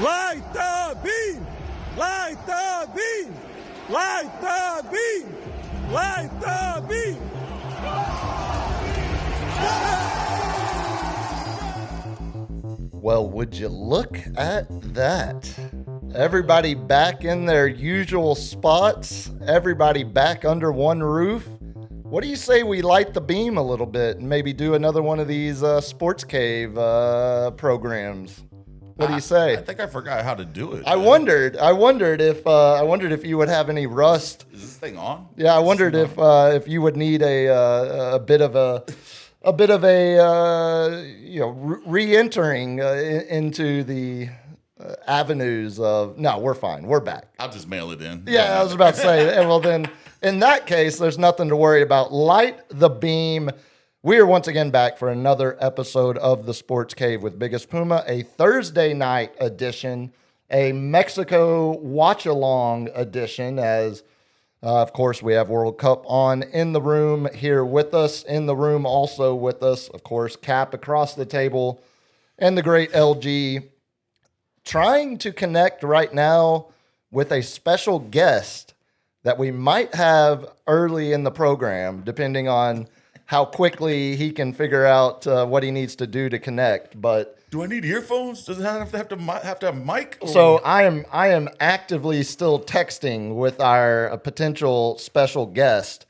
Light the beam! Light the beam! Light the beam! Light the beam! Well, would you look at that? Everybody back in their usual spots, everybody back under one roof. What do you say we light the beam a little bit and maybe do another one of these Sports Cave programs? What do you say? I think I forgot how to do it. I wondered if you would have any rust. Is this thing on? Yeah, I wondered if you would need a bit of a re-entering into the avenues of. No, we're fine. We're back. I'll just mail it in. Yeah, I was about to say. Well, then in that case, there's nothing to worry about. Light the beam. We are once again back for another episode of the Sports Cave with Biggest Puma, a Thursday night edition, a Mexico watch-along edition, as, of course, we have World Cup on in the room here with us. In the room also with us, of course, Cap across the table and the great LG, trying to connect right now with a special guest that we might have early in the program, depending on how quickly he can figure out what he needs to do to connect. But do I need earphones? Does it have to have a mic? So I am actively still texting with our potential special guest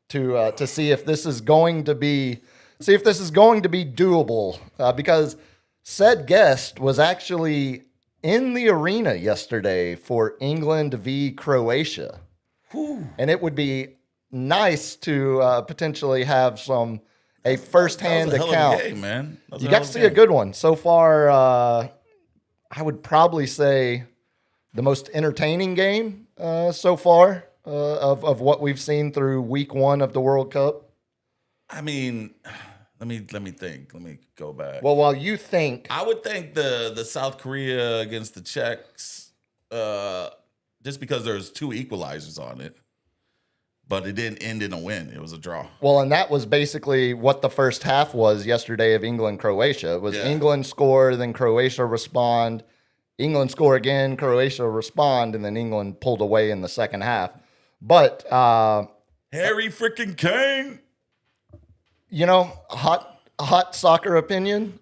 to see if this is going to be doable, because said guest was actually in the arena yesterday for England v. Croatia. Whew. And it would be nice to potentially have a firsthand account. Hell of a game, man. You got to see a good one so far. I would probably say the most entertaining game so far of what we've seen through week one of the World Cup. I mean, let me think. Let me go back. Well, while you think, I would think the South Korea against the Czechs, just because there's two equalizers on it. But it didn't end in a win. It was a draw. Well, and that was basically what the first half was yesterday of England-Croatia. It was England score, then Croatia respond. England score again, Croatia respond, and then England pulled away in the second half. But Harry freaking Kane. You know, hot soccer opinion.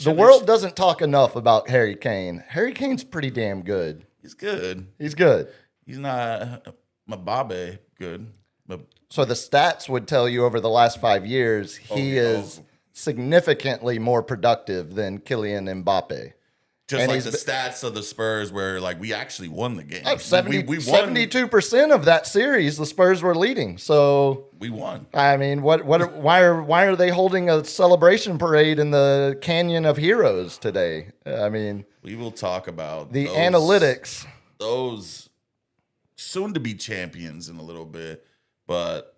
The world doesn't talk enough about Harry Kane. Harry Kane's pretty damn good. He's good. He's good. He's not Mbappe good. So the stats would tell you over the last 5 years, he is significantly more productive than Kylian Mbappe. Just like the stats of the Spurs where, like, we actually won the game. 72% of that series, the Spurs were leading. So we won. I mean, why are they holding a celebration parade in the Canyon of Heroes today? I mean, we will talk about the analytics. Those soon-to-be champions in a little bit. But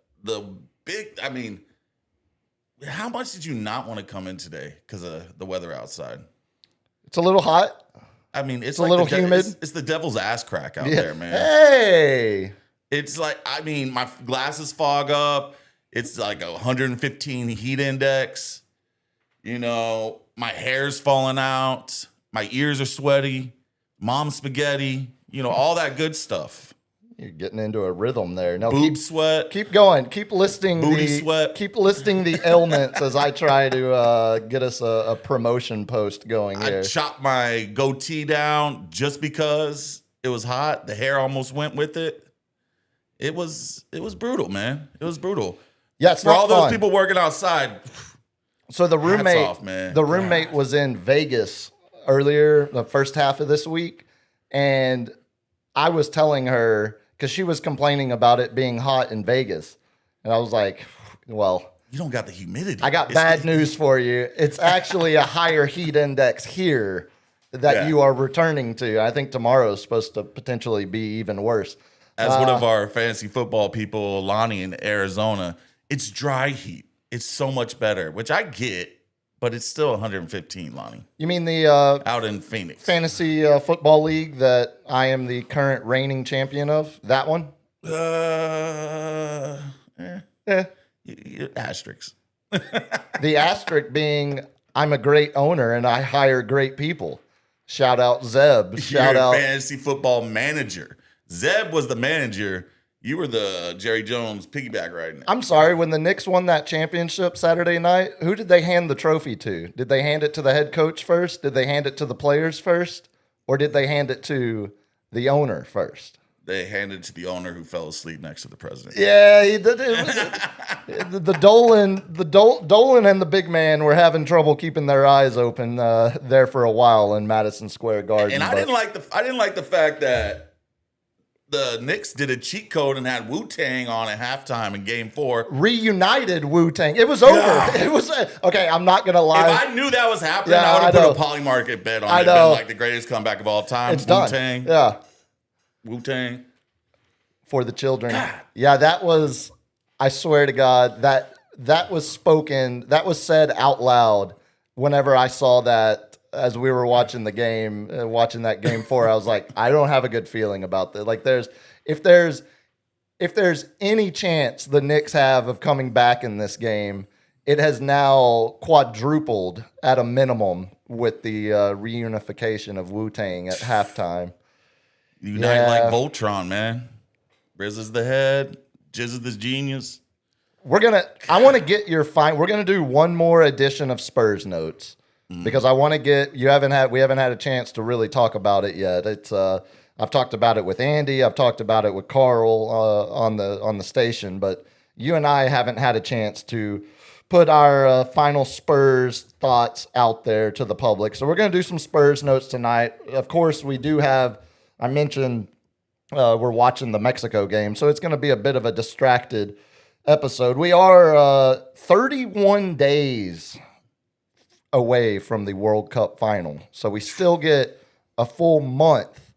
how much did you not want to come in today because of the weather outside? It's a little hot. I mean, it's a like little humid. It's the devil's ass crack out there, man. Hey! It's like, my glasses fog up. It's like 115 heat index. You know, my hair's falling out. My ears are sweaty. Mom's spaghetti. You know, all that good stuff. You're getting into a rhythm there. No, sweat. Keep going. Keep listing sweat. Keep listing the ailments as I try to get us a promotion post going here. I chopped my goatee down just because it was hot. The hair almost went with it. It was brutal, man. It was brutal. Yeah, it's for not all fun. Those people working outside. So the roommate was in Vegas earlier, the first half of this week, and I was telling her, because she was complaining about it being hot in Vegas. And I was like, well, you don't got the humidity. I got bad news for you. It's actually a higher heat index here that you are returning to. I think tomorrow is supposed to potentially be even worse. As one of our fantasy football people, Lonnie in Arizona, it's dry heat. It's so much better, which I get. But it's still 115, Lonnie. You mean the out in Phoenix fantasy football league that I am the current reigning champion of? That one? Asterisks. The asterisk being I'm a great owner and I hire great people. Shout out Zeb. Shout You're out. a fantasy football manager. Zeb was the manager. You were the Jerry Jones piggyback right now. I'm sorry, when the Knicks won that championship Saturday night, who did they hand the trophy to? Did they hand it to the head coach first? Did they hand it to the players first? Or did they hand it to the owner first? They handed it to the owner who fell asleep next to the president. Yeah, Dolan and the big man were having trouble keeping their eyes open there for a while in Madison Square Garden. And I didn't like the fact that the Knicks did a cheat code and had Wu-Tang on at halftime in Game 4. Reunited Wu-Tang. It was over. Yeah. It was okay. I'm not gonna lie. If I knew that was happening, Yeah, I would I have know. put a poly market bet on I it. know. Been like the greatest comeback of all time. It's done. Wu-Tang. Yeah, Wu-Tang. for the children. Yeah, that was. I swear to God, that was spoken. That was said out loud. Whenever I saw that. As we were watching the game, watching that Game 4, I was like, I don't have a good feeling about this. Like, if there's any chance the Knicks have of coming back in this game, it has now quadrupled at a minimum with the reunification of Wu-Tang at halftime. Unite Yeah. like Voltron, man. Riz is the head. Jizz is the genius. I want to get your we're gonna do one more edition of Spurs Notes. Because I want to get we haven't had a chance to really talk about it yet. It's I've talked about it with Andy, I've talked about it with Carl on the station, but you and I haven't had a chance to put our final Spurs thoughts out there to the public. So we're going to do some Spurs notes tonight. Of course, we do have. I mentioned we're watching the Mexico game, so it's going to be a bit of a distracted episode. We are 31 days away from the World Cup final. So we still get a full month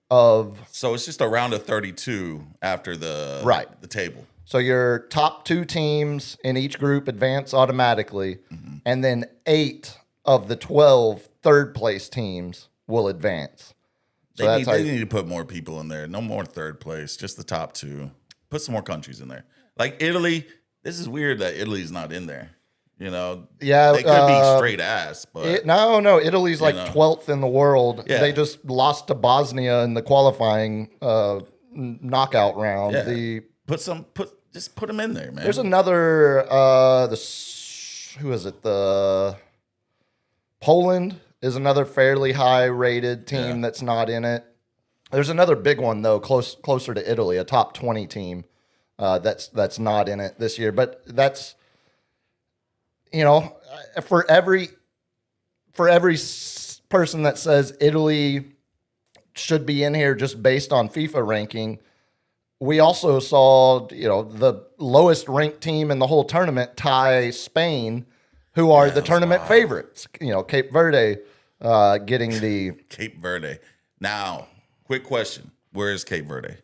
of. So it's just a round of 32 after the table. So your top 2 teams in each group advance automatically, and then 8 of the 12 third place teams will advance. So They need to put more people in there. No more third place, just the top 2. Put some more countries in there. Like Italy. This is weird that Italy's not in there. You know, Yeah, they could be straight ass, but no, Italy's like 12th in the world. Yeah. They just lost to Bosnia in the qualifying knockout round. yeah. Just put them in there, man. There's another who is it? The Poland is another fairly high rated team that's not in it. There's another big one though, closer to Italy, a top 20 team that's not in it this year. But that's, you know, for every person that says Italy should be in here just based on FIFA ranking, we also saw, you know, the lowest ranked team in the whole tournament tie Spain, who are the tournament favorites. You know, Cape Verde getting the Cape Verde. Now, quick question: where is Cape Verde?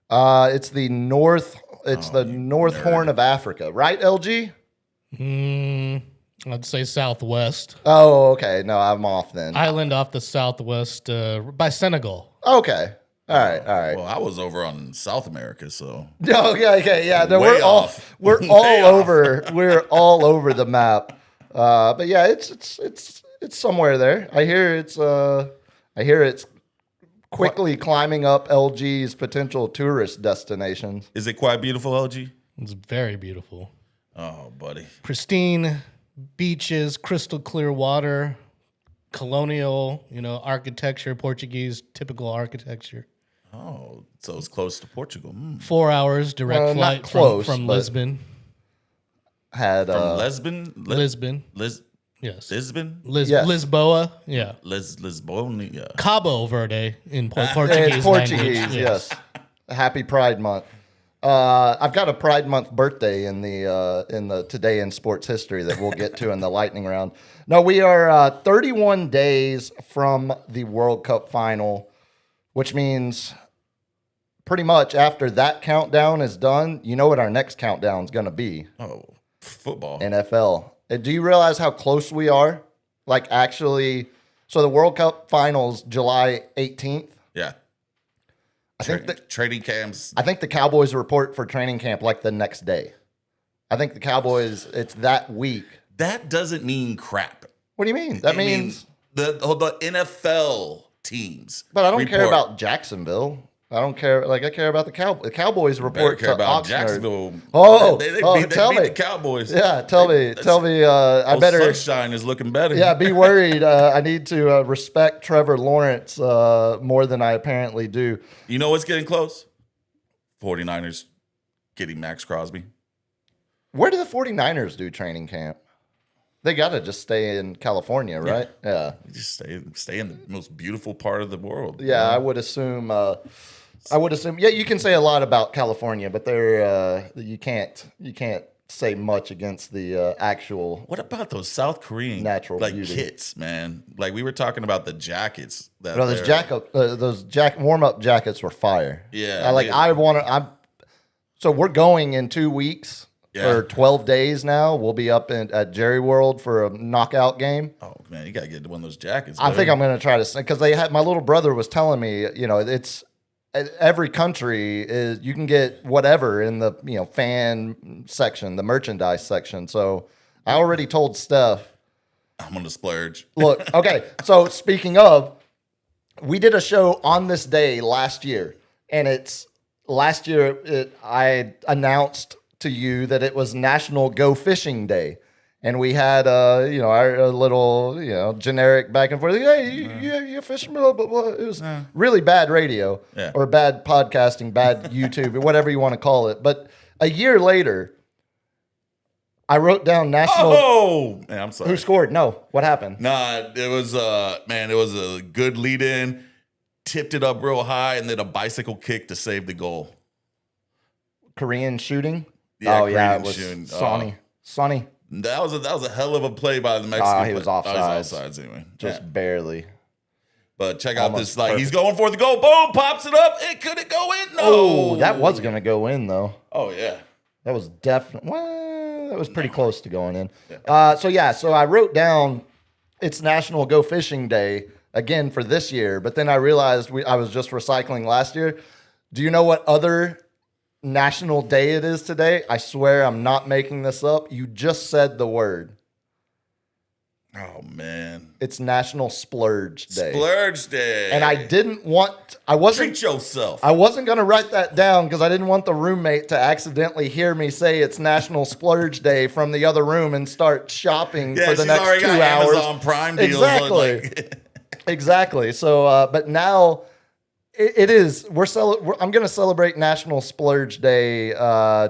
it's the north. It's the North Horn of Africa, right? LG. I'd say southwest. Oh, okay. No, I'm off then. Island off the southwest by Senegal. Okay. All right. Well, I was over on South America, so Okay. Yeah. No, Way we're all off. we're Way all off. over. We're all over the map. But yeah, it's somewhere there. I hear it's quickly climbing up LG's potential tourist destinations. is it quite beautiful, LG? It's very beautiful. Oh, buddy. Pristine beaches, crystal clear water, colonial, architecture, Portuguese typical architecture. Oh, so it's close to Portugal. 4 hours direct Not flight close, from but- Lisbon. Had From Lisbon? Lisbon. Yes. Lisbon. Yes. Lisboa. Yeah. Lisbon, yeah. Cabo Verde in it's Portuguese. Portuguese. language. Yes. Happy Pride Month. I've got a Pride Month birthday in the today in sports history that we'll get to in the lightning round. No, we are 31 days from the World Cup final, which means pretty much after that countdown is done, you know what our next countdown is going to be. Oh, football. NFL. And do you realize how close we are? Like actually, so the World Cup finals July 18th. Yeah. I think that Trading camps. I think the Cowboys report for training camp like the next day. I think the Cowboys, it's that week. That doesn't mean crap. What do you mean? That It means the NFL teams. But I don't care report. about Jacksonville. I don't care. Like I care about the Cowboys. The Cowboys Better report care to about Oxnard. Jacksonville. They They tell beat me. the Cowboys. Yeah, tell me. I better. Sunshine is looking better. Yeah, be worried. I need to respect Trevor Lawrence more than I apparently do. You know what's getting close? 49ers getting Max Crosby. Where do the 49ers do training camp? They got to just stay in California, right? Yeah. Just stay in the most beautiful part of the world. Yeah, I would assume. Yeah, you can say a lot about California, but you can't say much against the actual. What about those South Korean Natural like beauty. kits, man? Like we were talking about the jackets. That No, those warm up jackets were fire. Yeah, So we're going in 2 weeks. Yeah. Or 12 days now. We'll be up at Jerry World for a knockout game. Oh man, you gotta get one of those jackets. I think I'm going to try to, because my little brother was telling me, it's every country is, you can get whatever in the, fan section, the merchandise section. So I already told Steph, I'm gonna splurge. look, okay. So speaking of, we did a show on this day last year, and I announced to you that it was National Go Fishing Day. And we had, our little, generic back and forth. Hey, you fishing? Blah, blah, blah. It was really bad radio or bad podcasting, bad YouTube, or whatever you want to call it. But a year later, I wrote down National. Oh, man, I'm sorry. Who scored? No, what happened? Nah, it was a good lead in, tipped it up real high, and then a bicycle kick to save the goal. Korean shooting? Yeah, it was shooting. Sonny. That was a hell of a play by the Mexican. He was player. offsides. He was offsides anyway. Just barely. But check out Almost this, like, he's perfect. going for the goal. Boom, pops it up. It couldn't go in. No. Oh, that was going to go in, though. Oh, yeah. That was definitely, that was pretty close to going in. So I wrote down it's National Go Fishing Day again for this year, but then I realized I was just recycling last year. Do you know what other national day it is today? I swear I'm not making this up. You just said the word. Oh, man. It's National Splurge Day. Splurge Day. And I wasn't Treat yourself. I wasn't going to write that down because I didn't want the roommate to accidentally hear me say it's National Splurge Day from the other room and start shopping for the next 2 hours. Amazon Prime deals. Exactly. Exactly. So, but now it is. I'm going to celebrate National Splurge Day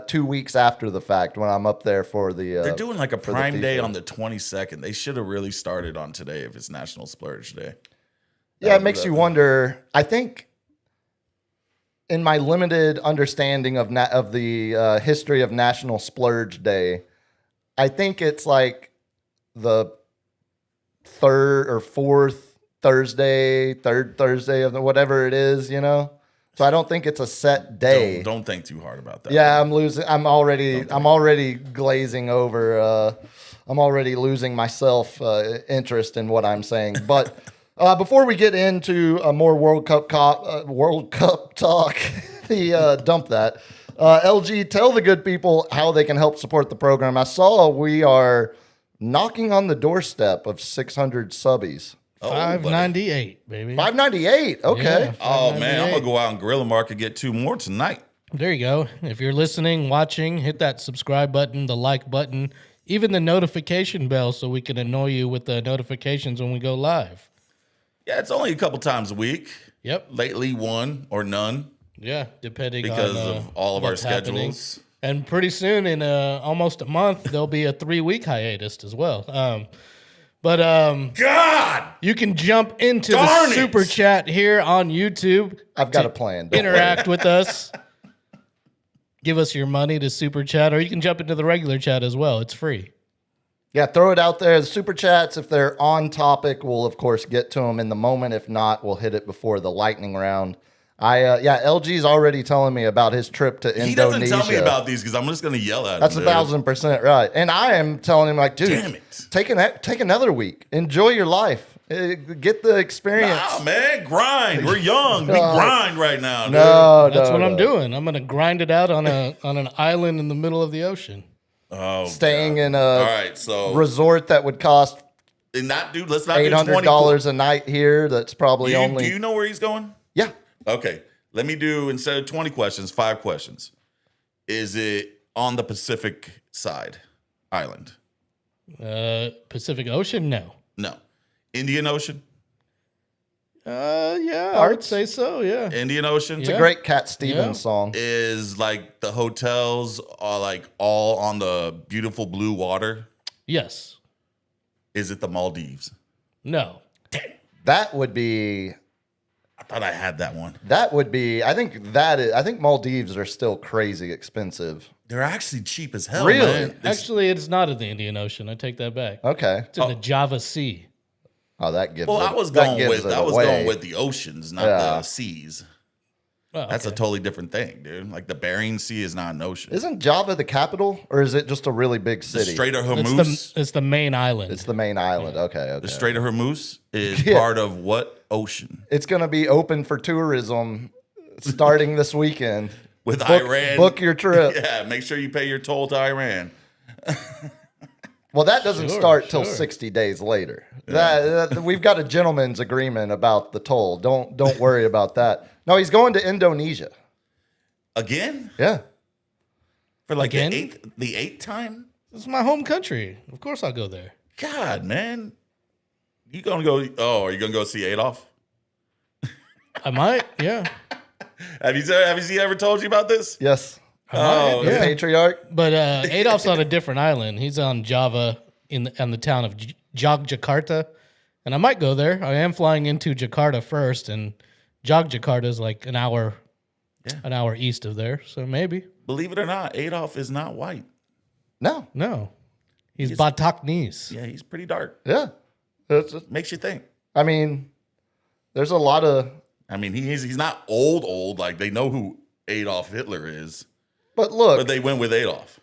2 weeks after the fact when I'm up there for the. They're doing like a for the Prime Day FIFA. on the 22nd. They should have really started on today if it's National Splurge Day. Yeah, it makes you wonder. I think, in my limited understanding of the history of National Splurge Day, I think it's like the third Thursday of whatever it is, So I don't think it's a set day. Don't think too hard about that. Yeah, I'm already glazing over. I'm already losing myself interest in what I'm saying. But before we get into a more World Cup talk, dump that. LG, tell the good people how they can help support the program. I saw we are knocking on the doorstep of 600 subbies. $5.98, baby. $5.98. Okay. Yeah, Oh, man. I'm going $5.98. to go out and Gorilla Market and get 2 more tonight. There you go. If you're listening, watching, hit that subscribe button, the like button, even the notification bell so we can annoy you with the notifications when we go live. Yeah, it's only a couple times a week. Yep. Lately, one or none Yeah, depending because on of all of our what's happening. schedules. And pretty soon, in almost a month, there'll be a 3-week hiatus as well. God! You can jump into Darn the it! super chat here on YouTube. I've got a plan. Don't worry. Interact with us. Give us your money to super chat, or you can jump into the regular chat as well. It's free. Yeah, throw it out there. The super chats, if they're on topic, we'll of course get to them in the moment. If not, we'll hit it before the lightning round. LG's already telling me about his trip to Indonesia. He doesn't tell me about these because I'm just going to yell at him. That's dude. 1,000% right. And I am telling him, like, dude, Damn it. take another week. Enjoy your life. Get the experience. Nah, man, grind. We're young. We grind right now, dude. That's what I'm doing. I'm gonna grind it out on an island in the middle of the ocean. Oh, Staying God. in a All right, so resort that would cost And not do. Let's not do $800 a night here. That's probably only. Do you know where he's going? Yeah. Okay. Let me do, instead of 20 questions, 5 questions. Is it on the Pacific side island? Pacific Ocean? No. No. Indian Ocean? Yeah, I would say so. Yeah. Indian Ocean? It's a great Cat Stevens song. Is like the hotels are like all on the beautiful blue water? Yes. Is it the Maldives? No. That would be. I thought I had that one. That would be. I think Maldives are still crazy expensive. They're actually cheap as hell. Really? Man. Actually, it's not in the Indian Ocean. I take that back. Okay. It's in the Java Sea. Oh, that gives. Well, it, I was that going gives with it I was away. going with the oceans, not the seas. Oh, That's a okay. totally different thing, dude. Like the Bering Sea is not an ocean. Isn't Java the capital, or is it just a really big The city? Strait of It's Hormuz. it's the main island. It's the main island. Okay. The Strait of Hormuz is Yeah. part of what ocean? It's going to be open for tourism starting this weekend. With Iran. Book your trip. Yeah, make sure you pay your toll to Iran. Well, that doesn't Sure, start till sure. 60 days later. That we've got a gentleman's agreement about the toll. Don't worry about that. No, he's going to Indonesia. Again? Yeah. For like Again? the eighth time? It's my home country. Of course, I'll go there. God, man. You gonna go? Oh, are you gonna go see Adolf? I might. Yeah. Have he ever told you about this? Yes. Oh, The yeah. patriarch. But Adolf's on a different island. He's on Java in the town of Jogjakarta, and I might go there. I am flying into Jakarta first, and Jogjakarta is like an hour east of there. So maybe believe it or not, Adolf is not white. No. no, he's Bataknese. Yeah, he's pretty dark. Yeah. Makes you think. I mean, there's a lot of. I mean, he's not old. Like they know who Adolf Hitler is, But look, but they went with Adolf.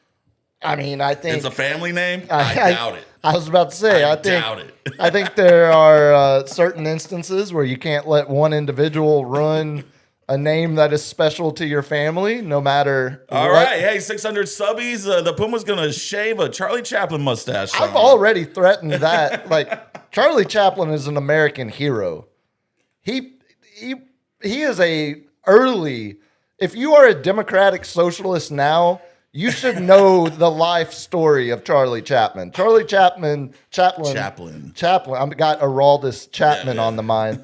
I mean, I think It's a family name. I doubt it. I was about to say, I think, doubt it. I think there are certain instances where you can't let one individual run a name that is special to your family, no matter. All what. right, hey, 600 subbies. The Puma's gonna shave a Charlie Chaplin mustache. I've already threatened that. Like Charlie Chaplin is an American hero. He is a early. If you are a democratic socialist now, you should know the life story of Charlie Chaplin. Chaplin. I've got Araldus Chapman Yeah. on the mind.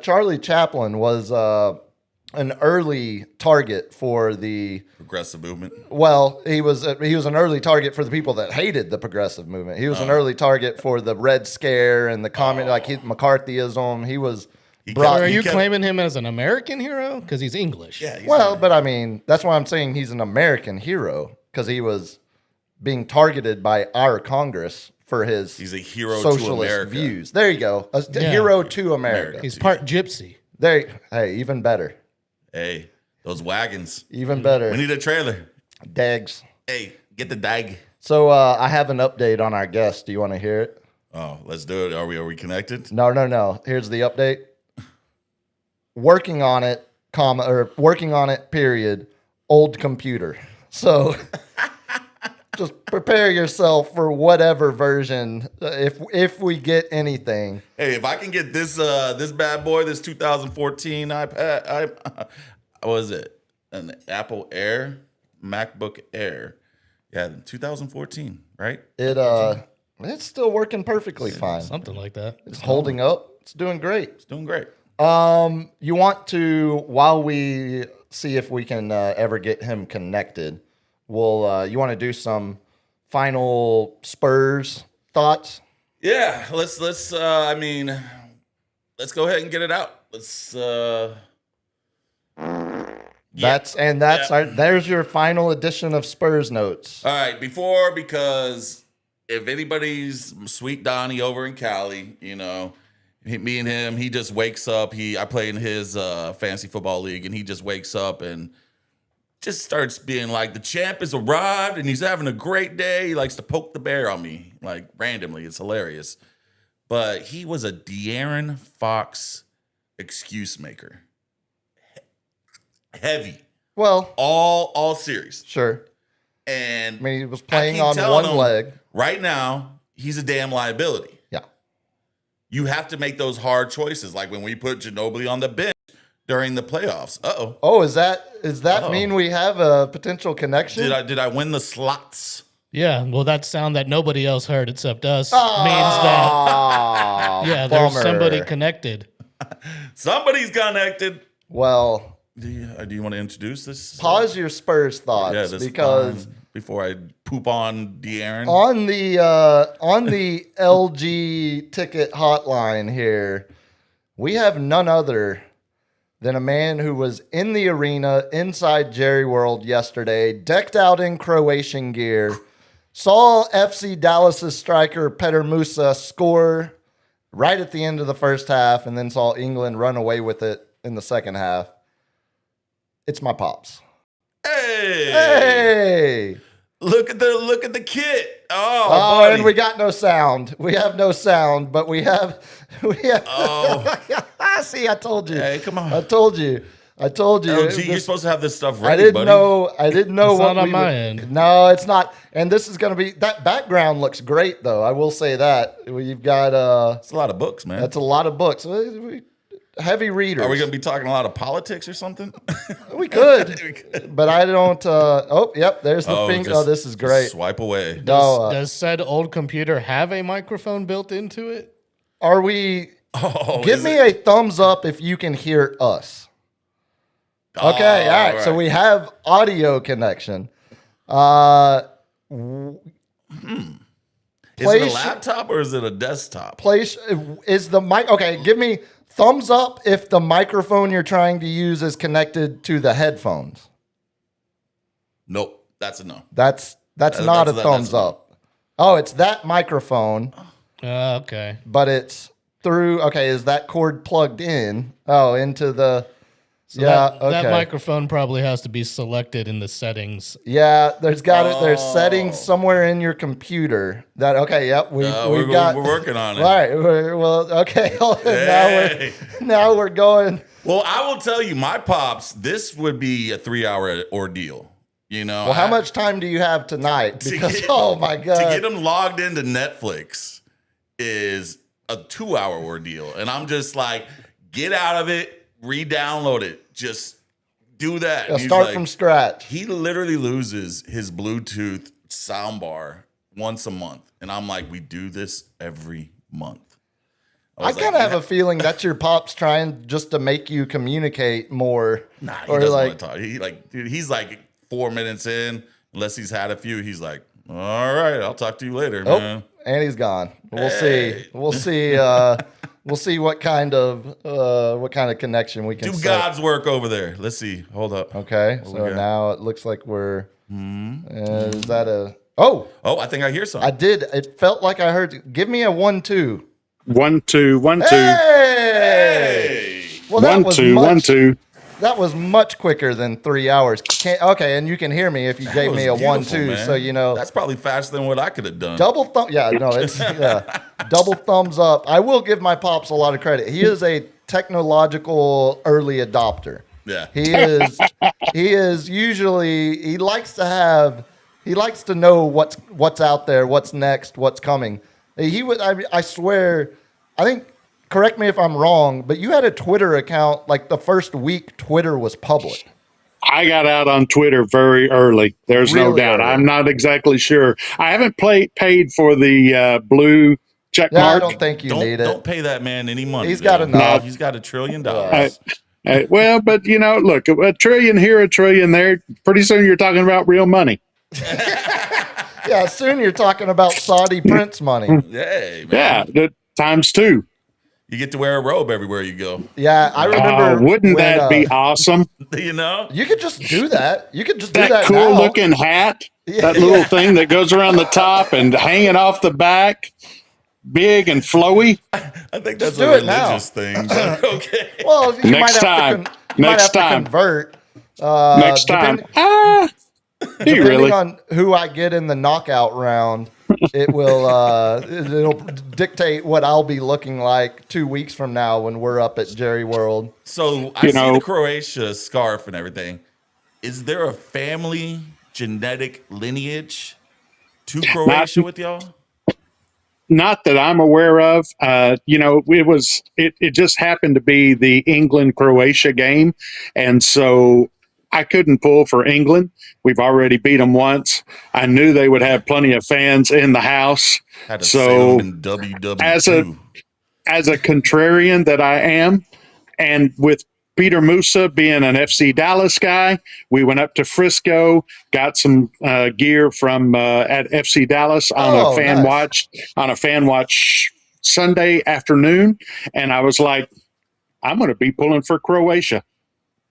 Charlie Chaplin was an early target for the. Progressive movement. Well, he was an early target for the people that hated the progressive movement. He was an early target for the Red Scare and the McCarthyism. He was brought. Are He you kept- claiming him as an American hero because he's English? Yeah. he's Well, not- but I mean, that's why I'm saying he's an American hero because he was being targeted by our Congress for his he's a hero to socialist America. views. There you go, a hero to America. He's part gypsy. Hey, even better, Hey, those wagons. even We better. need a trailer. Dags. Hey, get the dag. So I have an update on our guest. Do you want to hear it? Oh, let's do it. Are we connected? No. Here's the update. Working on it, working on it, period. Old computer. So just prepare yourself for whatever version, if we get anything. Hey, if I can get this this bad boy, this 2014 iPad, what is it? An Apple Air, MacBook Air. Yeah, 2014, right? It's still working perfectly fine. Something like that. It's holding up. It's doing great. It's doing great. You want to, while we see if we can ever get him connected, you want to do some final Spurs thoughts? Yeah, let's let's go ahead and get it out. Let's There's your final edition of Spurs notes. all right, because if anybody's Sweet Donnie over in Cali, me and him, he just wakes up. I play in his fantasy football league, and he just wakes up and just starts being like, the champ has arrived, and he's having a great day. He likes to poke the bear on me, like randomly. It's hilarious. But he was a De'Aaron Fox excuse maker. Heavy. Well, All series. sure. And I mean, he was I playing keep on telling one him, leg. right now, he's a damn liability. Yeah. you have to make those hard choices. Like when we put Ginobili on the bench during the playoffs. Uh-oh. Oh, does that mean we have a potential connection? Did I win the slots? Yeah, well, that sound that nobody else heard except us Oh, means that there's bummer. somebody connected. Somebody's connected. Do Do you want to introduce this? pause your Spurs thoughts Yeah, this because before I poop on De'Aaron. on the LG ticket hotline here, we have none other than a man who was in the arena inside Jerry World yesterday, decked out in Croatian gear, saw FC Dallas's striker Petar Musa score right at the end of the first half, and then saw England run away with it in the second half. It's my pops. Hey! Hey! Look at the kit. Oh, Oh, buddy. and we got no sound. We have no sound, but we have. Oh. See, I told you. Hey, come on. I told you. LG, you're supposed to have this stuff ready, I didn't buddy. know. I didn't know It's what not on we my would- end. No, it's not. And this is going to be that background looks great, though. I will say that you've got. It's a lot of books, man. That's a lot of books. Heavy readers. Are we going to be talking a lot of politics or something? We could, but I don't. Oh, yep. There's the finger. just- Oh, this is just great. Swipe away. No, Does said old computer have a microphone built into it? are we? Oh, Give is me it? a thumbs up if you can hear us. Oh, Okay, all right. So we have audio connection. Is it a place- laptop or is it a desktop? Place is the mic. Okay, give me thumbs up if the microphone you're trying to use is connected to the headphones. Nope, that's a no. That's not that's- a that's thumbs no. up. Oh, it's that microphone, Okay. but it's through. Okay, is that cord plugged in? Oh, into the. So yeah. that, okay. that microphone probably has to be selected in the settings. Yeah, there's got it. There's Oh. settings somewhere in your computer that. Okay, yep. We've We're got. working on it. All right. Well, okay. Hey. now we're going. Well, I will tell you, my pops, this would be a 3-hour ordeal. You know, Well, how much time do you have tonight? To Because get- oh my to god, get them logged into Netflix is a 2-hour ordeal, and I'm just like, get out of it, re-download it, just do that. Yeah, And he's start like- from scratch. He literally loses his Bluetooth soundbar once a month, and I'm like, we do this every month. I was kind of have a feeling that's your pops trying just to make you communicate more. Nah, he or doesn't like, want to talk. He like, dude, he's like 4 minutes in, unless he's had a few. He's like, all right, I'll talk to you later, oh, man. and he's gone. We'll Hey. see. We'll see. We'll see what kind of connection we can. Do set. God's work over there. Let's see. Hold up. Okay, we so got? now it looks like we're. Is that a? Oh, Oh, I think I hear I something. did. It felt like I heard. Give me a 1-2. 1 2 1 2 Hey. Well, that 1 was 2 1 much, 2. That was much quicker than 3 hours. Okay, and you can hear me if you That gave was me a beautiful, 1-2. man. So you know, That's probably faster than what I could have done. double thumb. Yeah, no, it's double thumbs up. I will give my pops a lot of credit. He is a technological early adopter. Yeah. He is. He is usually. He likes to know what's out there, what's next, what's coming. He would. I swear. I think. Correct me if I'm wrong, but you had a Twitter account like the first week Twitter was public. I got out on Twitter very early. There's no Really doubt. early. I'm not exactly sure. I haven't paid for the blue check Yeah, I mark. don't think you need Don't it. pay that man any money. He's got dude. enough. He's got $1 trillion. Well, but you know, look, a trillion here, a trillion there. Pretty soon you're talking about real money. Yeah, soon you're talking about Saudi prince money. Hey, man. Yeah, times 2. You get to wear a robe everywhere you go. Yeah, I remember. Wouldn't when, that be awesome? You know? You could just do that. You could just do That that cool now. looking hat, Yeah. that little thing that goes around the top and hanging off the back, big and flowy. I think that's do a it now. religious thing. But okay. Well, you Next might have time. To you might Next have to time. convert. Next time. Do you Depending really? on who I get in the knockout round, it will it'll dictate what I'll be looking like 2 weeks from now when we're up at Jerry World. So I You see know- the Croatia scarf and everything. Is there a family genetic lineage to Croatia with y'all? not that I'm aware of. It just happened to be the England Croatia game, and so I couldn't pull for England. We've already beat them once. I knew they would have plenty of fans in the house. Had to So, sail them in WW2. As a contrarian that I am, and with Peter Musa being an FC Dallas guy, we went up to Frisco, got some gear from at FC Dallas on Oh, a fan nice. watch Sunday afternoon, and I was like, I'm going to be pulling for Croatia.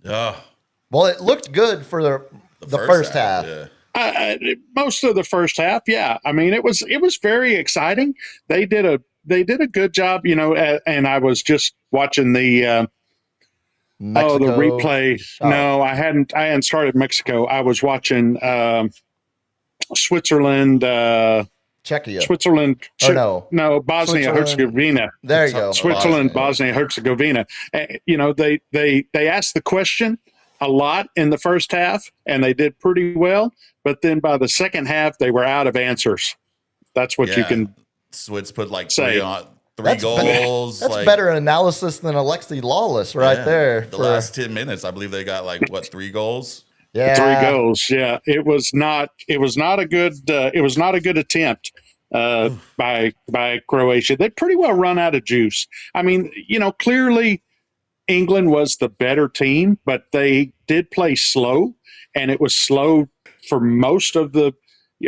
Yeah. Well, it looked good for the first half. Yeah. Most of the first half, yeah. I mean, it was very exciting. They did a good job, and I was just watching the Mexico. the replay. Oh. No, I hadn't started Mexico. I was watching Switzerland, Czechia. Switzerland. Or no. Bosnia Switzerland. Herzegovina. There you go. Switzerland, Bosnia Herzegovina. They asked the question a lot in the first half, and they did pretty well. But then by the second half, they were out of answers. That's what you can. Switz put like say. three goals. That's like, better analysis than Alexi Lawless right there. The last 10 minutes, I believe they got like 3 goals. Yeah. 3 goals. Yeah, it was not a good attempt by Croatia. They pretty well run out of juice. I mean, clearly England was the better team, but they did play slow, and it was slow for most of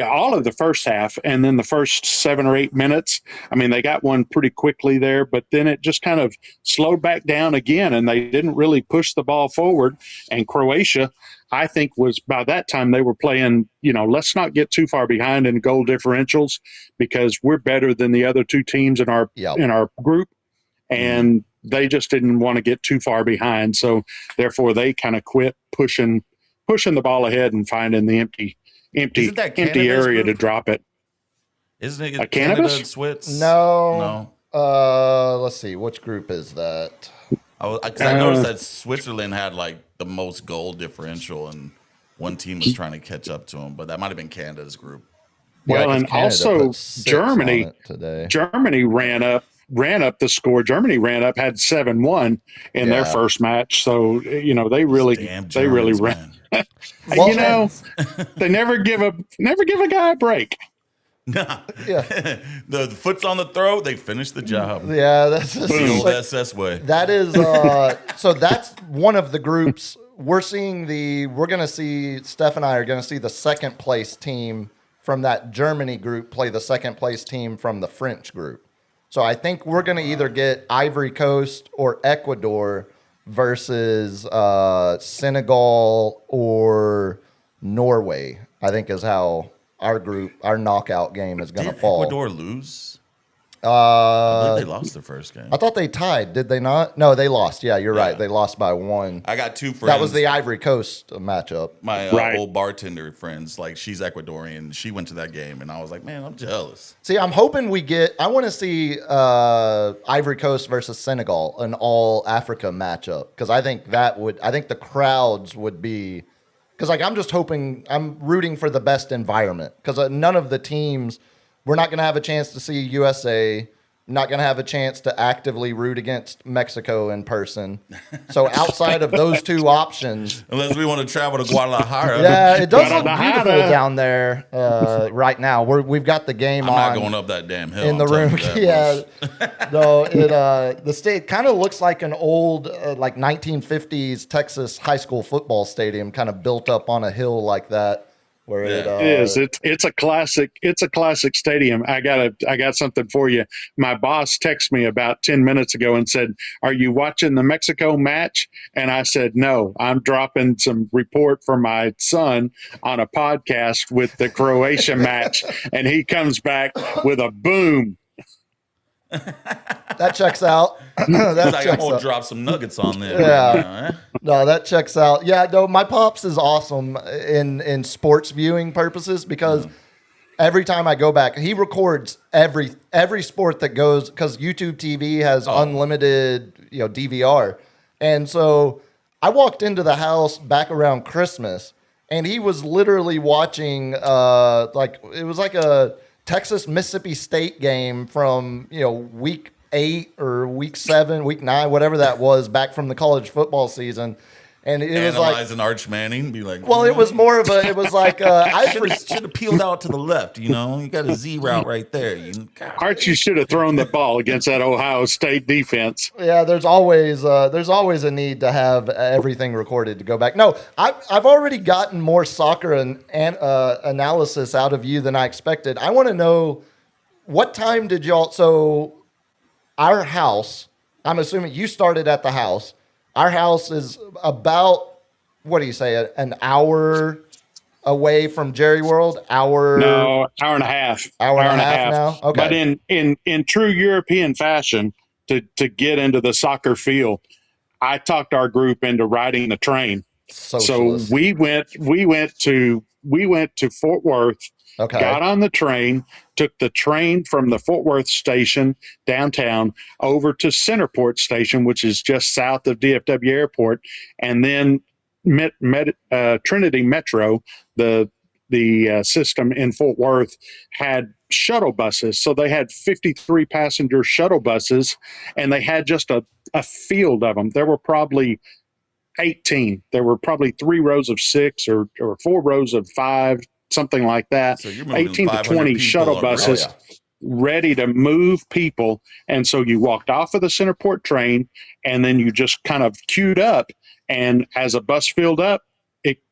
all of the first half, and then the first 7 or 8 minutes. I mean, they got one pretty quickly there, but then it just kind of slowed back down again, and they didn't really push the ball forward. And Croatia, I think, was by that time they were playing, let's not get too far behind in goal differentials because we're better than the other 2 teams in our group, and they just didn't want to get too far behind. So therefore, they kind of quit pushing the ball ahead and finding the empty area group? to drop it. Isn't it Canada Canada and and Switz? No. Let's see. Which group is that? Because I noticed that Switzerland had like the most goal differential, and one team was trying to catch up to them, but that might have been Canada's group. Well, 'cause and Canada also put 6 Germany on it today. Germany ran up the score. Germany had 7-1 in their first match. So, they really Germans, ran. man. Well, They never give a guy a break. Nah. Yeah. the foot's on the throat, they finish the job. Yeah, that's just The old like- SS way. that is so that's one of the groups we're going to see. Steph and I are going to see the second place team from that Germany group play the second place team from the French group. So I think we're going to either get Ivory Coast or Ecuador versus Senegal or Norway, I think is how our knockout game is going to Did fall. Ecuador lose? I I believe they lost their first game. thought they tied. Did they not? No, they lost. Yeah, you're right. Yeah. They lost by 1. I got 2 friends. That was the Ivory Coast matchup. my Right. old bartender friends. Like, she's Ecuadorian. She went to that game, and I was like, man, I'm jealous. See, I'm hoping I want to see Ivory Coast versus Senegal, an all Africa matchup. Because I think the crowds would be, because I'm rooting for the best environment. Because none of the teams, we're not going to have a chance to see USA, not going to have a chance to actively root against Mexico in person. So outside of those 2 options, Unless we want to travel to Guadalajara. yeah, it does look Guadalajara. beautiful down there right now. We've got the game I'm on. not going up that damn hill. In the I'm telling room, you that yeah. much. No, the state kind of looks like an old, like 1950s Texas high school football stadium, kind of built up on a hill like that. Where Yeah. It is. It's a classic. It's a classic stadium. I got something for you. My boss texted me about 10 minutes ago and said, "Are you watching the Mexico match?" And I said, "No, I'm dropping some report for my son on a podcast with the Croatia match." And he comes back with a boom. That checks out. It's that like, I'm checks going to out. drop some nuggets on there. Yeah. Right now, eh? No, that checks out. Yeah, no, my pops is awesome in sports viewing purposes because every time I go back, he records every sport that goes, because YouTube TV has unlimited, DVR. And so I walked into the house back around Christmas, and he was literally watching it was like a Texas Mississippi State game from, week 8 or week 7, week 9, whatever that was, back from the college football season. And it was like, Analyzing Arch Manning, be like, well, it was more of a, it was like, should have peeled out to the left. You got a Z route right there. Archie should have thrown the ball against that Ohio State defense. yeah, there's always a need to have everything recorded to go back. No, I've already gotten more soccer and analysis out of you than I expected. I want to know, what time did y'all? So our house, I'm assuming you started at the house. Our house is about, what do you say, an hour away from Jerry World? No, hour and a half. Hour and a half now? Okay. But in true European fashion, to get into the soccer field, I talked our group into riding the train. Socialist. So we went to Fort Worth. Okay. Got on the train, took the train from the Fort Worth station downtown over to Centerport Station, which is just south of DFW Airport, and then Trinity Metro, the system in Fort Worth, had shuttle buses. So they had 53 passenger shuttle buses, and they had just a field of them. There were probably 18. There were probably 3 rows of 6 or 4 rows of 5. Something like that. So you're moving 18 to 20 shuttle buses ready to move people. And so you walked off of the Centerport train, and then you just kind of queued up. And as a bus filled up,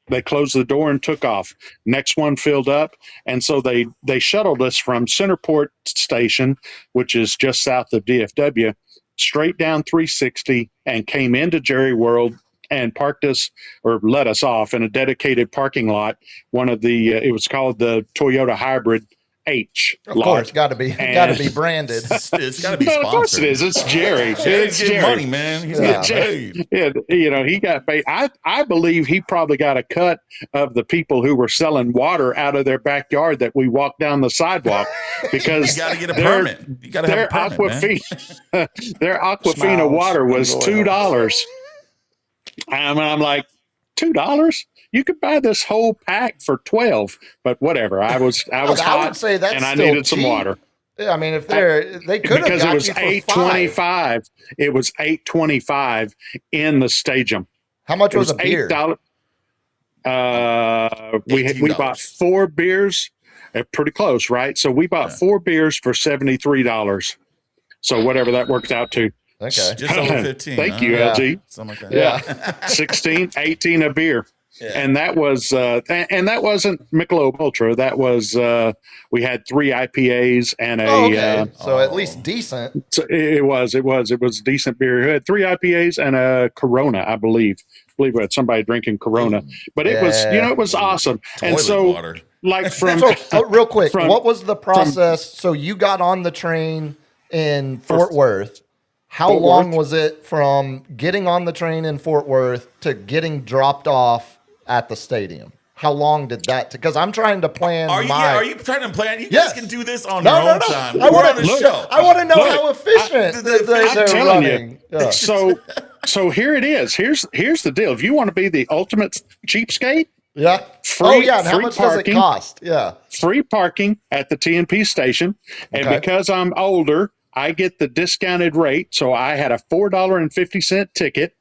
they closed the door and took off. Next one filled up. And so they shuttled us from Centerport Station, which is just south of DFW, straight down 360 and came into Jerry World and parked us, or let us off, in a dedicated parking lot. One of the it was called the Toyota Hybrid H. Of course, got to be branded. It's got to be sponsored. Of course it is. It's Jerry. It's Jerry. Money, man. He's got paid. Yeah, he got paid. I believe he probably got a cut of the people who were selling water out of their backyard that we walked down the sidewalk, because you got to get a permit. You got to have a permit, their Aquafina water was $2. I'm like, $2? You could buy this whole pack for $12, but whatever. I was hot, I would say that's and I still needed cheap. some water. Yeah, I mean, if they could have, because got it was you for $8.25. It was $8.25 in the stadium. How much It was a beer? $8. We bought 4 beers. Pretty close, right? So we bought 4 beers for $73. So whatever that works out to. Okay. Just over 15. Thank you, Yeah. LG. Something like that. Yeah. 16, 18 a beer. Yeah. And that was and that wasn't Michelob Ultra. That was we had 3 IPAs and a Okay. So at least decent. so it was decent beer. It had 3 IPAs and a Corona, I believe. We had somebody drinking Corona. But it was, it was awesome. And Toilet so water. like from So real quick, from- what was the process? So you got on the train in Fort Worth. How Fort long Worth. was it from getting on the train in Fort Worth to getting dropped off at the stadium? How long did that? Because I'm trying to plan. Are you trying to plan? You Yes. guys can do this on No, your no, own no. time. I We're want on the to. show. I want to know Look, how efficient they're telling running. you. Yeah. So here it is. Here's the deal. If you want to be the ultimate cheapskate, Yeah. Free- And how free much does it parking. cost? Yeah. free parking at the TNP station. And Okay. because I'm older, I get the discounted rate. So I had a $4.50 ticket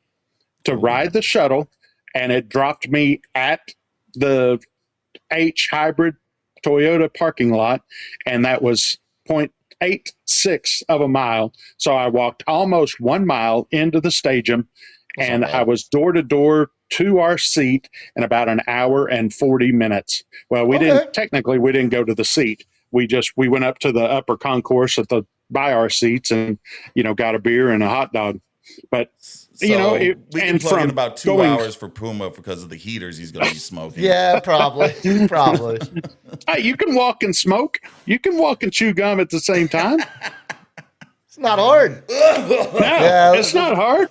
to ride the shuttle, and it dropped me at the H Hybrid Toyota parking lot, and that was 0.86 of a mile. So I walked almost 1 mile into the stadium, and I was door to door to our seat in about an hour and 40 minutes. Well, we didn't go to the seat. We went up to the upper concourse by our seats and, got a beer and a hot dog. But, So we can plug in about 2 hours for Puma because of the heaters he's going to be smoking. Yeah, probably. Probably. You can walk and smoke. You can walk and chew gum at the same time. It's not hard. No, Yeah. it's not hard.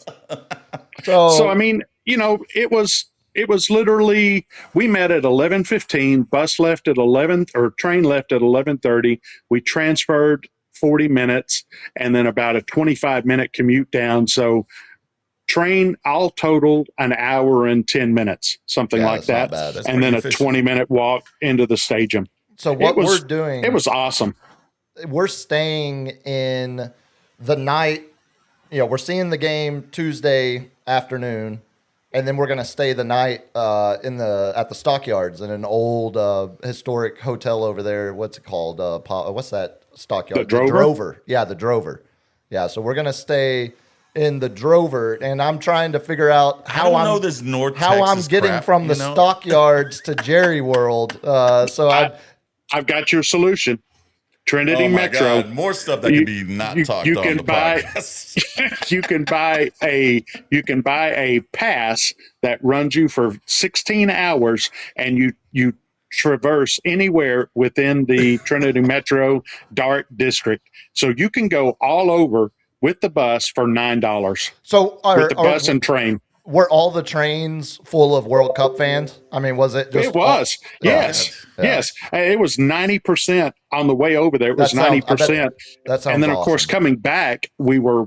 So I mean, it was literally, we met at 11:15, bus left at 11, or train left at 11:30. We transferred 40 minutes and then about a 25-minute commute down. So train all total an hour and 10 minutes, something like that's not that. bad. That's and then a pretty efficient. 20-minute walk into the stadium. So what was- we're doing, It was awesome. we're staying in the night. We're seeing the game Tuesday afternoon, and then we're going to stay the night at the Stockyards in an old historic hotel over there. What's it called? What's that Stockyard? The Drover? Drover. Yeah, the Drover. Yeah, so we're going to stay in the Drover, and I'm trying to figure out I how don't I'm know this North how I'm Texas getting crap, from the you know? Stockyards to Jerry World. I've got your solution. Trinity Oh my Metro. God, more stuff that You- can be not you- talked you on can the buy- podcast. you can buy a pass that runs you for 16 hours, and you traverse anywhere within the Trinity Metro Dart District. So you can go all over with the bus for $9 so with the bus and train. were all the trains full of World Cup fans? I mean, was it just? It was. Yes. Yeah. Yes. It was 90% on the way over there. It was That sounds- I bet- 90%. That sounds And then of course awesome. coming back, we were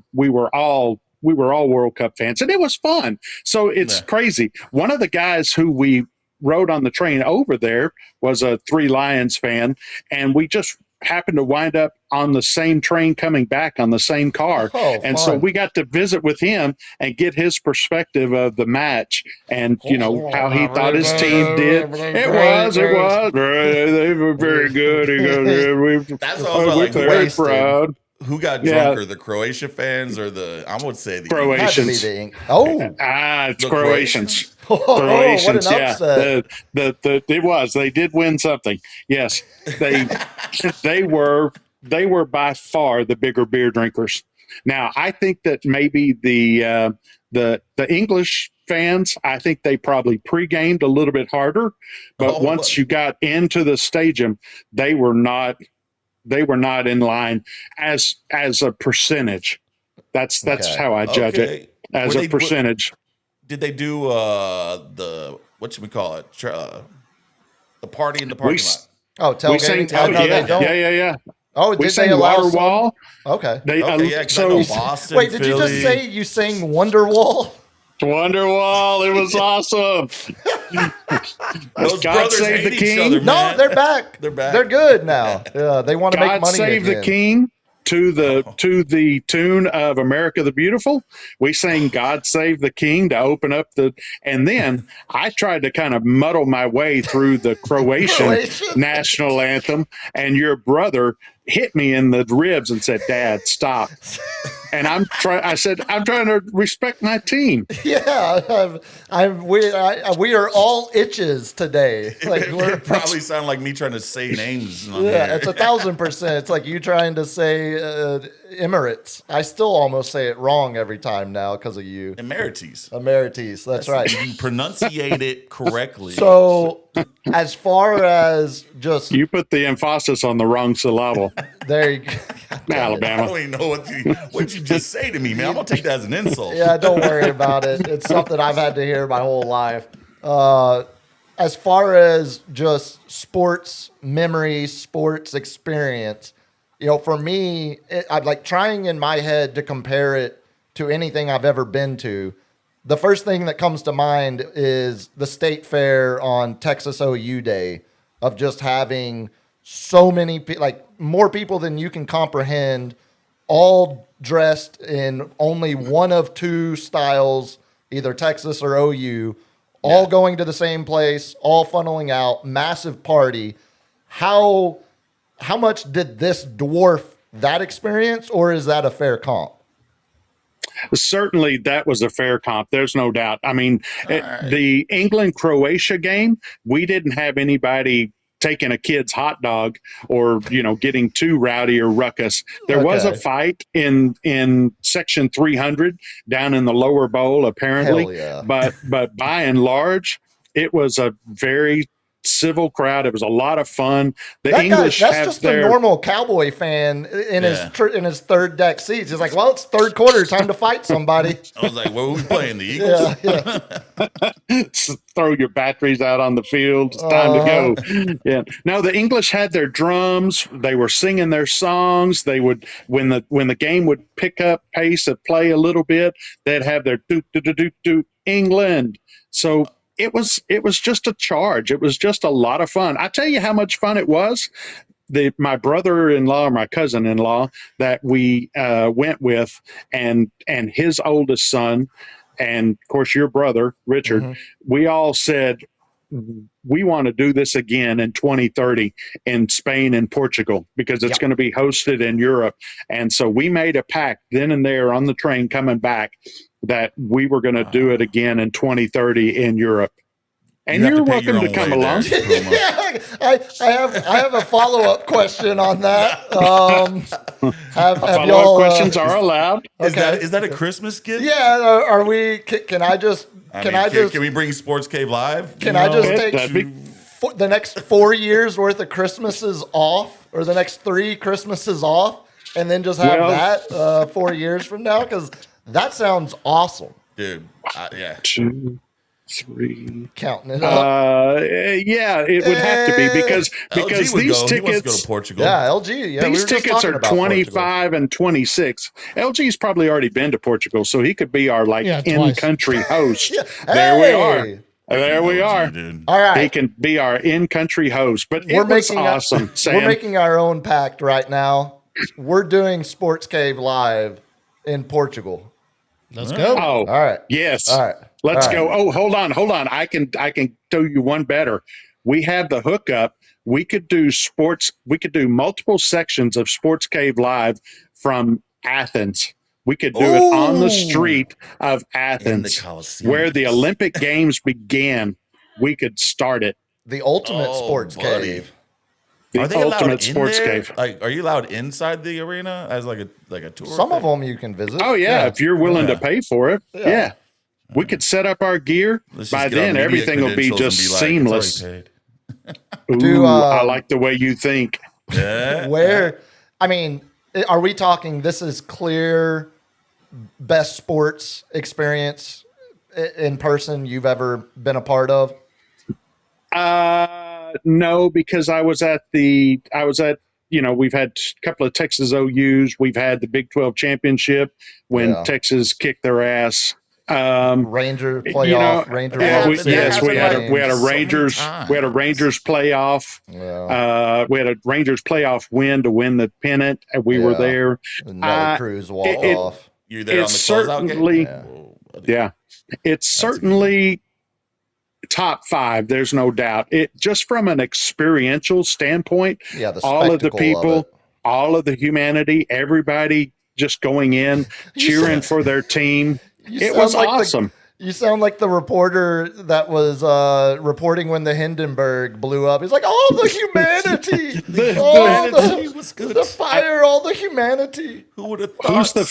all World Cup fans, and it was fun. So it's Yeah. crazy. One of the guys who we rode on the train over there was a Three Lions fan, and we just happened to wind up on the same train coming back on the same car. Oh, And so fun. we got to visit with him and get his perspective of the match and, how he thought his team did. It was. They were very good. He goes, That's also we're like very wasted. proud. Who got Yeah. drunker, the Croatia fans or I would say the Croatia. Had to be the Eng- Oh, It's The Croatians. oh, what an Croatians, yeah. upset! It was. They did win something. Yes, they were by far the bigger beer drinkers. Now, I think that maybe the English fans, I think they probably pre-gamed a little bit harder, but Oh, once you got into the stadium, they were not in line as a percentage. That's Okay. how I judge it, Okay. as Were a they- percentage. Did they do the what should we call it? The party in the parking lot. Oh, We sang, tailgating. No, they don't. yeah. Oh, We did they sang allow some? Waterwall. Okay. They Okay, yeah, 'cause I know Boston. Wait, did you just Philly. say you sang Wonderwall? Wonderwall. It was awesome. Those God brothers save hate the each king. other, No, man. they're back. They're back. They're good now. Yeah, they want to make God money save again. the king. To the tune of America the Beautiful, we sang God Save the King to open up and then I tried to kind of muddle my way through the Croatian national anthem, and your brother hit me in the ribs and said, "Dad, stop." And I said, I'm trying to respect my team. Yeah, we are all itches today. Like It probably sounded like me trying to say names. On yeah, here. it's 1,000%. It's like you trying to say Emirates. I still almost say it wrong every time now because of you. Emerites. Emerites. That's right. You pronunciate it correctly. So, as far as just You put the emphasis on the wrong syllable. there, you go. I Alabama. don't even know what you just say to me, man. I'm gonna take that as an insult. Yeah, don't worry about it. It's something I've had to hear my whole life. As far as just sports memory, sports experience, for me, I'm like trying in my head to compare it to anything I've ever been to. The first thing that comes to mind is the state fair on Texas OU Day, of just having so many like more people than you can comprehend, all dressed in only one of two styles, either Texas or OU, all going to the same place, all funneling out, massive party. How much did this dwarf that experience, or is that a fair comp? Certainly, that was a fair comp. There's no doubt. I mean, the England-Croatia game, we didn't have anybody taking a kid's hot dog or, getting too rowdy or ruckus. There was a Okay. fight in section 300 down in the lower bowl, apparently. Hell yeah. But by and large, it was a very civil crowd. It was a lot of fun. The That guy, English that's have just their a normal Cowboy fan in Yeah. in his third deck seats. He's like, well, it's third quarter, time to fight somebody. I was like, what were we playing? The Eagles? Yeah. throw your batteries out on the field. It's time to go. Yeah. No, the English had their drums. They were singing their songs. They would, when the game would pick up pace of play a little bit, they'd have their doot doot doot doot doot England. So it was just a charge. It was just a lot of fun. I tell you how much fun it was. My brother-in-law or my cousin-in-law that we went with, and his oldest son, and of course your brother Richard, we all said we want to do this again in 2030 in Spain and Portugal, because it's going to be hosted in Europe. And so we made a pact then and there on the train coming back that we were going to do it again in 2030 in Europe. And you're welcome to come along. Yeah, I have a follow-up question on that. Have Follow-up y'all questions are allowed. Is that a Christmas gift? Yeah, are we? Can I just? Can we bring Sports Cave live? Can I just take that'd be- the next 4 years worth of Christmases off, or the next 3 Christmases off, and then just have that 4 years from now? Because that sounds awesome. Dude, yeah. 2, 3. Counting it up. Yeah, it would have to be because LG would these go. He wants to go tickets. to Portugal. Yeah, LG. Yeah, These tickets are 25 and 26. LG's probably already been to Portugal, so he could be our in-country host. There we are. There we are. Dude. All right. He can be our in-country host. But We're it was making awesome, Sam. We're making our own pact right now. We're doing Sports Cave live in Portugal. Let's go. Oh, All right. yes. All right. Let's All go. right. Oh, hold on. I can do you one better. We have the hookup. We could do multiple sections of Sports Cave Live from Athens. We could do it on the street of Athens, Coliseum. where the Olympic Games began. We could start it. The ultimate Sports buddy. Cave. The Are they allowed ultimate in sports there? cave. Like, are you allowed inside the arena as like a tour? Some of thing? them you can visit. Oh yeah, if you're willing to pay for it. Yeah. Yeah. We could set up our gear. Let's just By get our then, media everything will be credentials just and be like, it's seamless. already Ooh, I like the way you think. paid. Yeah. Where, I mean, are we talking this is clear best sports experience in person you've ever been a part of? No, because I was at we've had a couple of Texas OUs. We've had the Big 12 championship when Texas kicked their ass. Ranger playoff, Ranger yeah, World Series we had a games. Rangers playoff. Yeah. We had a Rangers playoff win to win the pennant, and we were there. Nelly Cruz walk off. You're there on the It's closeout certainly game? Whoa, buddy. yeah, it's certainly top 5. There's no doubt. It just from an experiential standpoint. Yeah, the all of the spectacle people, of it. all of the humanity, everybody just going in, cheering for their team. It was awesome. You sound like the reporter that was reporting when the Hindenburg blew up. He's like, all the humanity, the fire, all the humanity. Who would have thought? Who's the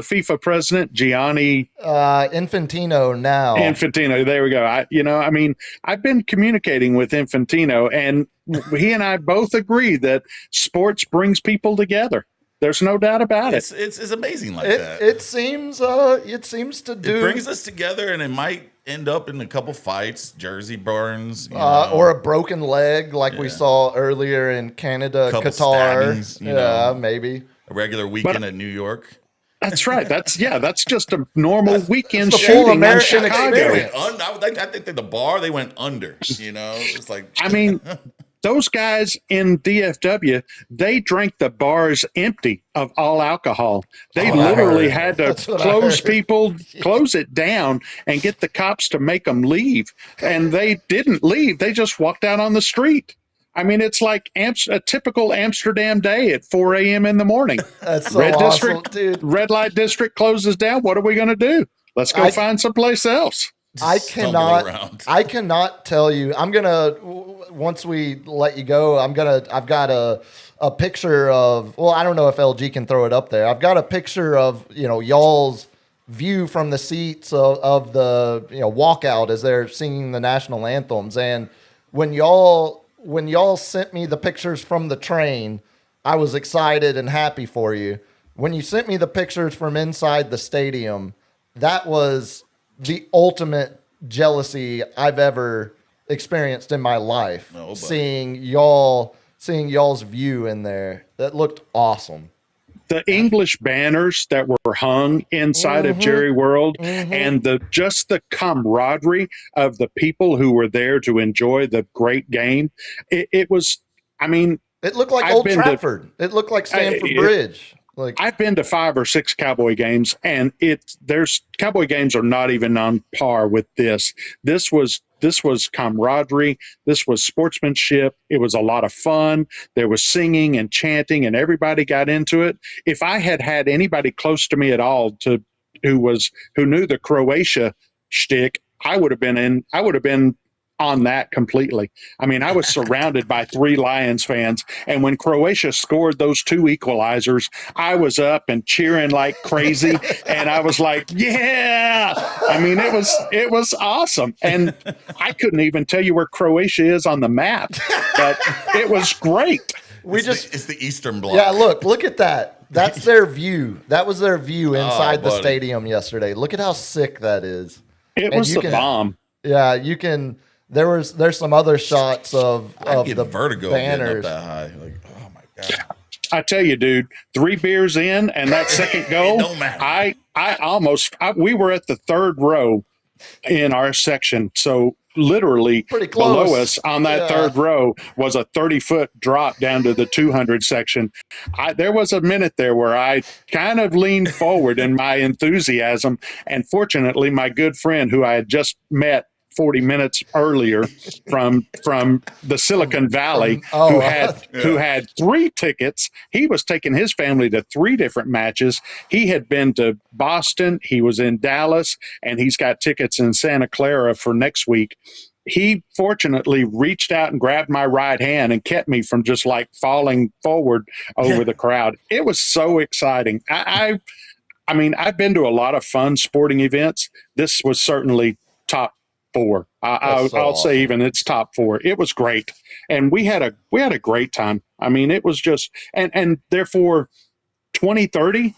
FIFA president? Gianni Infantino now. Infantino. There we go. I've been communicating with Infantino, and he and I both agree that sports brings people together. There's no doubt about it. It's amazing like that. It seems to do. It brings us together, and it might end up in a couple fights, jersey burns, or a broken leg, like we saw earlier in Canada, Couple Qatar. stabbings, you know. Maybe. a regular weekend at New York. That's right. That's just a normal weekend the full shooting in American Chicago. experience. I think that the bar they went under. It's like I mean, those guys in DFW, they drank the bars empty of all alcohol. They literally had to close it down and get the cops to make them leave. And they didn't leave. They just walked out on the street. I mean, it's like a typical Amsterdam day at 4 a.m. in the morning. That's so awesome, dude. Red light district closes down. What are we going to do? Let's go find someplace else. I stumble around. cannot tell you. Once we let you go, I've got a picture of, well, I don't know if LG can throw it up there. I've got a picture of, y'all's view from the seats of the, walkout as they're singing the national anthems. And when y'all sent me the pictures from the train, I was excited and happy for you. When you sent me the pictures from inside the stadium, that was the ultimate jealousy I've ever experienced in my life. Seeing y'all's view in there. That looked awesome. the English banners that were hung inside of Jerry World, and just the camaraderie of the people who were there to enjoy the great game. It was, I mean, It looked like I've Old been to- Trafford. It looked like Stamford Bridge. Like, I've been to 5 or 6 Cowboy games, and there's Cowboy games are not even on par with this. This was camaraderie. This was sportsmanship. It was a lot of fun. There was singing and chanting, and everybody got into it. If I had had anybody close to me at all who knew the Croatia shtick, I would have been on that completely. I mean, I was surrounded by 3 Lions fans, and when Croatia scored those 2 equalizers, I was up and cheering like crazy, and I was like, "Yeah!" I mean, it was awesome, and I couldn't even tell you where Croatia is on the map, but it was great. It's the Eastern Bloc. yeah, look at that. That's their view. That was their view inside the buddy. stadium yesterday. Look at how sick that is. It And was you the can- bomb. Yeah, you can. There's some other shots of I get the vertigo getting up banners. that high. Like, oh my god. I tell you, dude, 3 beers in and that second goal, don't matter. we were at the 3rd row in our section. So literally Pretty close. below us on that Yeah. 3rd row was a 30-foot drop down to the 200 section. There was a minute there where I kind of leaned forward in my enthusiasm. And fortunately, my good friend who I had just met 40 minutes earlier from the Silicon Valley, oh, who had 3 tickets. He was taking his family to 3 different matches. He had been to Boston, he was in Dallas, and he's got tickets in Santa Clara for next week. He fortunately reached out and grabbed my right hand and kept me from just like falling forward over the crowd. It was so exciting. I mean, I've been to a lot of fun sporting events. This was certainly top 4. I'll awesome. say even it's top 4. It was great, and we had a great time. I mean, it was just and therefore 2030,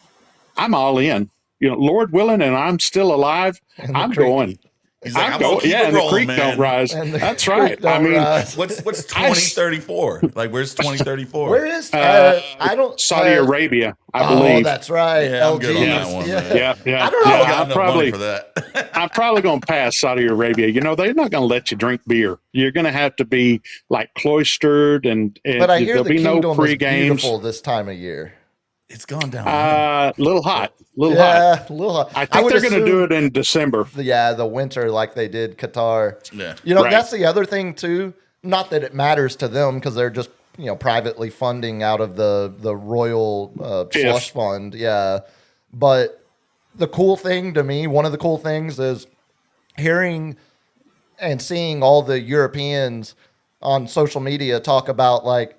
I'm all in. You know, Lord willing, and I'm still alive. I'm creek. going. He's like, I'm I'm gonna going. keep Yeah, it and the rolling, creek man. don't rise. And the That's creek right. I don't mean, rise. What's 2034? Like, where's 2034? Where is I don't Saudi Arabia, I Oh, believe. that's right. Yeah, I'm LG. good on that one, Yeah. man. Yeah. I don't know. I Yeah, got I'm enough probably money for that. I'm probably going to pass Saudi Arabia. You know, they're not going to let you drink beer. You're going to have to be like cloistered, and But I hear there'll the be no kingdom free is games. beautiful this time of year. It's gone down. Little hot, hot. Yeah, a little hot. I think would they're going to do assume it in December. the winter like they did Qatar. Yeah. You know, Right. that's the other thing too. Not that it matters to them because they're just, privately funding out of the royal slush fund. Yeah. But the cool thing to me, one of the cool things is hearing and seeing all the Europeans on social media talk about like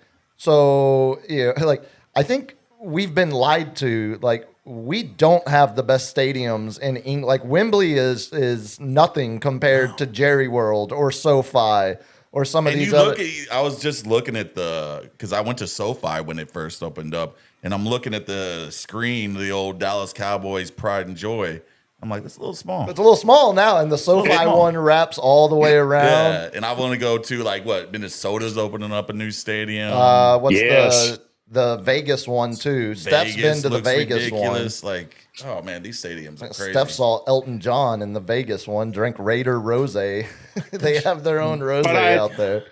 I think we've been lied to. Like, we don't have the best stadiums in England. Like, Wembley is nothing compared to Jerry World or SoFi or some of And these you other. look at, I was just looking at because I went to SoFi when it first opened up, and I'm looking at the screen, the old Dallas Cowboys Pride and Joy. I'm like, that's a little small. It's a little small now, and the SoFi small. one wraps all the way around. Yeah, and I want to go to Minnesota's opening up a new stadium. What's Yes. the Vegas one too? Steph's been to the looks Vegas ridiculous. Like, oh man, these stadiums are one. crazy. Steph saw Elton John in the Vegas one, drink Raider Rose. They have their own rose out there.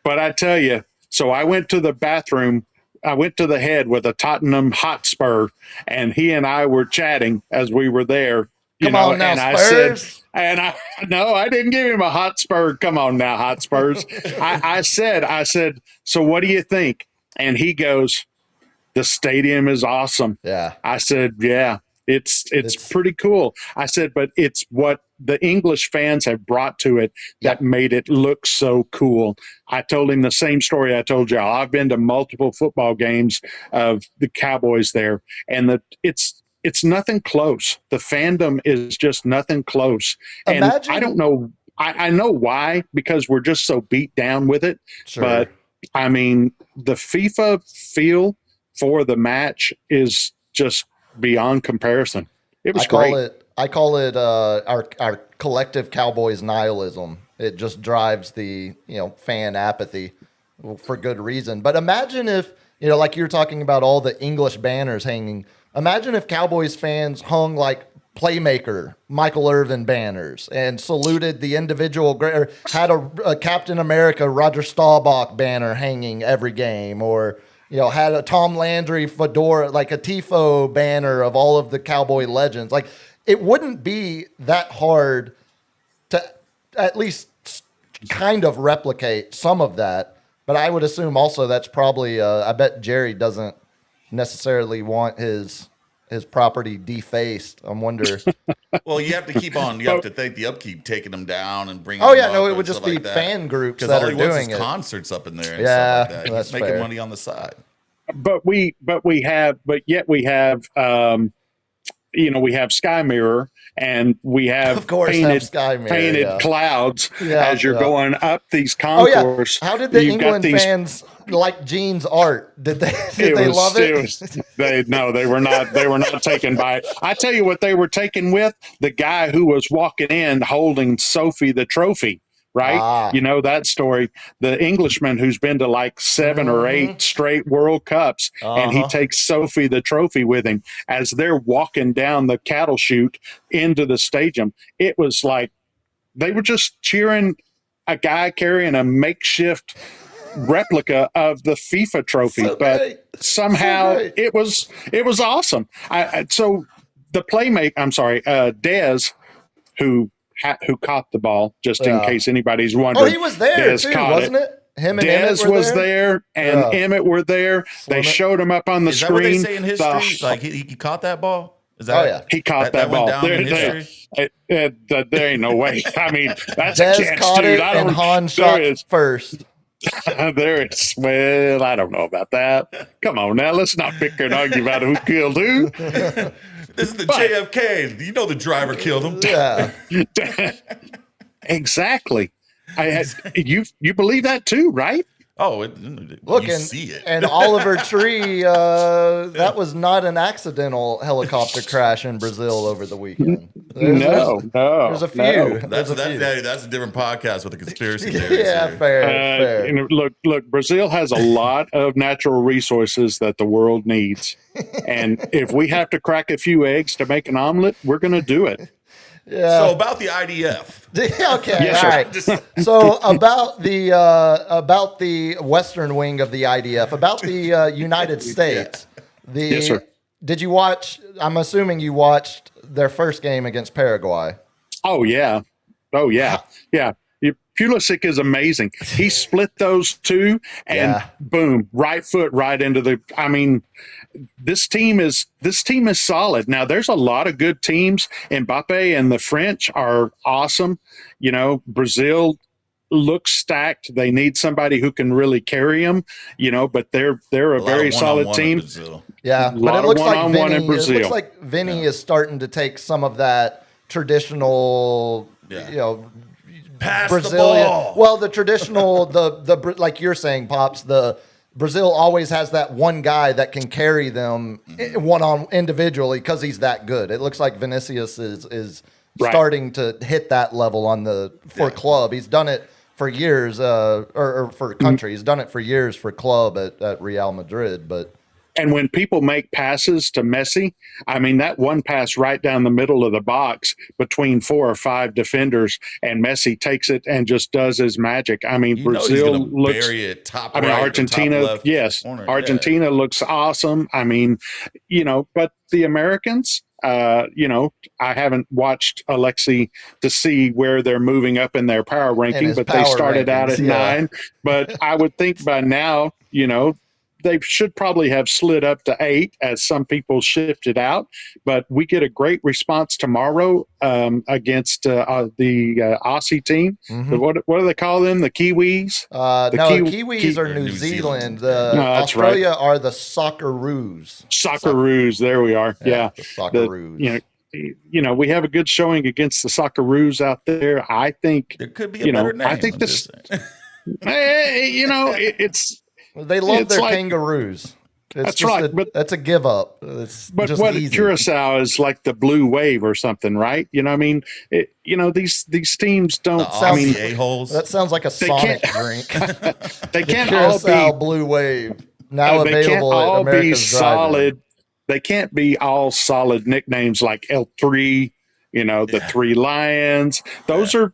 But I tell you, so I went to the bathroom. I went to the head with a Tottenham Hotspur, and he and I were chatting as we were there. Come on now, and Spurs. I didn't give him a Hotspur. Come on now, Hotspurs. I said, so what do you think? And he goes, the stadium is awesome. Yeah. I said, yeah, it's pretty cool. I said, but it's what the English fans have brought to it that made it look so cool. I told him the same story I told y'all. I've been to multiple football games of the Cowboys there, and it's nothing close. The fandom is just nothing close. And Imagine- I don't know. I know why, because we're just so beat down with it. Sure. But I mean, the FIFA feel for the match is just beyond comparison. It was great. I call it our collective Cowboys nihilism. It just drives the fan apathy for good reason. But imagine if You know, like you're talking about all the English banners hanging. Imagine if Cowboys fans hung like Playmaker, Michael Irvin banners and saluted the individual, or had a Captain America, Roger Staubach banner hanging every game, or, you know, had a Tom Landry fedora, like a Tifo banner of all of the Cowboy legends. Like, it wouldn't be that hard to at least kind of replicate some of that. But I would assume also that's probably, I bet Jerry doesn't necessarily want his property defaced. I wonder. Well, you have to keep on. You have to think the upkeep, taking them down and bringing. Oh them yeah, up no, it and would just stuff be like that. fan groups 'Cause that all are he wants doing is it. concerts up in there and Yeah, stuff like that. that's He's making fair. money on the side. But we have we have Sky Mirror, and we have Of course, have Sky Mirror, painted yeah. clouds Yeah, as you're yeah. going up these Oh yeah. concourse. How did the You've got England these- fans like Gene's art? Did they love it? They were not taken by it. I tell you what they were taken with, the guy who was walking in holding Sophie the trophy. Right? Ah. You know that story. The Englishman who's been to like 7 or 8 straight World Cups, and he Uh-huh. takes Sophie the trophy with him as they're walking down the cattle chute into the stadium. It was like they were just cheering a guy carrying a makeshift replica of the FIFA trophy, So but great. somehow So great. it was awesome. So the playmate, Dez, who caught the ball, just in Yeah. case anybody's wondering. Oh, he was there Dez too, caught wasn't it? Him and Emmett Dez were was there, and Yeah. Emmett were there. They Slim it. showed him up on the Is that screen. what they say in history? The- Like he caught that ball? Is Oh, that? yeah. he caught that went ball. down in There- history. there ain't no way. I mean, that's a Dez chance, caught dude. it, I don't. and Han there shot is. first. There is. Well, I don't know about that. Come on now, let's not pick and argue about who killed who. This is the JFK. You know the driver killed him. Yeah. Exactly. You believe that too, right? Oh, Look, you and, see it. and Oliver Tree, that was not an accidental helicopter crash in Brazil over the weekend. There's a few. no. That's There's a few. a different podcast with the conspiracy theories. Yeah, here. fair. You know, look, Brazil has a lot of natural resources that the world needs. And if we have to crack a few eggs to make an omelet, we're going to do it. Yeah. So about the IDF. Okay, Yes, all sir. right. So about the western wing of the IDF, about the United States. Yes, sir. Did you watch? I'm assuming you watched their first game against Paraguay. Oh, yeah. Yeah. Pulisic is amazing. He split those two and Yeah. boom, right foot right into the. I mean, this team is solid. Now, there's a lot of good teams. Mbappe and the French are awesome. You know, Brazil looks stacked. They need somebody who can really carry them. You know, but they're a lot very of solid one-on-one in team. Brazil. Yeah, A but lot it of looks like one-on-one Vinny. in Brazil. It looks like Vinny is starting to take some of that traditional, Yeah. you know, Pass Brazilian. the ball. Well, the traditional, the like you're saying, Pops. The Brazil always has that one guy that can carry them one on individually because he's that good. It looks like Vinicius is Right. starting to hit that level for club. He's done it for years, or for country. He's done it for years for club at Real Madrid, but. And when people make passes to Messi, I mean, that one pass right down the middle of the box between 4 or 5 defenders, and Messi takes it and just does his magic. I mean, You know he's Brazil gonna looks. bury it top I mean, right or Argentina, top left yes, corner. Argentina looks awesome. I mean, you know, but the Americans, you know, I haven't watched Alexi to see where they're moving up in their power ranking, his but they power started out rankings, at yeah. 9. But I would think by now, you know, they should probably have slid up to 8 as some people shifted out. But we get a great response tomorrow against the Aussie team. Mhm. What do they call them? The Kiwis? No, Kiwis are New New Zealand. Zealand. The No, that's right. Australia are the Socceroos. Socceroos. There we are. Yeah. The Socceroos. You know, we have a good showing against the Socceroos out there. I think, There could be a you know, better name. I think I'm this- just saying. you know, it's. They love It's their like- kangaroos. It's That's just right, but- that's a give up. It's But just what easy. Curacao is like the blue wave or something, right? You know, what I mean, you know, these teams don't. The I mean, Aussie a-holes. That sounds like a They Sonic can't- drink. they The can't all Curacao be. Blue Wave. now they can't available at all be America's Drive-In. solid. They can't be all solid nicknames like L3. The Three Lions. Those are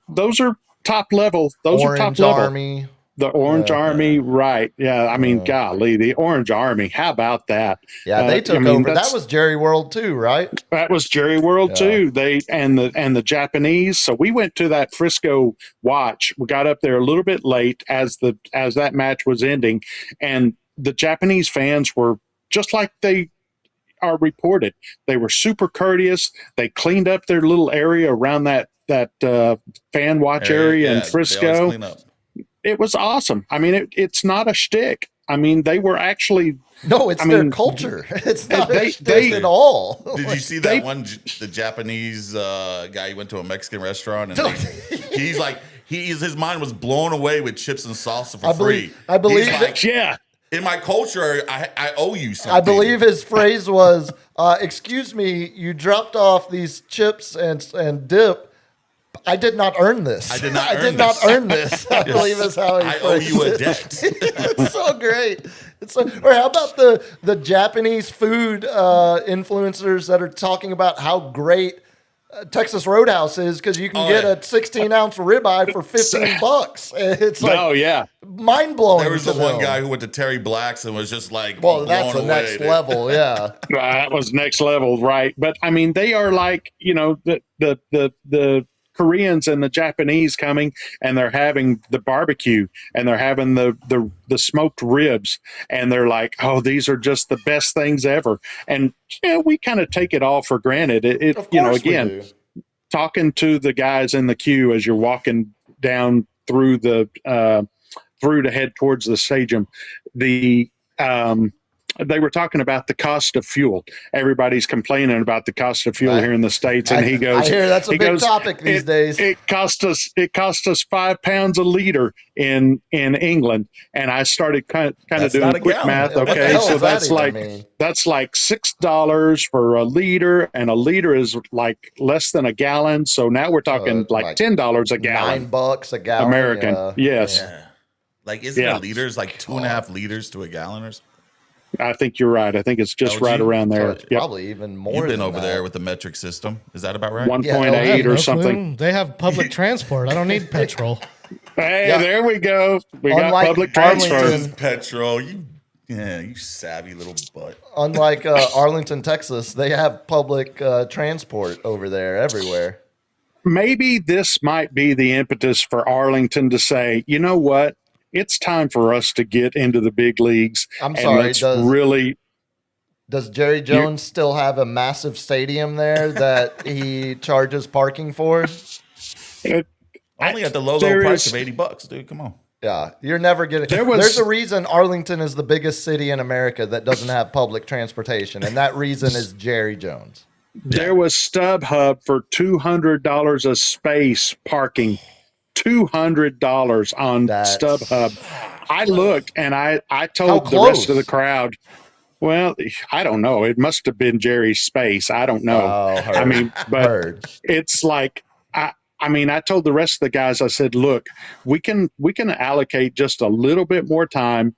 top level. Those are Orange top level. Army. The Orange Army, right? Yeah, I mean, golly, the Orange Army. How about that? Yeah, they took over. That was Jerry World too, right? That was Jerry World too. They and the Japanese. So we went to that Frisco watch. We got up there a little bit late as that match was ending, and the Japanese fans were just like they are reported. They were super courteous. They cleaned up their little area around that fan watch area in Frisco. It was awesome. I mean, it's not a shtick. I mean, they were actually. No, it's their culture. It's not a shtick at all. Did you see that the Japanese guy? He went to a Mexican restaurant and he's like, his mind was blown away with chips and salsa for free. I believe in my culture, I owe you something. I believe his phrase was, excuse me, you dropped off these chips and dip. I did not earn this. I did not earn this. I believe is how he phrased it. I owe you a debt. It's so great. Or how about the Japanese food influencers that are talking about how great Texas Roadhouse is because you can get a 16-ounce ribeye for $15. It's like mind blowing. There was the one guy who went to Terry Black's and was just like, well, that's the next level, yeah. That was next level, right? But I mean, they are like the Koreans and the Japanese coming, and they're having the barbecue, and they're having the smoked ribs, and they're like, oh, these are just the best things ever. And we kind of take it all for granted. Again, talking to the guys in the queue as you're walking down through to head towards the stadium, they were talking about the cost of fuel. Everybody's complaining about the cost of fuel here in the States. And he goes, I hear that's a big topic these days. It cost us £5 a liter in England. And I started kind of doing quick math. Okay. So that's like $6 for a liter, and a liter is like less than a gallon. So now we're talking like $10 a gallon. $9 a gallon. American. Yes. Yeah. Like, isn't a liter like 2.5 liters to a gallon or something? I think you're right. I think it's just right around there. Probably even more. You've been over there with the metric system. Is that about right? 1.8 or something. They have public transport. I don't need petrol. Hey, there we go. We got public transport. Petrol. You savvy little butt. Unlike Arlington, Texas, they have public transport over there everywhere. Maybe this might be the impetus for Arlington to say, you know what? It's time for us to get into the big leagues. I'm sorry. Does Jerry Jones still have a massive stadium there that he charges parking for? Only at the low price of $80, dude. Come on. Yeah, you're never getting. There's a reason Arlington is the biggest city in America that doesn't have public transportation, and that reason is Jerry Jones. There was StubHub for $200 a space parking. $200 on StubHub. I looked and I told the rest of the crowd, well, I don't know. It must have been Jerry's space. I don't know. I mean, but it's like, I told the rest of the guys, I said, look, we can allocate just a little bit more time.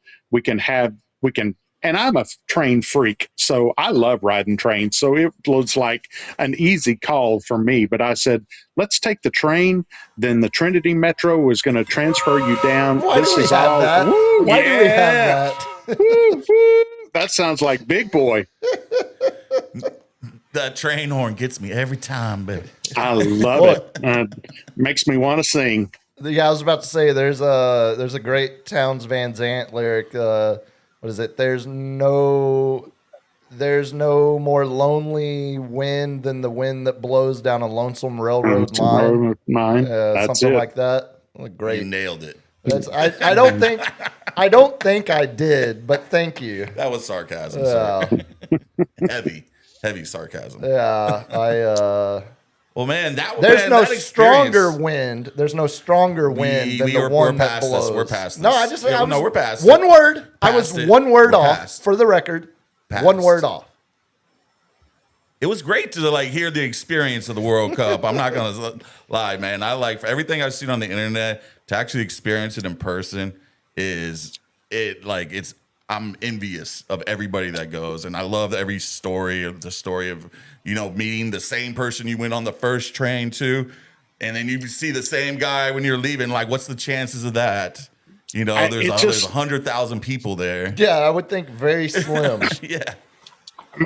And I'm a train freak, so I love riding trains. So it was like an easy call for me. But I said, let's take the train. Then the Trinity Metro is going to transfer you down. Why do we have that? That sounds like Big Boy. That train horn gets me every time, baby. I love it. Makes me want to sing. Yeah, I was about to say there's a great Townes Van Zandt lyric. What is it? There's no more lonely wind than the wind that blows down a lonesome railroad line. Something like that. Great. You nailed it. I don't think I did, but thank you. That was sarcasm. Sorry. heavy sarcasm. Yeah, well, man, there's no stronger wind. There's no stronger wind than the one that blows. We're past this. No, we're past one word. I was one word off for the record. One word off. It was great to hear the experience of the World Cup. I'm not gonna lie, man. I like for everything I've seen on the internet to actually experience it in person. It's I'm envious of everybody that goes, and I love every story of meeting the same person you went on the first train to, and then you see the same guy when you're leaving. Like, what's the chances of that? There's 100,000 people there. Yeah, I would think very slim. Yeah. I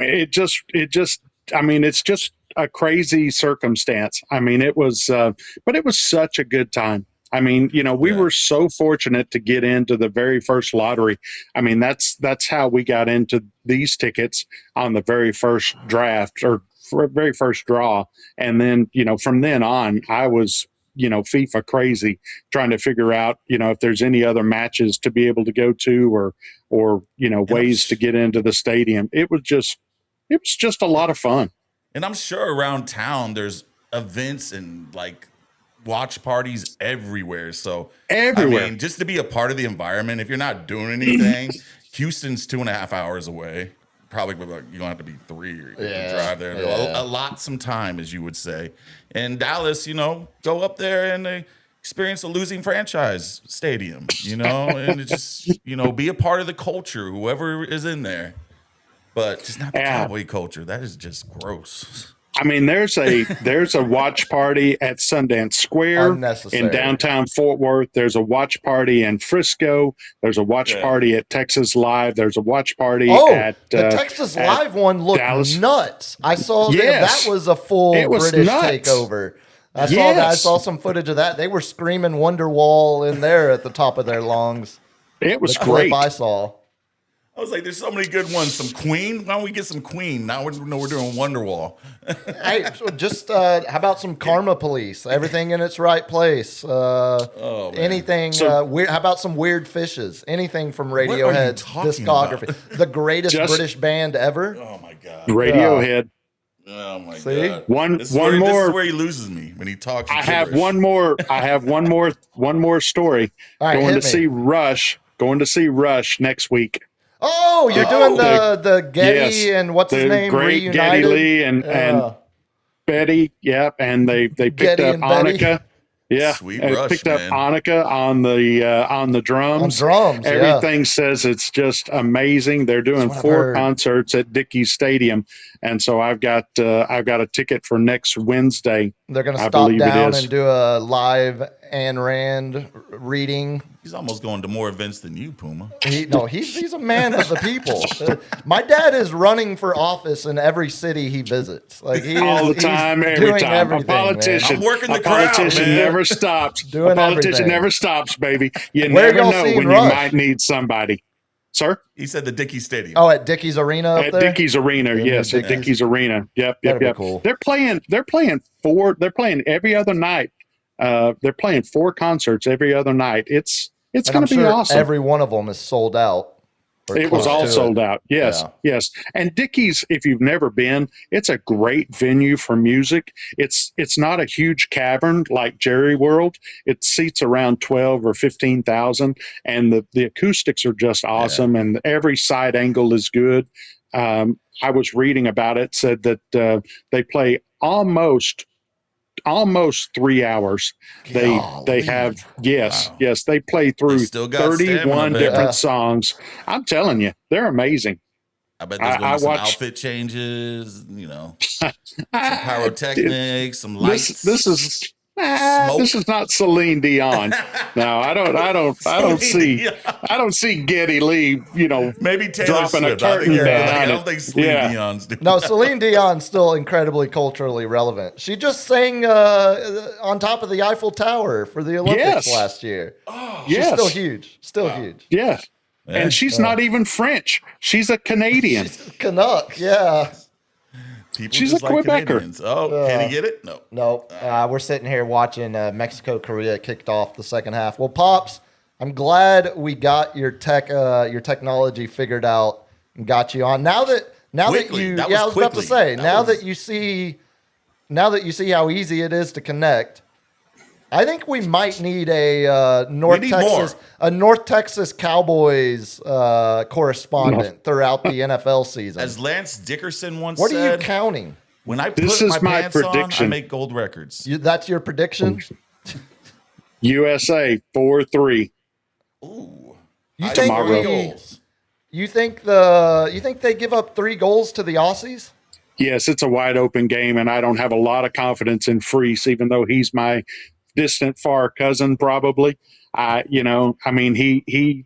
mean, it's just a crazy circumstance. I mean, but it was such a good time. I mean, we were so fortunate to get into the very first lottery. I mean, that's how we got into these tickets on the very first draft or very first draw. And then, from then on, I was, FIFA crazy, trying to figure out, if there's any other matches to be able to go to or ways to get into the stadium. It was just a lot of fun. And I'm sure around town there's events and like watch parties everywhere. So everywhere. I mean, just to be a part of the environment, if you're not doing anything, Houston's 2.5 hours away. Probably you're gonna have to be 3 or drive there. Yeah. A lot some time, as you would say. And Dallas, go up there and experience a losing franchise stadium, and it just, be a part of the culture, whoever is in there. But just not the Cowboy culture. That is just gross. I mean, there's a watch party at Sundance Square in downtown Fort Worth. There's a watch party in Frisco. There's a watch party at Texas Live. There's a watch party at the Texas Live one looked Dallas. Nuts. I saw that was a full British takeover. I saw that. I saw some footage of that. They were screaming Wonderwall in there at the top of their lungs. It was the great. Clip I saw. I was like, there's so many good ones. Some Queen. Why don't we get some Queen? Now we're doing Wonderwall. Hey, just how about some Karma Police? Everything in its right place. Anything weird? How about some Weird Fishes? Anything from Radiohead's discography? About? The greatest British band ever. Oh my God. Radiohead. Oh my See? God. One more. This is where he loses me when he talks. I have one more story. All right, Going to see Rush next week. Oh, you're doing the Getty and what's his name? Great Reunited? Geddy Lee and Betty. Yep, and they picked Getty up and Betty. Annika. Yeah, Sweet and Rush, picked up man. Annika on the drums. On drums, Everything says it's just amazing. They're doing That's what I've 4 heard. concerts at Dickies Stadium, and so I've got a ticket for next Wednesday. They're going to I stop believe it down is. and do a live Ayn Rand reading. He's almost going to more events than you, Puma. He's a man of the people. My dad is running for office in every city he visits. Like All the time, every doing time. everything, A politician, I'm working the a crowd, politician man. never stops. Doing a politician everything. never stops, baby. You Where never y'all know seen when Rush? you might need somebody. Sir? He said the Dickie Stadium. Oh, at Dickies Arena up At there? Dickies Arena, Yeah, yes, at Dickies. Dickies Arena. Yep. That'd be cool. They're playing every other night. They're playing 4 concerts every other night. It's And going I'm to be sure awesome. every one of them is sold out. or It was close all to sold it. out. Yes, Yeah. yes. And Dickies, if you've never been, it's a great venue for music. It's not a huge cavern like Jerry World. It seats around 12 or 15,000, and the acoustics are just awesome, and every side angle is good. I was reading about it, said that they play almost 3 hours. They have yes, they play through They still got stamina, 31 man. different songs. I'm telling you, they're amazing. I bet there's going to I be some watched- outfit changes, some pyrotechnics, some lights. This is not Celine Dion. No, I don't see Geddy Lee, maybe Taylor dropping a Swift. I, curtain down. don't think Celine Yeah. Dion's doing No, Celine Dion's still incredibly culturally relevant. She just sang on top of the Eiffel Tower for the Olympics Yes. last year. She's Yes. still huge. Still huge. Yeah. And she's not even French. She's a Canadian. Canuck, yeah. People She's just a like Quebecer. Canadians. Oh, can he get it? No. No, we're sitting here watching Mexico Korea kicked off the second half. Well, Pops, I'm glad we got your technology figured out and got you on. Now that Quickly. you, That yeah, I was was about to quickly. say, That now was- that you see how easy it is to connect, I think we might need a North need Texas Cowboys correspondent throughout the NFL season. As Lance Dickerson once What are you said, counting? when I This put is my my pants on, I prediction. make gold records. That's your prediction? USA 4-3. Ooh. You I think score tomorrow. goals. You think they give up 3 goals to the Aussies? Yes, it's a wide open game, and I don't have a lot of confidence in Freese, even though he's my distant far cousin, probably. He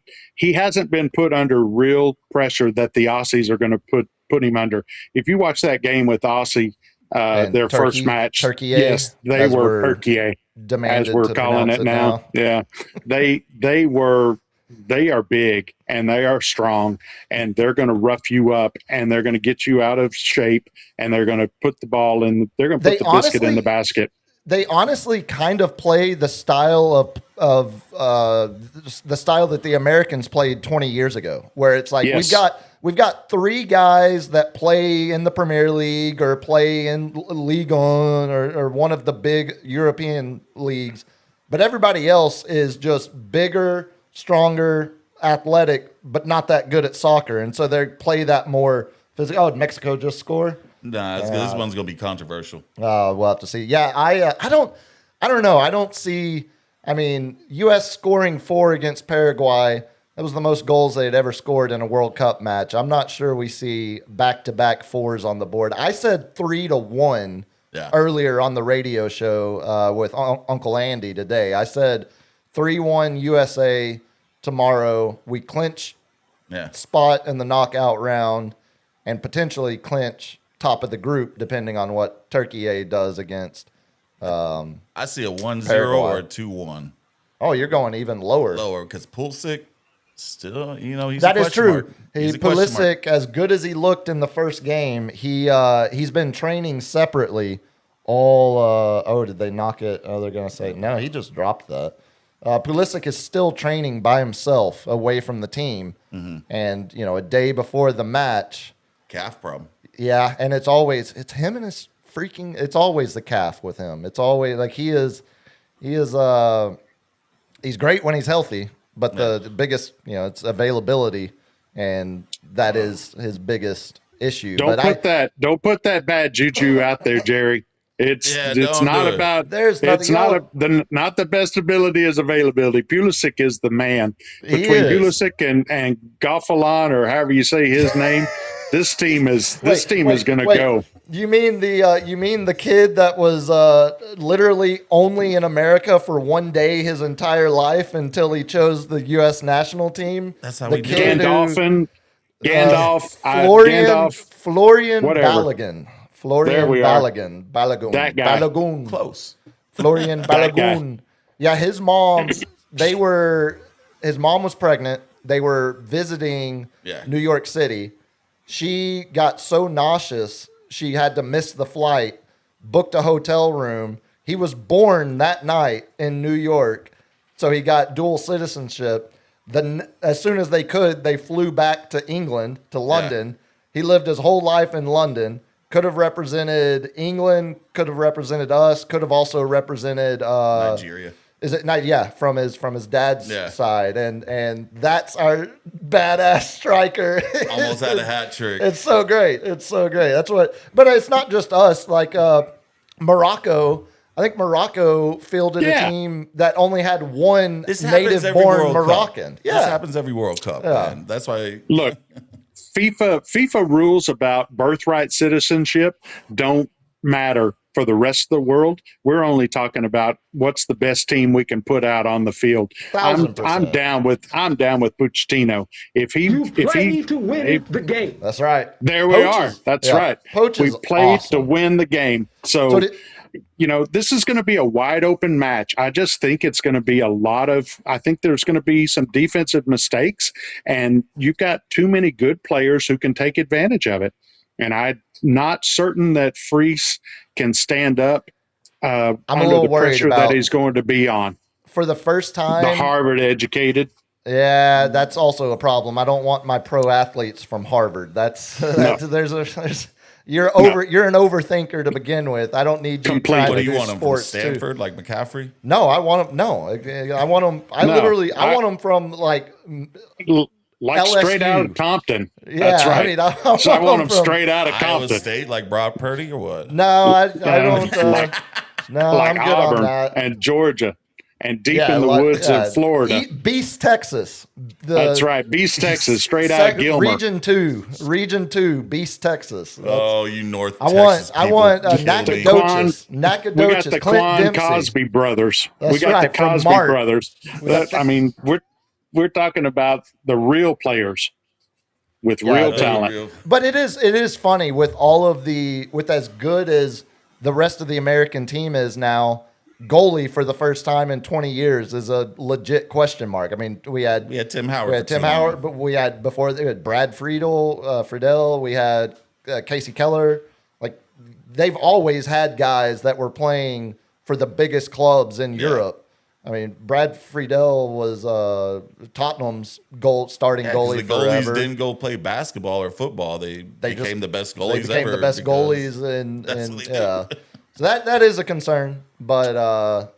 hasn't been put under real pressure that the Aussies are going to put him under. If you watch that game with Aussie, their first match, Turkey, yes, they were Turkey, demanded as we're to calling pronounce it now. Yeah, they are big and they are strong, and they're going to rough you up, and they're going to get you out of shape, and they're going to put the ball in. They're going to put the biscuit in the basket. They honestly kind of play the style of the style that the Americans played 20 years ago, where it's like Yes. we've got 3 guys that play in the Premier League or play in Ligue 1 or one of the big European leagues, but everybody else is just bigger, stronger, athletic, but not that good at soccer, and so they play that more physical. Oh, did Mexico just score? Nah, it's good. This one's gonna be controversial. We'll have to see. Yeah, I don't know. I don't see. I mean, U.S. scoring 4 against Paraguay. That was the most goals they had ever scored in a World Cup match. I'm not sure we see back-to-back 4s on the board. I said 3-1 earlier on the radio show with Uncle Andy today. I said 3-1 USA tomorrow. We clinch spot in the knockout round and potentially clinch top of the group, depending on what Turkey does against. I see a 1-0 Paraguay. or a 2-1. Oh, you're going even lower. Lower, because Pulisic still, he's That a is question true. mark. He's a question mark. Pulisic, as good as he looked in the first game, he's been training separately. Did they knock it? Oh, they're gonna say no. He just dropped that. Pulisic is still training by himself away from the team, and a day before the match. Calf problem. Yeah, and it's him and his freaking. It's always the calf with him. It's always like he's great when he's healthy, but the biggest, it's availability, and that is his biggest issue. Don't put that bad juju out there, Jerry. It's not about. There's it's nothing. not the best ability is availability. Pulisic is the man. Between Pulisic and Goffalon, or however you say his name, this team is going to go. You mean the kid that was literally only in America for 1 day his entire life until he chose the U.S. national team? That's how the we do kid it. Gandalf, Florian whatever. Balogun. Florian There we are. Balogun. That guy. Balogun. Close. Florian That guy. Balogun. Yeah, his mom was pregnant. They were visiting New York City. She got so nauseous, she had to miss the flight, booked a hotel room. He was born that night in New York, so he got dual citizenship. As soon as they could, they flew back to England, to London. He lived his whole life in London. Could have represented England, could have represented us, could have also represented Nigeria. Is it not? Yeah, from his dad's side, and that's our badass striker. Almost had a hat trick. It's so great. That's what. But it's not just us. Like Morocco. I think Morocco fielded a team that only had one native-born Moroccan. Yeah, this happens every World Cup. Man. That's why. Look, FIFA rules about birthright citizenship don't matter for the rest of the world. We're only talking about what's the best team we can put out on the field. I'm down with Pochettino. If he to win the game. That's right. There we are. That's right. We played to win the game. So this is going to be a wide open match. I just think it's going to be I think there's going to be some defensive mistakes, and you've got too many good players who can take advantage of it. And I'm not certain that Freese can stand up I'm under a little the worried pressure about that he's going to be on. For the first time, The Harvard educated. Yeah, that's also a problem. I don't want my pro athletes from Harvard. You're an overthinker to begin with. I don't need you trying What to do you do want him from sports Stanford, too. like McCaffrey? No, I want him. No, I want him. I want him from like LSU. Straight out of Compton. Yeah, That's right. I mean, I want him from straight out of Iowa Compton. State, like Brock Purdy, or what? No, I don't. No, Like I'm good Auburn on that. and Georgia. and deep in the woods of Florida. Beast, Texas. That's right. Beast, Texas, straight out of Gilmer. Region 2, Beast, Texas. You North I Texas want people. Nacogdoches. We got the Clint Quan Dempsey. Cosby brothers. That's we got right, the from Cosby Mark. brothers. I mean, we're talking about the real players with real talent. But it is funny with as good as the rest of the American team is now. Goalie for the first time in 20 years is a legit question mark. I mean, we had Tim Howard. We had Tim Howard, but we had before we had Brad Friedel. We had Casey Keller. Like they've always had guys that were playing for the biggest clubs in Europe. I mean, Brad Friedel was Tottenham's starting goalie the goalies forever. didn't go play basketball or football. They became the best goalies They became ever. the best goalies, and so that is a concern. But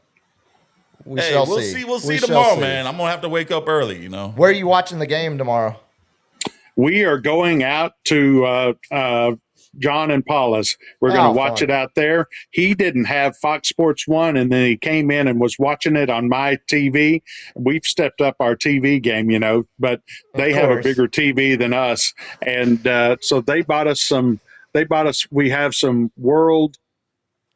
we shall see. We'll see tomorrow, man. I'm gonna have to wake up early. Where are you watching the game tomorrow? We are going out to John and Paula's. We're going to watch it out there. He didn't have Fox Sports 1, and then he came in and was watching it on my TV. We've stepped up our TV game, but they have a bigger TV than us. And so they bought us we have some World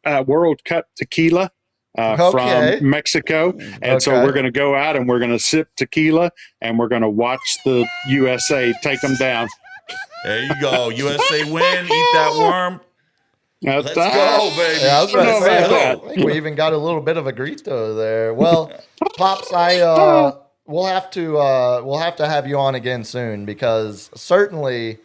Cup tequila from Mexico. And so we're going to go out and we're going to sip tequila and we're going to watch the USA take them down. There you go. USA win. Eat that worm. Let's go, baby. Yeah, I was going to say, I think we even got a little bit of a grito there. Well, Pops, we'll have to have you on again soon because certainly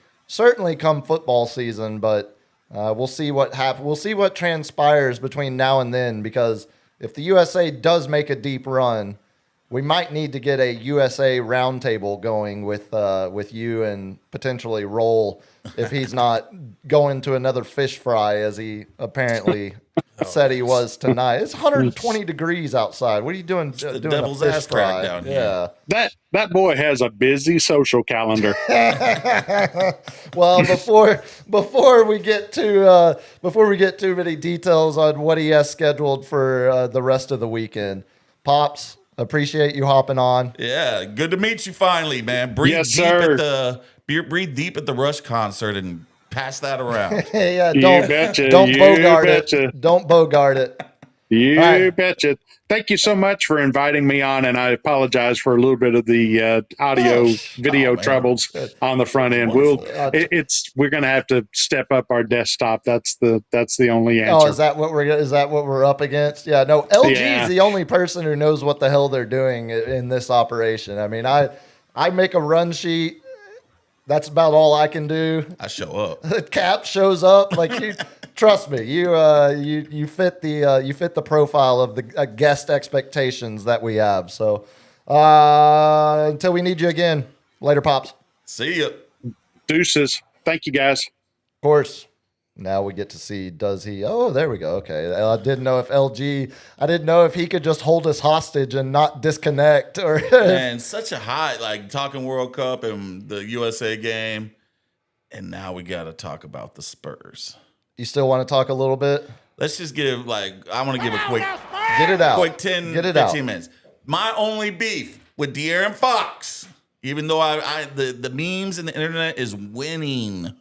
come football season, but we'll see what happens. We'll see what transpires between now and then because if the USA does make a deep run, we might need to get a USA roundtable going with you and potentially Roll if he's not going to another fish fry as he apparently said he was tonight. It's 120 degrees outside. What are you doing? The doing devil's a fish ass fry? crack down here. Yeah. That boy has a busy social calendar. Well, before we get too many details on what he has scheduled for the rest of the weekend, Pops. Appreciate you hopping on. Yeah, good to meet you finally, man. Breathe deep at the Rush concert and pass that around. Yeah, betcha. Don't You bogart betcha. it. Don't bogart it. You betcha. Thank you so much for inviting me on, and I apologize for a little bit of the video troubles on the front end. We're going to have to step up our desktop. That's the only answer. Oh, is that what we're up against? Yeah, no. LG is the only person who knows what the hell they're doing in this operation. I mean, I make a run sheet. That's about all I can do. I show up. Cap shows up. Trust me, you fit the profile of the guest expectations that we have. So until we need you again, later, Pops. See ya. Deuces. Thank you, guys. Of course. Now we get to see, does he? Oh, there we go. Okay. I didn't know if he could just hold us hostage and not disconnect. Or Man, such a high, talking World Cup and the USA game. And now we got to talk about the Spurs. You still want to talk a little bit? Let's just give, I want to give a quick, get it out. Quick 10, get it 15 out. minutes. My only beef with De'Aaron Fox, even though the memes and the internet is winning.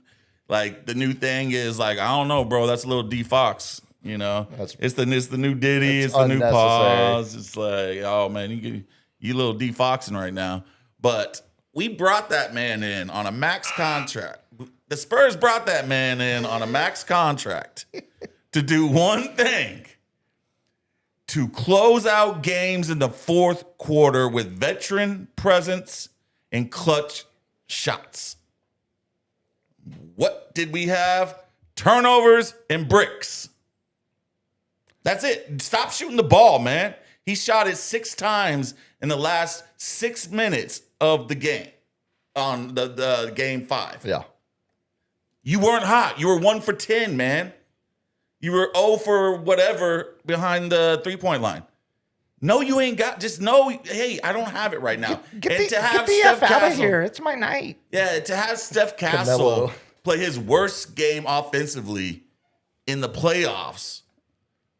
The new thing is I don't know, bro. That's a little D Fox, It's the new Diddy. It's the new pause. It's oh man, you little D Foxing right now. But we brought that man in on a max contract. The Spurs brought that man in on a max contract to do one thing: to close out games in the fourth quarter with veteran presence and clutch shots. What did we have? Turnovers and bricks. That's it. Stop shooting the ball, man. He shot it 6 times in the last 6 minutes of the game on the game 5. Yeah. You weren't hot. You were 1 for 10, man. You were 0 for whatever behind the 3-point line. No, you ain't got. Just know, hey, I don't have it right now. Get the F out of here. It's my night. Yeah, to have Steph Castle play his worst game offensively in the playoffs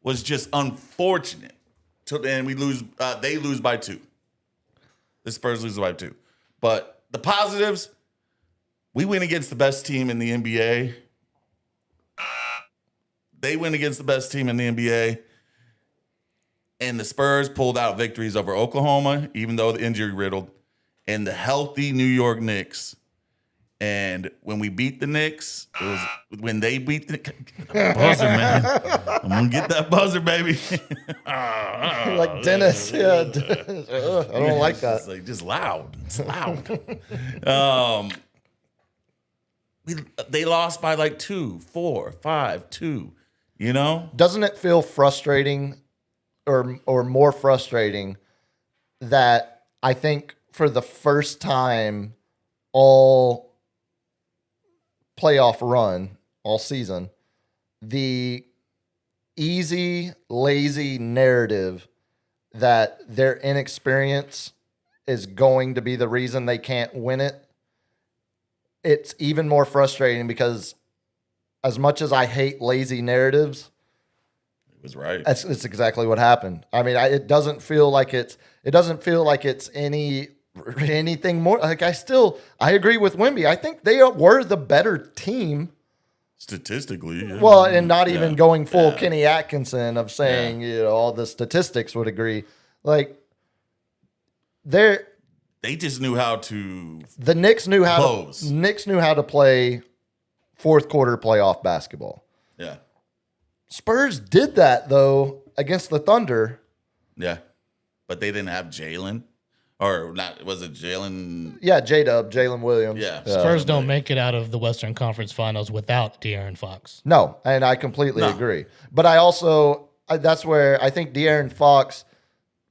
was just unfortunate. and we lose. They lose by 2. The Spurs lose by 2. But the positives, we win against the best team in the NBA. They win against the best team in the NBA. And the Spurs pulled out victories over Oklahoma, even though the injury riddled, and the healthy New York Knicks. And when we beat the Knicks, it was when they beat the buzzer, man. I'm gonna get that buzzer, baby. Like Dennis. Yeah. I don't like that. It's like just loud. It's loud. They lost by like 2, 4, 5, 2. You know? Doesn't it feel frustrating or more frustrating that I think for the first time all playoff run, all season, the easy, lazy narrative that their inexperience is going to be the reason they can't win it, it's even more frustrating because as much as I hate lazy narratives, It was right. it's exactly what happened. I mean, it doesn't feel like it's anything more. Like I agree with Wemby. I think they were the better team. Statistically. Yeah. Well, and not even Yeah. going full Yeah. Kenny Atkinson of saying, all the statistics would agree. Like They just knew how to. the Knicks knew how Close. to play fourth quarter playoff basketball. Yeah. Spurs did that though against the Thunder. Yeah. But they didn't have Jalen. Or not, was it Jalen? Yeah, Jalen Williams. Yeah. Spurs don't make it out of the Western Conference Finals without De'Aaron Fox. No, and I completely No. agree. But I also, that's where I think De'Aaron Fox,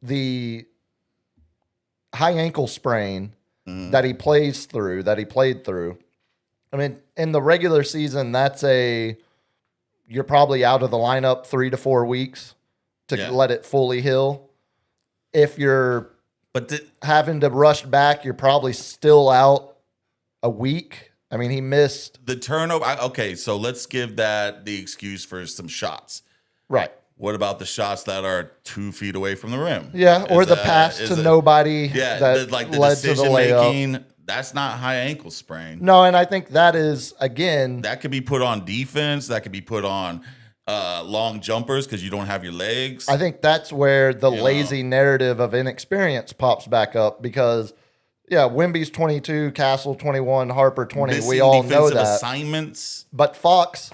the high ankle sprain that he played through. I mean, in the regular season, you're probably out of the lineup 3 to 4 weeks to Yeah. let it fully heal. If you're But having to rush back, you're probably still out a week. I mean, he missed. the turnover. Okay, so let's give that the excuse for some shots. Right. What about the shots that are 2 feet away from the rim? Yeah, or Is the that- pass is to it- nobody Yeah, that the led to the decision layup. making. That's not high ankle sprain. No, and I think that is, again, That could be put on defense. That could be put on long jumpers because you don't have your legs. I think that's where the You lazy narrative of inexperience pops back up because, Wemby's 22, Castle 21, Harper 20. Missing We all know defensive that. assignments. But Fox,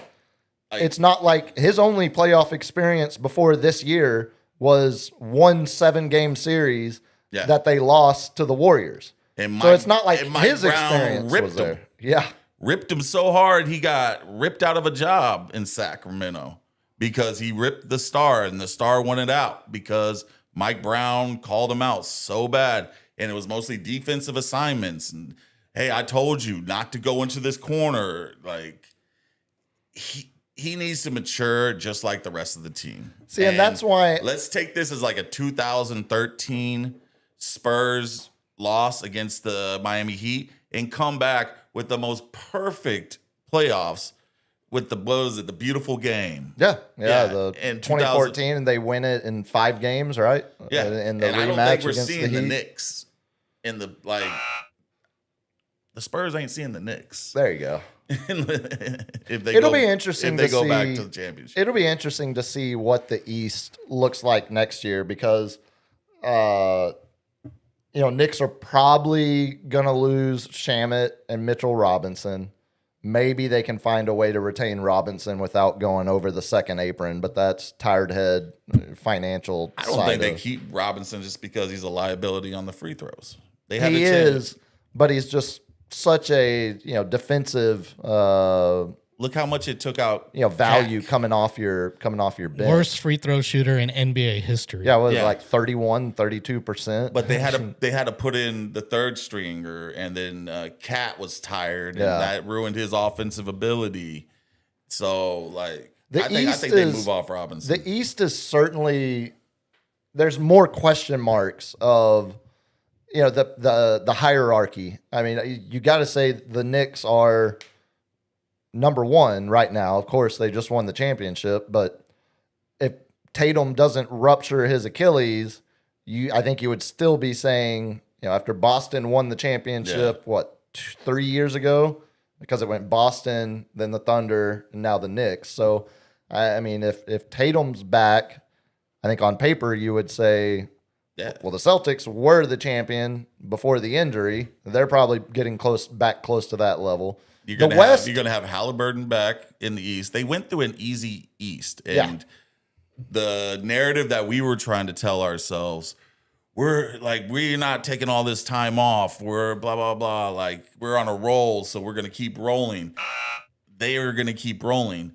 Like- it's not like his only playoff experience before this year was one 7-game series Yeah. that they lost to the Warriors. And So it's not like and Mike his Brown experience ripped was him. there. Yeah. Ripped him so hard he got ripped out of a job in Sacramento because he ripped the star and the star wanted out because Mike Brown called him out so bad. And it was mostly defensive assignments. And hey, I told you not to go into this corner. Like he needs to mature just like the rest of the team. See, and that's why- let's take this as like a 2013 Spurs loss against the Miami Heat and come back with the most perfect playoffs with the the beautiful game. Yeah. Yeah, The in 2014, and they win it in 5 games, right? Yeah, In the and I don't rematch think we're against seeing the the Heat. Knicks in the the Spurs ain't seeing the Knicks. There you go. If they It'll go- be interesting if they to go back see- to the championship. It'll be interesting to see what the East looks like next year because, Knicks are probably going to lose Shamet and Mitchell Robinson. Maybe they can find a way to retain Robinson without going over the second apron, but that's tired head financial I don't side think they of- keep Robinson just because he's a liability on the free throws. They had He a chance. is, but he's just such a defensive Look how much it took out. value Cat. coming off your bench. Worst free throw shooter in NBA history. Yeah, it was Yeah. like 32%. But they had to put in the third stringer, and then Cat was tired, Yeah. and that ruined his offensive ability. So I The think East they is- move off Robinson. The East is certainly there's more question marks of the hierarchy. I mean, you got to say the Knicks are number one right now. Of course, they just won the championship, but if Tatum doesn't rupture his Achilles, I think you would still be saying, after Boston won the championship, 3 years ago, because it went Boston, then the Thunder, and now the Knicks. So, I mean, if Tatum's back, I think on paper you would say, well, the Celtics were the champion before the injury. They're probably getting back close to that level. You're gonna have Halliburton back in the East. They went through an easy East, and the narrative that we were trying to tell ourselves, we're not taking all this time off. We're blah blah blah. Like, we're on a roll, so we're gonna keep rolling. They are gonna keep rolling.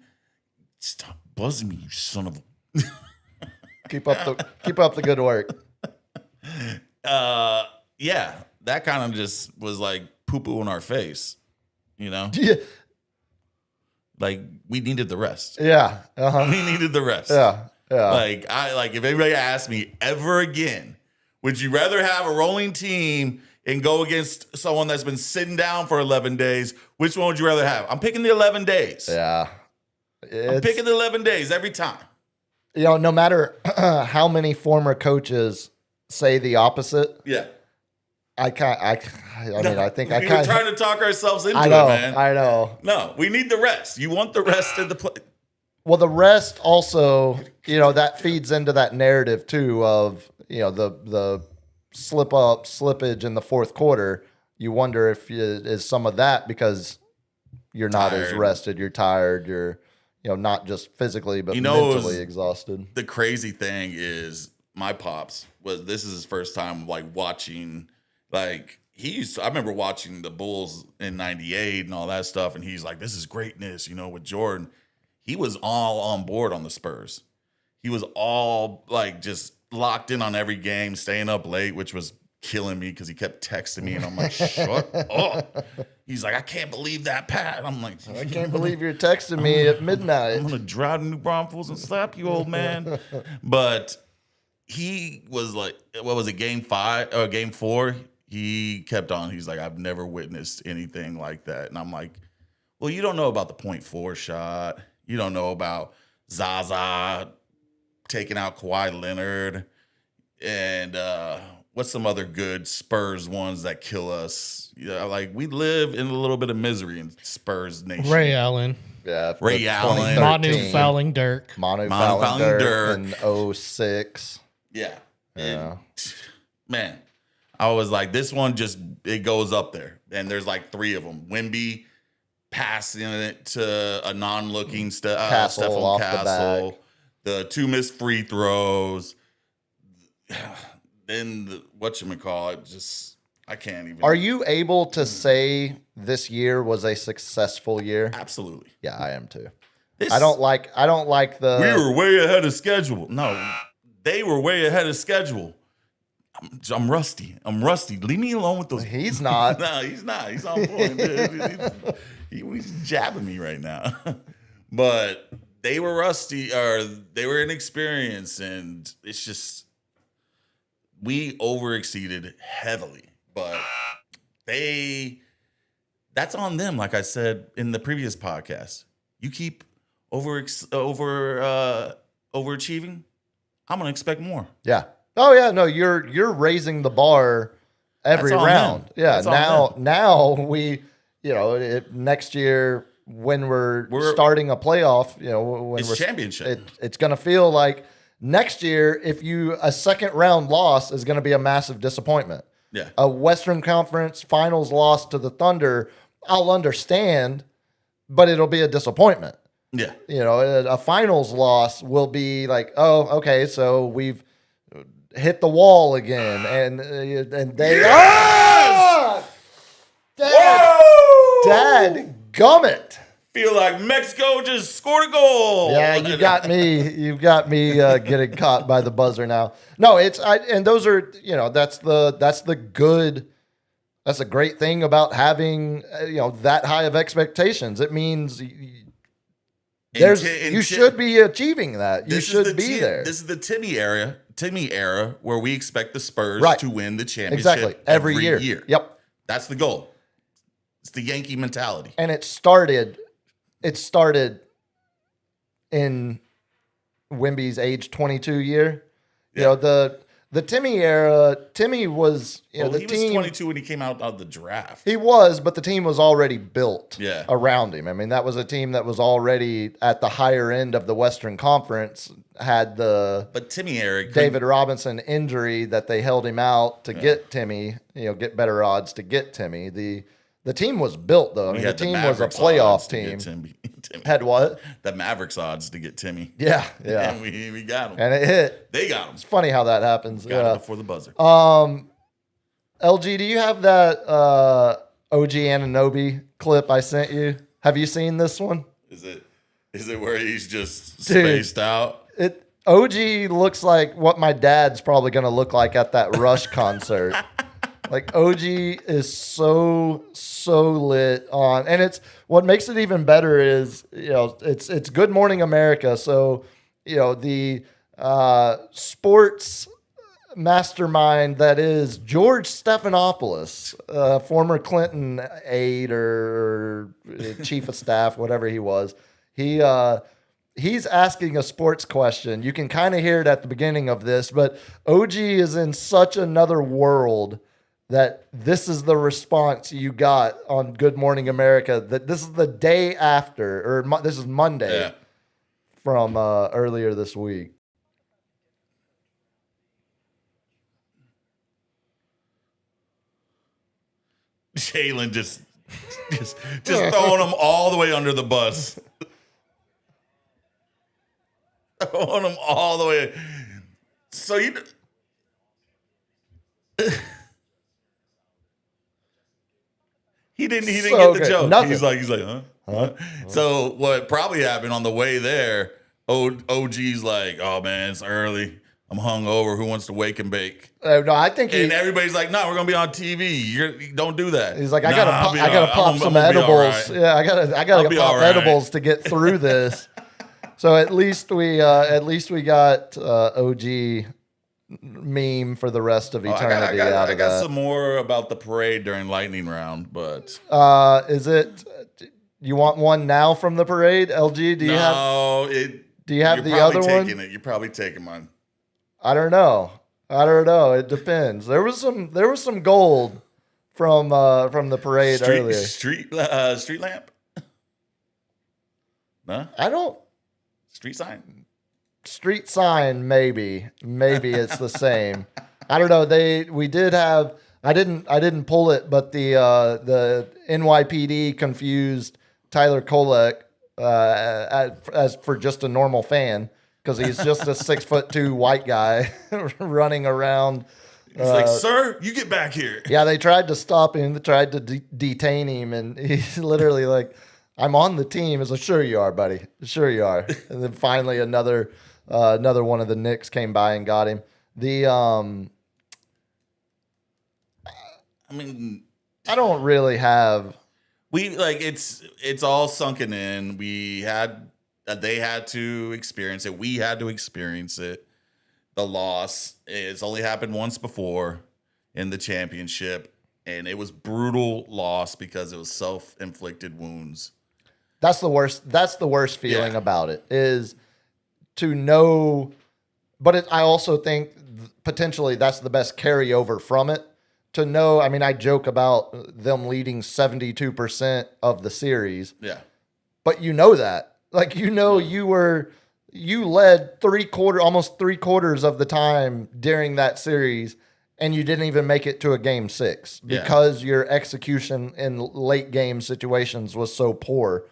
Stop buzzing me, you son of a. Keep up the good work. Yeah, that kind of just was like poo poo in our face, Yeah. Like, we needed the rest. Yeah. Uh-huh. We needed the rest. Yeah. Yeah. Like if anybody asked me ever again, would you rather have a rolling team and go against someone that's been sitting down for 11 days? Which one would you rather have? I'm picking the 11 days. Yeah. I'm picking the 11 days every time. No matter how many former coaches say the opposite. Yeah. I think we were trying to talk ourselves into I know, it, man. I know. No, we need the rest. You want the rest of the play. Well, the rest also, that feeds into that narrative too of, the slippage in the fourth quarter. You wonder if is some of that because you're not as rested, you're tired, you're, not just physically, but mentally exhausted. The crazy thing is my pops this is his first time watching, I remember watching the Bulls in 98 and all that stuff. And he's like, this is greatness, with Jordan. He was all on board on the Spurs. He was all just locked in on every game, staying up late, which was killing me because he kept texting me and I'm like, shut up. He's like, I can't believe that, Pat. I'm like, I can't believe you're texting me at midnight. I'm going to drive to New Braunfels and slap you, old man. But he was like, what was it, game 4? He kept on. He's like, I've never witnessed anything like that. And I'm like, well, you don't know about the .4 shot. You don't know about Zaza taking out Kawhi Leonard. And what's some other good Spurs ones that kill us? We live in a little bit of misery in Spurs Nation. Ray Allen. Yeah. Ray Allen. Manu fouling Dirk. Manu fouling Dirk in 06. Yeah. Yeah. And, man, I was like, this one it goes up there. And there's 3 of them. Wemby passing it to a non-looking Stephon off Castle. The 2 missed free throws. Then whatchamacallit, I can't even. Are you able to say this year was a successful year? Absolutely. Yeah, I am too. I don't like the. We were way ahead of schedule. No, they were way ahead of schedule. I'm rusty. Leave me alone with those. He's not. No, he's not. He's on point. He's jabbing me right now. But they were rusty, or they were inexperienced, and it's just we overexceeded heavily. But that's on them. Like I said in the previous podcast, you keep overachieving, I'm gonna expect more. Yeah. Oh yeah. No, you're raising the bar every round. Them. Yeah. That's Now we, next year when we're starting a playoff, when it's championship, it's gonna feel like next year a second round loss is gonna be a massive disappointment. Yeah. A Western Conference Finals loss to the Thunder, I'll understand, but it'll be a disappointment. Yeah. A finals loss will be like, oh, okay, so we've hit the wall again, and they yes! Dad gummit. Feel like Mexico just scored a goal. Yeah, you got me. You've got me getting caught by the buzzer now. No, and those are that's the good. That's a great thing about having that high of expectations. It means you should be achieving that. You should be there. This is the Timmy era where we expect the Spurs to win the championship exactly every year. Yep, that's the goal. It's the Yankee mentality, and it started in Wemby's age 22 year. You know, the Timmy era, Timmy was, you know, Well, the he team. was 22 when he came out of the draft. He was, but the team was already built Yeah. around him. I mean, that was a team that was already at the higher end of the Western Conference, had the But Timmy Eric, David Robinson injury that they held him out to get Timmy, you know, get better odds to get Timmy. The team was built, though. I mean, the team was a Mavericks playoff odds to get team. Timmy. Had what? The Mavericks odds to get Timmy. Yeah. And we got him. And it hit. They got him. It's funny how that happens. Got him before the buzzer. LG, do you have that OG Anunoby clip I sent you? Have you seen this one? Is it where he's just Dude. spaced out? OG looks like what my dad's probably going to look like at that Rush concert. Like OG is so lit on, and it's what makes it even better is, you know, it's Good Morning America. So, you know, the sports mastermind that is George Stephanopoulos, former Clinton aide or chief of staff, whatever he was. He's asking a sports question. You can kind of hear it at the beginning of this, but OG is in such another world that this is the response you got on Good Morning America. That this is the day after, or this is Monday from earlier this week. Jalen just throwing him all the way under the bus. Throwing him all the way. So you. He didn't So get the good. joke. Nothing. He's like, huh? So what probably happened on the way there, OG's like, oh man, it's early. I'm hungover. Who wants to wake and bake? No, I think And everybody's like, no, we're gonna be on TV. You don't do that. he's like, I Nah, gotta pop some I'm gonna be all edibles. right. Yeah, I gotta I'll be pop all right. edibles to get through this. So at least we got OG meme for the rest of Oh, eternity I out of got that. some more about the parade during lightning round, but Is it? You want one now from the parade? LG, do you have? Do you have you're the probably other one? taking it. You're probably taking mine. I don't know. It depends. There was some gold from the parade earlier. Street lamp. No, I don't. street sign. Street sign, maybe it's the same. I don't know. We did have. I didn't pull it, but the NYPD confused Tyler Kolek as for just a normal fan because he's just a 6'2" white guy running around. He's like, sir, you get back here. Yeah, they tried to stop him. They tried to detain him, and he's literally like, "I'm on the team." He's like, "Sure you are, buddy. Sure you are." And then finally, another one of the Knicks came by and got him. I mean, I don't really have. we like it's all sunken in. They had to experience it. We had to experience it. The loss. It's only happened once before in the championship, and it was brutal loss because it was self-inflicted wounds. That's the worst. That's the worst feeling Yeah. about it is to know. But I also think potentially that's the best carryover from it. To know, I mean, I joke about them leading 72% of the series, Yeah. but you know that. Like, you know, you led almost three quarters of the time during that series, and you didn't even make it to a game 6 Yeah. because your execution in late game situations was so poor.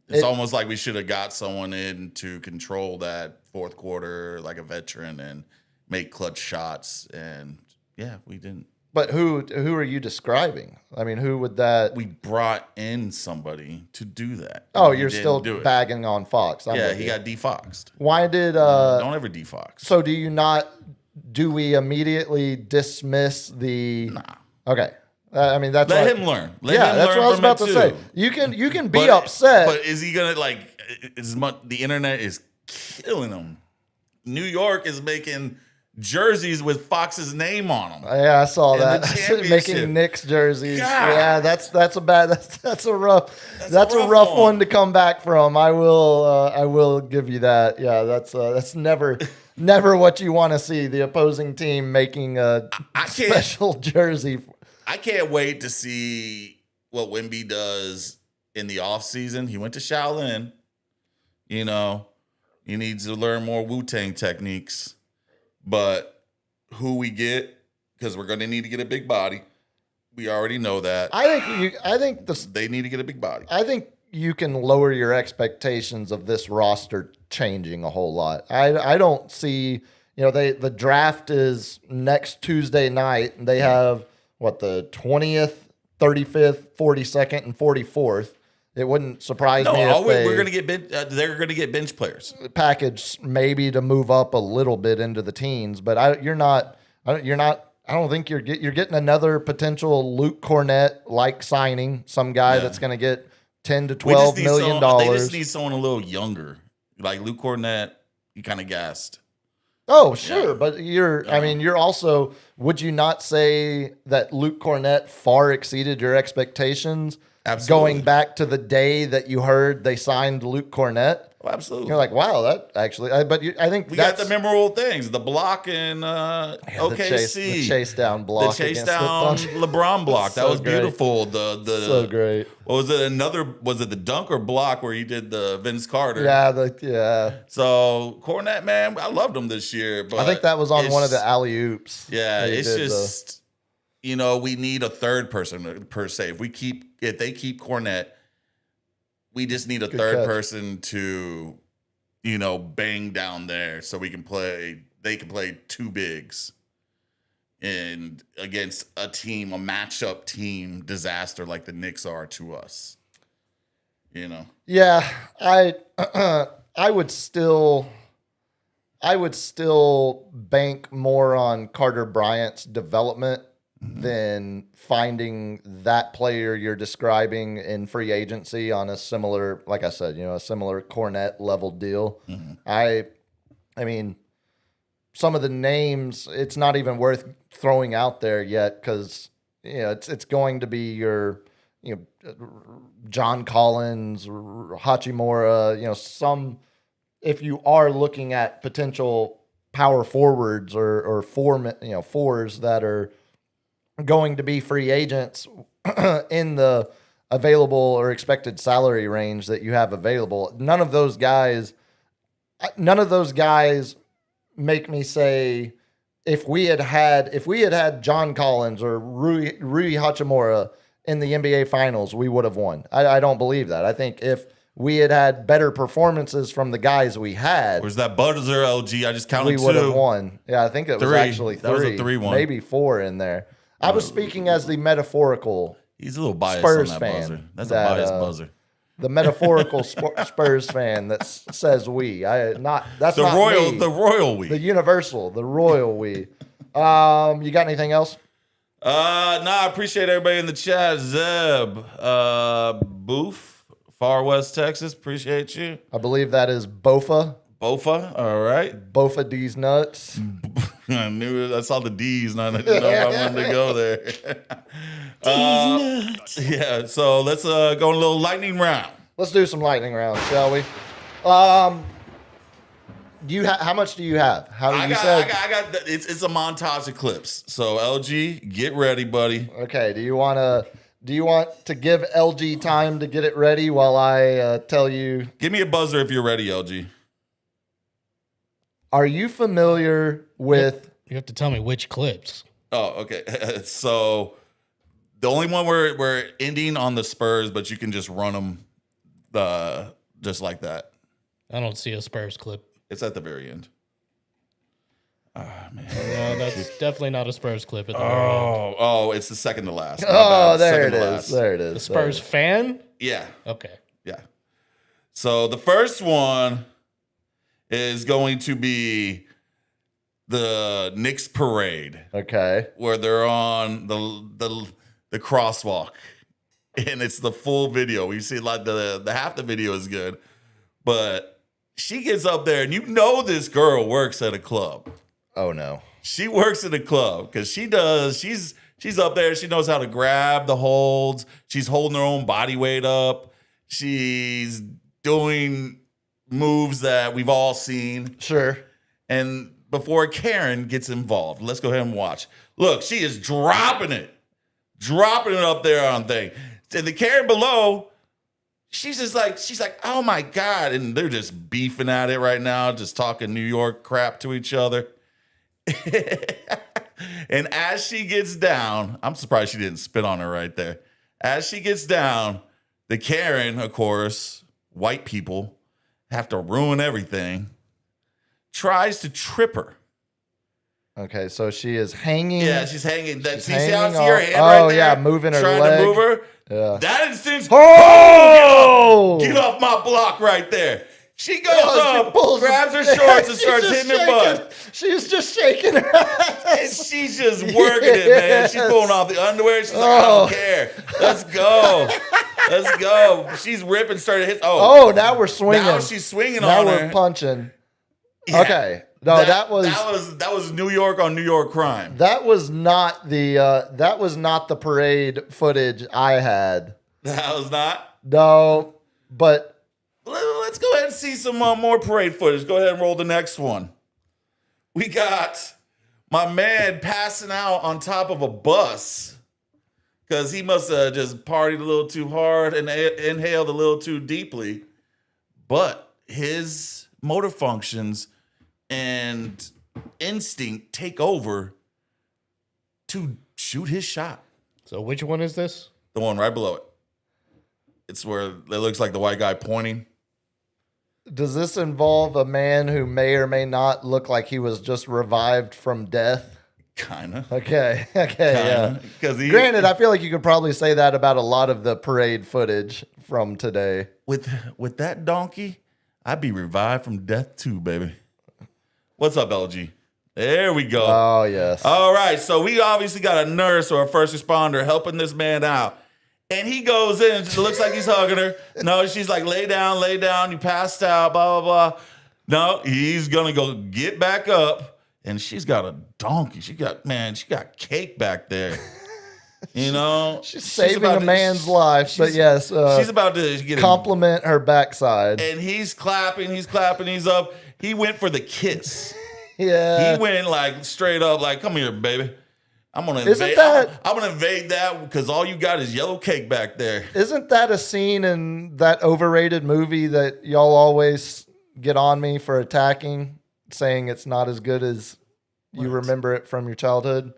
It's almost like we should have got someone in to control that fourth quarter like a veteran and make clutch shots. And yeah, we didn't. But who are you describing? I mean, who would that? We brought in somebody to do that. Oh, He you're didn't still do it. bagging on Fox. I'm Yeah, with he you. got defoxed. Why did Don't ever defox. So do you not? Do we immediately dismiss the? Nah. Okay. I mean, that's Let what- him learn. Yeah, that's what I was about to say. You can be upset. But is he gonna like? The internet is killing him. New York is making jerseys with Fox's name on them. Yeah, I saw In the that. championship. Making Knicks jerseys. God. Yeah, that's a bad. That's a rough rough one one. to come back from. I will give you that. Yeah, that's never what you want to see. The opposing team making a I can't. special jersey. I can't wait to see what Wemby does in the offseason. He went to Shaolin. You know, he needs to learn more Wu-Tang techniques. But who we get, because we're going to need to get a big body. We already know that. I think They need to get a big body. I think you can lower your expectations of this roster changing a whole lot. I don't see, the draft is next Tuesday night, and they have the 20th, 35th, 42nd, and 44th. It wouldn't surprise me if we're going to get they're going to get bench players. package maybe to move up a little bit into the teens, but I don't think you're getting another potential Luke Cornett like signing, some guy that's going to get $10 to $12 million. They just need someone a little younger, like Luke Cornett. You kind of gassed. Oh, sure, but you're also. Would you not say that Luke Cornett far exceeded your expectations? Absolutely. Going back to the day that you heard they signed Luke Cornett. Oh, absolutely. You're like, wow, that actually. I think We that's got the memorable things: the block in OKC, the chase down block, the chase against the down Thunder. LeBron block. That So was great. beautiful. The So great. What was it? Was it the dunk or block where he did the Vince Carter? Yeah. So Cornette, man, I loved him this year. But I think that was on one of the it's- alley oops. Yeah, it's just we need a third person per se. If they keep Cornette, we just need a Good third catch. person to, bang down there so we can play. They can play two bigs, and against a matchup team disaster like the Knicks are to us. Yeah, I would still bank more on Carter Bryant's development than finding that player you're describing in free agency on a similar, like I said, a similar Cornette level deal. I mean, some of the names, it's not even worth throwing out there yet because it's going to be your John Collins, Hachimura, some. If you are looking at potential power forwards or fours that are going to be free agents in the available or expected salary range that you have available, none of those guys make me say if we had had John Collins or Rui Hachimura in the NBA Finals, we would have won. I don't believe that. I think if we had better performances from the guys we had, Where's that buzzer, LG? I just counted we would have two. won. Yeah, I think it was Three. actually That was a 3, 3-1. maybe 4 in there. I was speaking as the metaphorical, He's a little biased Spurs on that fan buzzer. That's that, a biased buzzer. the metaphorical Spurs fan that says we. That's The not royal, me. the royal we. The universal, the royal we. You got anything else? I appreciate everybody in the chat. Zeb, Boof, Far West Texas, appreciate you. I believe that is Bofa. Bofa, all right. Bofa D's nuts. I knew it. I saw the D's, and I didn't know if I wanted to go there. Yeah, so let's go in a little lightning round. Let's do some lightning rounds, shall we? Do you how much do you have? I got it's a montage of clips. So LG, get ready, buddy. Okay. Do you want to give LG time to get it ready while I tell you? Give me a buzzer if you're ready, LG. Are you familiar with? You have to tell me which clips. Oh, okay. So the only one we're ending on the Spurs, but you can just run them just like that. I don't see a Spurs clip. It's at the very end. Ah, man. No, that's definitely not a Spurs clip at the very end. Oh, it's the second to last. My Oh, bad. there Second it to is. last. There it is. The Spurs fan? Yeah, Okay. yeah. So the first one is going to be the Knicks parade, Okay. where they're on the crosswalk, and it's the full video. We see like the half the video is good, but she gets up there, and this girl works at a club. Oh no. She works in the club because she's up there. She knows how to grab the holds. She's holding her own body weight up. She's doing moves that we've all seen. Sure. And before Karen gets involved, let's go ahead and watch. Look, she is dropping it up there on thing. And the Karen below, she's like, oh my God. And they're just beefing at it right now, just talking New York crap to each other. And as she gets down, I'm surprised she didn't spit on her right there. As she gets down, the Karen, of course, white people have to ruin everything, tries to trip her. Okay, so she is hanging. Yeah, she's hanging. See hanging how her hand oh, right there? yeah, moving her trying leg. to move her. Yeah. That instance, Oh! get off my block right there. She goes Oh, she up, pulls grabs her her- shorts, and She's starts just hitting her shaking- butt. She's just shaking her And ass. she's just working it, man. She's Yes. pulling off the underwear. She's like, I don't care. Let's go. Let's go. She's ripping, started hit. Oh, now we're swinging. Now she's swinging Now on we're her. punching. Yeah. Okay. No, that was that was New York on New York crime. that was not the parade footage I had. That was not. No, but Let's go ahead and see some more parade footage. Go ahead and roll the next one. We got my man passing out on top of a bus because he must have just partied a little too hard and inhaled a little too deeply. But his motor functions and instinct take over to shoot his shot. So which one is this? The one right below it. It's where it looks like the white guy pointing. does this involve a man who may or may not look like he was just revived from death? Kinda. Okay. Yeah. Because Granted, I feel like you could probably say that about a lot of the parade footage from today. with that donkey, I'd be revived from death too, baby. What's up, LG? There we go. Oh, yes. All right, so we obviously got a nurse or a first responder helping this man out. And he goes in, it looks like he's hugging her. No, she's like, lay down, you passed out, blah, blah, blah. No, he's gonna go get back up. And she's got a donkey. She got cake back there. You know? She's saving about a to- man's life, but yes, she's about to get compliment her backside. and he's clapping, he's up. He went for the kiss. Yeah. He went like straight up, like, come here, baby. I'm gonna Isn't invade. that- I'm gonna invade that because all you got is yellow cake back there. Isn't that a scene in that overrated movie that y'all always get on me for attacking, saying it's not as good as you remember it from your childhood?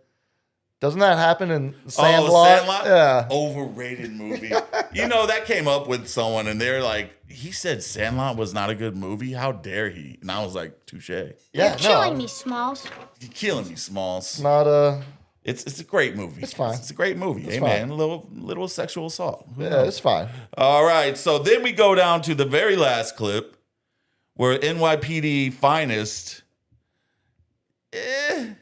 Doesn't that happen in Sandlot? Oh, Sandlot? Yeah. Overrated movie. You know, that came up with someone and they're like, he said Sandlot was not a good movie. How dare he? And I was like, touche. Yeah, You're killing no. me, Smalls. You're killing me, Smalls. Not a. It's a great movie. It's fine. It's a great movie. It's Hey, fine. man, a little sexual assault. Who Yeah, knows? it's fine. All right. So then we go down to the very last clip where NYPD finest, they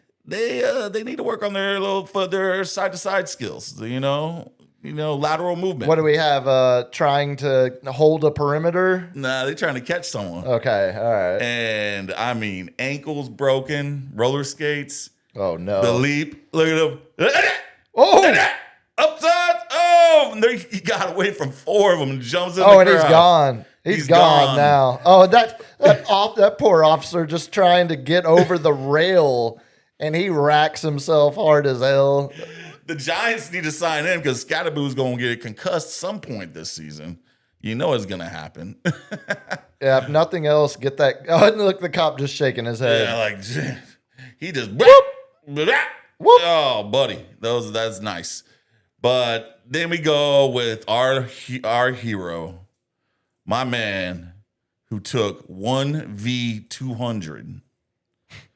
need to work on their side to side skills. You know, lateral movement. What do we have? Trying to hold a perimeter? Nah, they're trying to catch someone. Okay, all right. And I mean, ankles broken, roller skates, Oh, no. the leap. Look at him. Oh! Upside. Oh, and he got away from four of them and jumps in the Oh, crowd. and he's gone. He's gone now. Oh, that poor officer just trying to get over the rail, and he racks himself hard as hell. The Giants need to sign in because Scatterboo's going to get concussed some point this season. You know it's going to happen. Yeah, if nothing else, get that. Oh, and look, the cop just shaking his head. Yeah, like he just Whoop. Oh, buddy, that's nice. But then we go with our hero, my man, who took 1v200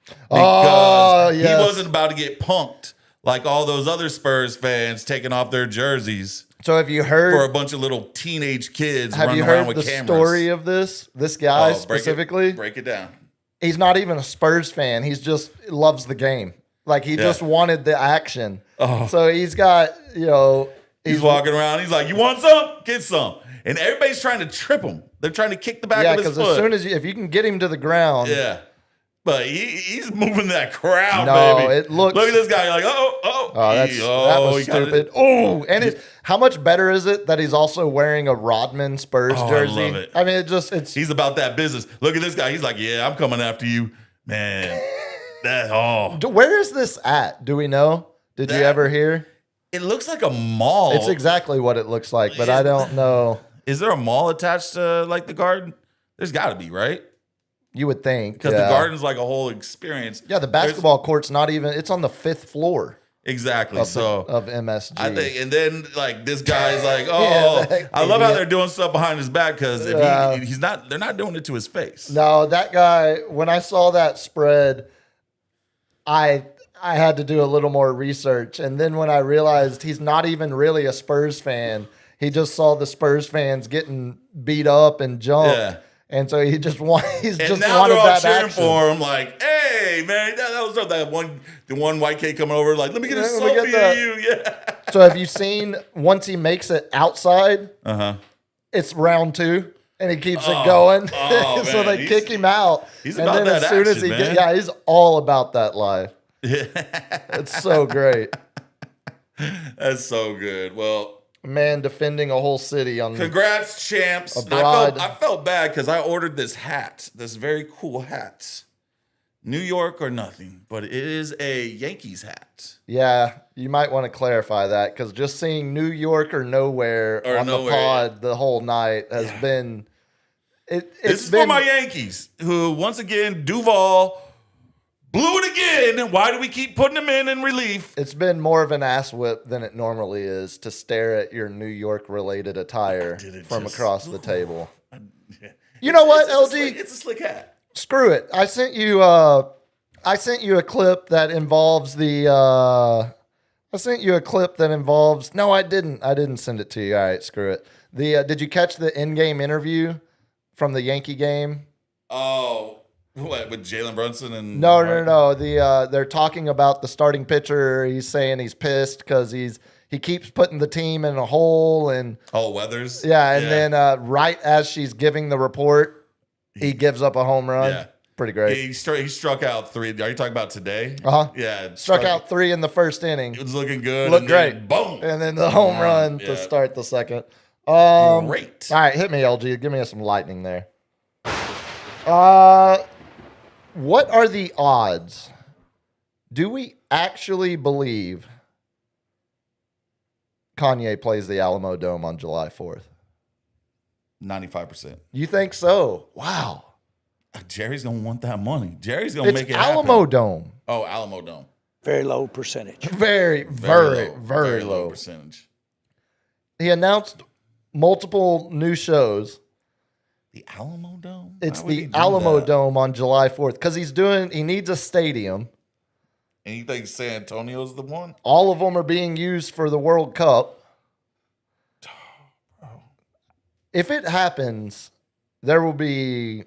because Oh, yes. he wasn't about to get punked like all those other Spurs fans taking off their jerseys So have you for a heard? bunch of little teenage kids Have running you around heard with the cameras. story of this guy Oh, specifically? break it down. He's not even a Spurs fan. He's just loves the game. Like he just wanted the action. Oh. So he's got, He's walking around. He's like, "You want some? Get some." And everybody's trying to trip him. They're trying to kick the back yeah, of his because foot. as soon as if you can get him to the ground, yeah, But he's moving that crowd, No, baby. it looks- Look at this guy. You're like, oh. Oh, that was he got it. stupid. Oh, and how much better is it that he's also wearing a Rodman Spurs Oh, I jersey? love it. I mean, it's He's about that business. Look at this guy. He's like, yeah, I'm coming after you, man. Where is this at? Do we know? Did you That- ever hear? It looks like a mall. It's exactly what it looks like, but I don't know. Is there a mall attached to like the garden? There's got to be, right? You would think. Because yeah. the garden's like a whole experience. Yeah, the basketball court's not even, it's on the 5th floor Exactly. of, So of MSG. I think, and then like this guy's like, oh, that I love how idiot. they're doing stuff behind his back because if Yeah. he's not, they're not doing it to his face. No, that guy, when I saw that spread, I had to do a little more research. And then when I realized he's not even really a Spurs fan, he just saw the Spurs fans getting beat up and jumped. Yeah. And so he's And just now wanted they're all that cheering action. for him, like, "Hey, man, that was that the one white kid coming over, like, let me get a Yeah, let me selfie get of you." Yeah. So have you seen once he makes it outside, Uh-huh. it's round 2 and he keeps it Oh, going. oh, So man, they kick him out. he's and about then that as soon as action, he man. yeah, he's all about that life. It's so great. That's so good. Well, Man defending a whole city on congrats, champs. Abroad. I felt bad because I ordered this hat, this very cool hat. New York or nothing, but it is a Yankees hat. Yeah, you might want to clarify that because just seeing New York or nowhere Or on nowhere, the pod the whole night has been This it's is been for my Yankees, who once again Duval blew it again. Why do we keep putting him in relief? it's been more of an ass whip than it normally is to stare at your New York related attire Did it from just- across the table. You know what, LG? It's a slick hat. Screw it. I sent you a clip that involves the I sent you a clip that involves no, I didn't send it to you. All right, screw it. The did you catch the in-game interview from the Yankee game? Oh, what, with Jalen Brunson and No. They're talking about the starting pitcher. He's saying he's pissed because he keeps putting the team in a hole and Oh, Weathers. yeah, and then right as she's giving the report, he gives up a home run. Yeah. Pretty great. He struck out 3. Are you talking about today? Uh-huh. Yeah, Struck out 3 in the first inning. It was looking good. Looked and then great. Boom. And then the home run Yeah. to start the second. Great. All right, hit me, LG. Give me some lightning there. What are the odds? Do we actually believe Kanye plays the Alamo Dome on July 4th? 95%. You think so? Wow. Jerry's gonna want that money. Jerry's gonna It's make it Alamo happen. Dome. Oh, Alamo Dome. Very low percentage. Very low. percentage. He announced multiple new shows. The Alamo Dome. It's Why would he the do Alamo that? Dome on July 4th because he needs a stadium. And you think San Antonio's the one? All of them are being used for the World Cup. If it happens, there will be.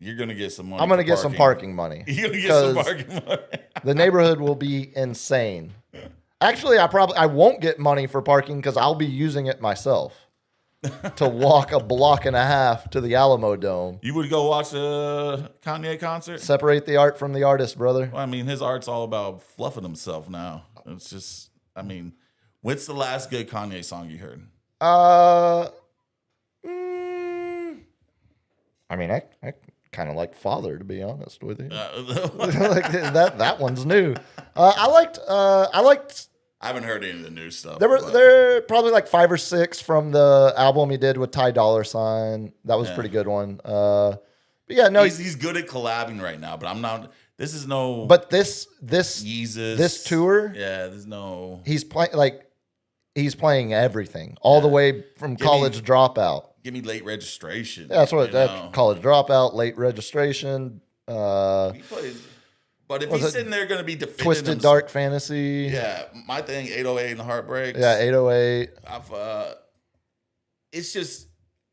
You're gonna get some money. I'm going to for get some parking money. You're gonna get some 'Cause parking money. The neighborhood will be insane. Actually, I won't get money for parking because I'll be using it myself to walk a block and a half to the Alamo Dome. You would go watch a Kanye concert? Separate the art from the artist, brother. Well, I mean, his art's all about fluffing himself now. It's just, I mean, what's the last good Kanye song you heard? I mean, I kind of like Father, to be honest with you. I Like, that one's new. I liked. haven't heard any of the new stuff. There were but- there probably like 5 or 6 from the album he did with Ty Dolla $ign. That was a Yeah. pretty good one. But yeah, no. he's good at collabing right now, but I'm not. This is no. But this Yeezus. this tour, Yeah, there's no. he's playing everything all the way from Give me- College Dropout. Give me late registration. That's what you that's know? College Dropout, Late Registration, He plays, but if Was he's it sitting there going to be defending Twisted himself- Dark Fantasy. Yeah, my thing, 808 and the Heartbreaks. Yeah, 808. It's just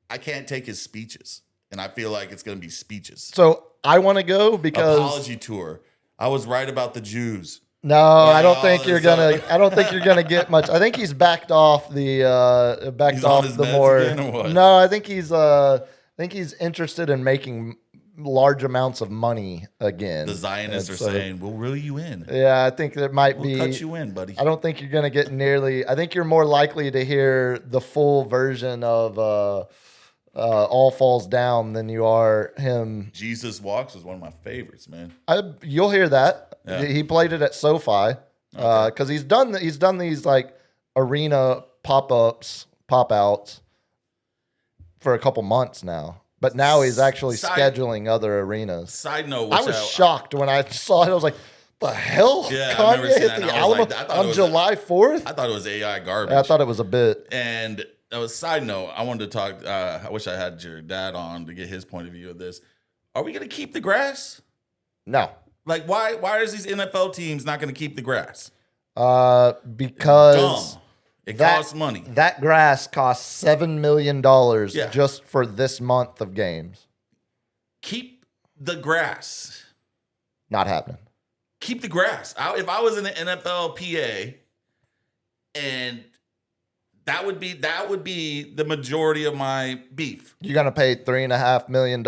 I can't take his speeches, and I feel like it's going to be speeches. So I want to go because Apology tour. I was right about the Jews. no, I don't all think this you're gonna. stuff. I don't think you're gonna get much. I think he's backed off the He's on his the meds more. again or what? No, I think he's interested in large amounts of money again. The Zionists are And so, saying, "We'll reel you in. yeah, I think there might We'll be. cut you in, buddy." I don't think you're going to get nearly. I think you're more likely to hear the full version of All Falls Down than you are him. Jesus Walks is one of my favorites, man. You'll hear that. Yeah. He played it at SoFi because he's done these like arena pop-ups, pop-outs for a couple months now. But now he's actually scheduling other arenas. Side note, I was shocked when I saw it. I was like, "The hell? Yeah, I remember Kanye seeing hit that, the and I was Alamo like, I thought it on was July 4th?" I thought it was AI garbage. I thought it was a bit. And that was side note. I wanted to talk. I wish I had your dad on to get his point of view of this. Are we going to keep the grass? No. Like, why is these NFL teams not going to keep the grass? Because Dumb. It costs money. That grass costs $7 million just for this month of games. Keep the grass. Not happening. Keep the grass. If I was in the NFL PA, and that would be the majority of my beef. You're gonna pay $3.5 million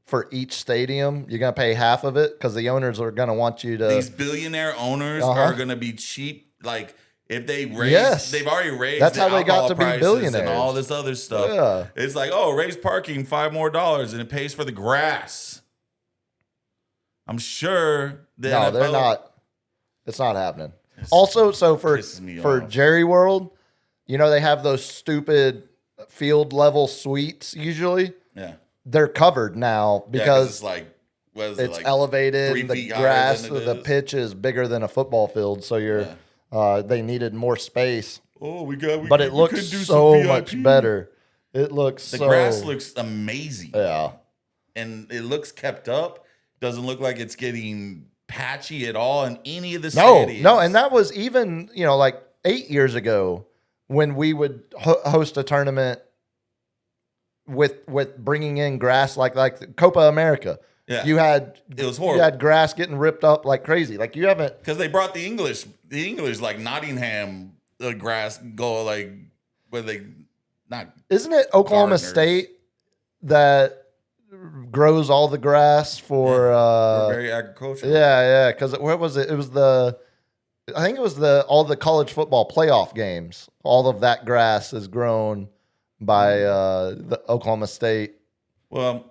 for each stadium. You're gonna pay half of it because the owners are gonna want you to. These billionaire owners are gonna be cheap. Like if they raise, Yes. they've already raised. That's the how they got alcohol to be prices billionaires. and all this other stuff. Yeah. It's like, oh, raise parking $5 more, and it pays for the grass. I'm sure the No, NFL, they're not. It's not happening. Also, so for pisses me off. Jerry World, you know they have those stupid field level suites. Usually, Yeah, they're covered now because it's like what is it's like elevated. 3 The feet higher grass, than it the is? pitch is bigger than a football field, so they needed more space. Oh, But it looks so much better. It looks The so, grass looks amazing. yeah. And it looks kept up. Doesn't look like it's getting patchy at all in any of the No, stadiums. no, and that was even like 8 years ago when we would host a tournament with bringing in grass like the Copa America. Yeah. It was horrible. You had grass getting ripped up like crazy. Like you haven't. Because they brought the English like Nottingham grass go like where they not. Isn't it Oklahoma Gardeners. State that grows all the grass for? They're very agricultural. Yeah. Because what was it? It was I think it was all the college football playoff games. All of that grass is grown by the Oklahoma State Well,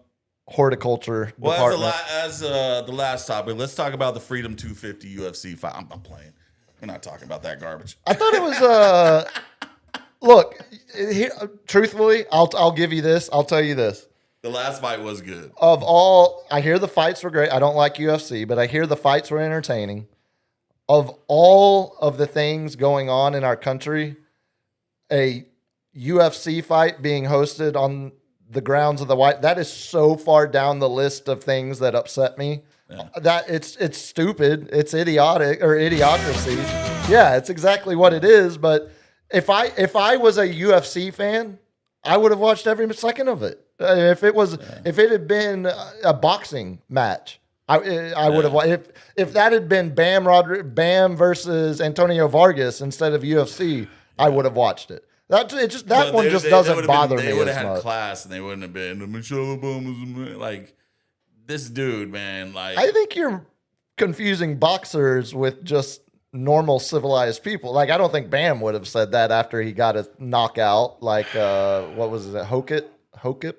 horticulture department. as the last topic, let's talk about the Freedom 250 UFC fight. I'm playing. We're not talking about that garbage. I thought it was look, here, truthfully, I'll give you this. I'll tell you this. The last fight was good. I hear the fights were great. I don't like UFC, but I hear the fights were entertaining. Of all of the things going on in our country, a UFC fight being hosted on the grounds of the White, that is so far down the list of things that upset me. Yeah. That it's stupid. It's idiotic or idiocracy. Yeah, it's exactly what it is. But if I was a UFC fan, I would have watched every second of it. If it had been a boxing match, I would have. If that had been Bam versus Antonio Vargas instead of UFC, I would have watched it. That one just doesn't bother me They would as have had much. class, and they wouldn't have been Michelle Obama's like this dude, man. Like I think you're confusing boxers with just normal civilized people. Like I don't think Bam would have said that after he got a knockout. Like what was it, Hokip,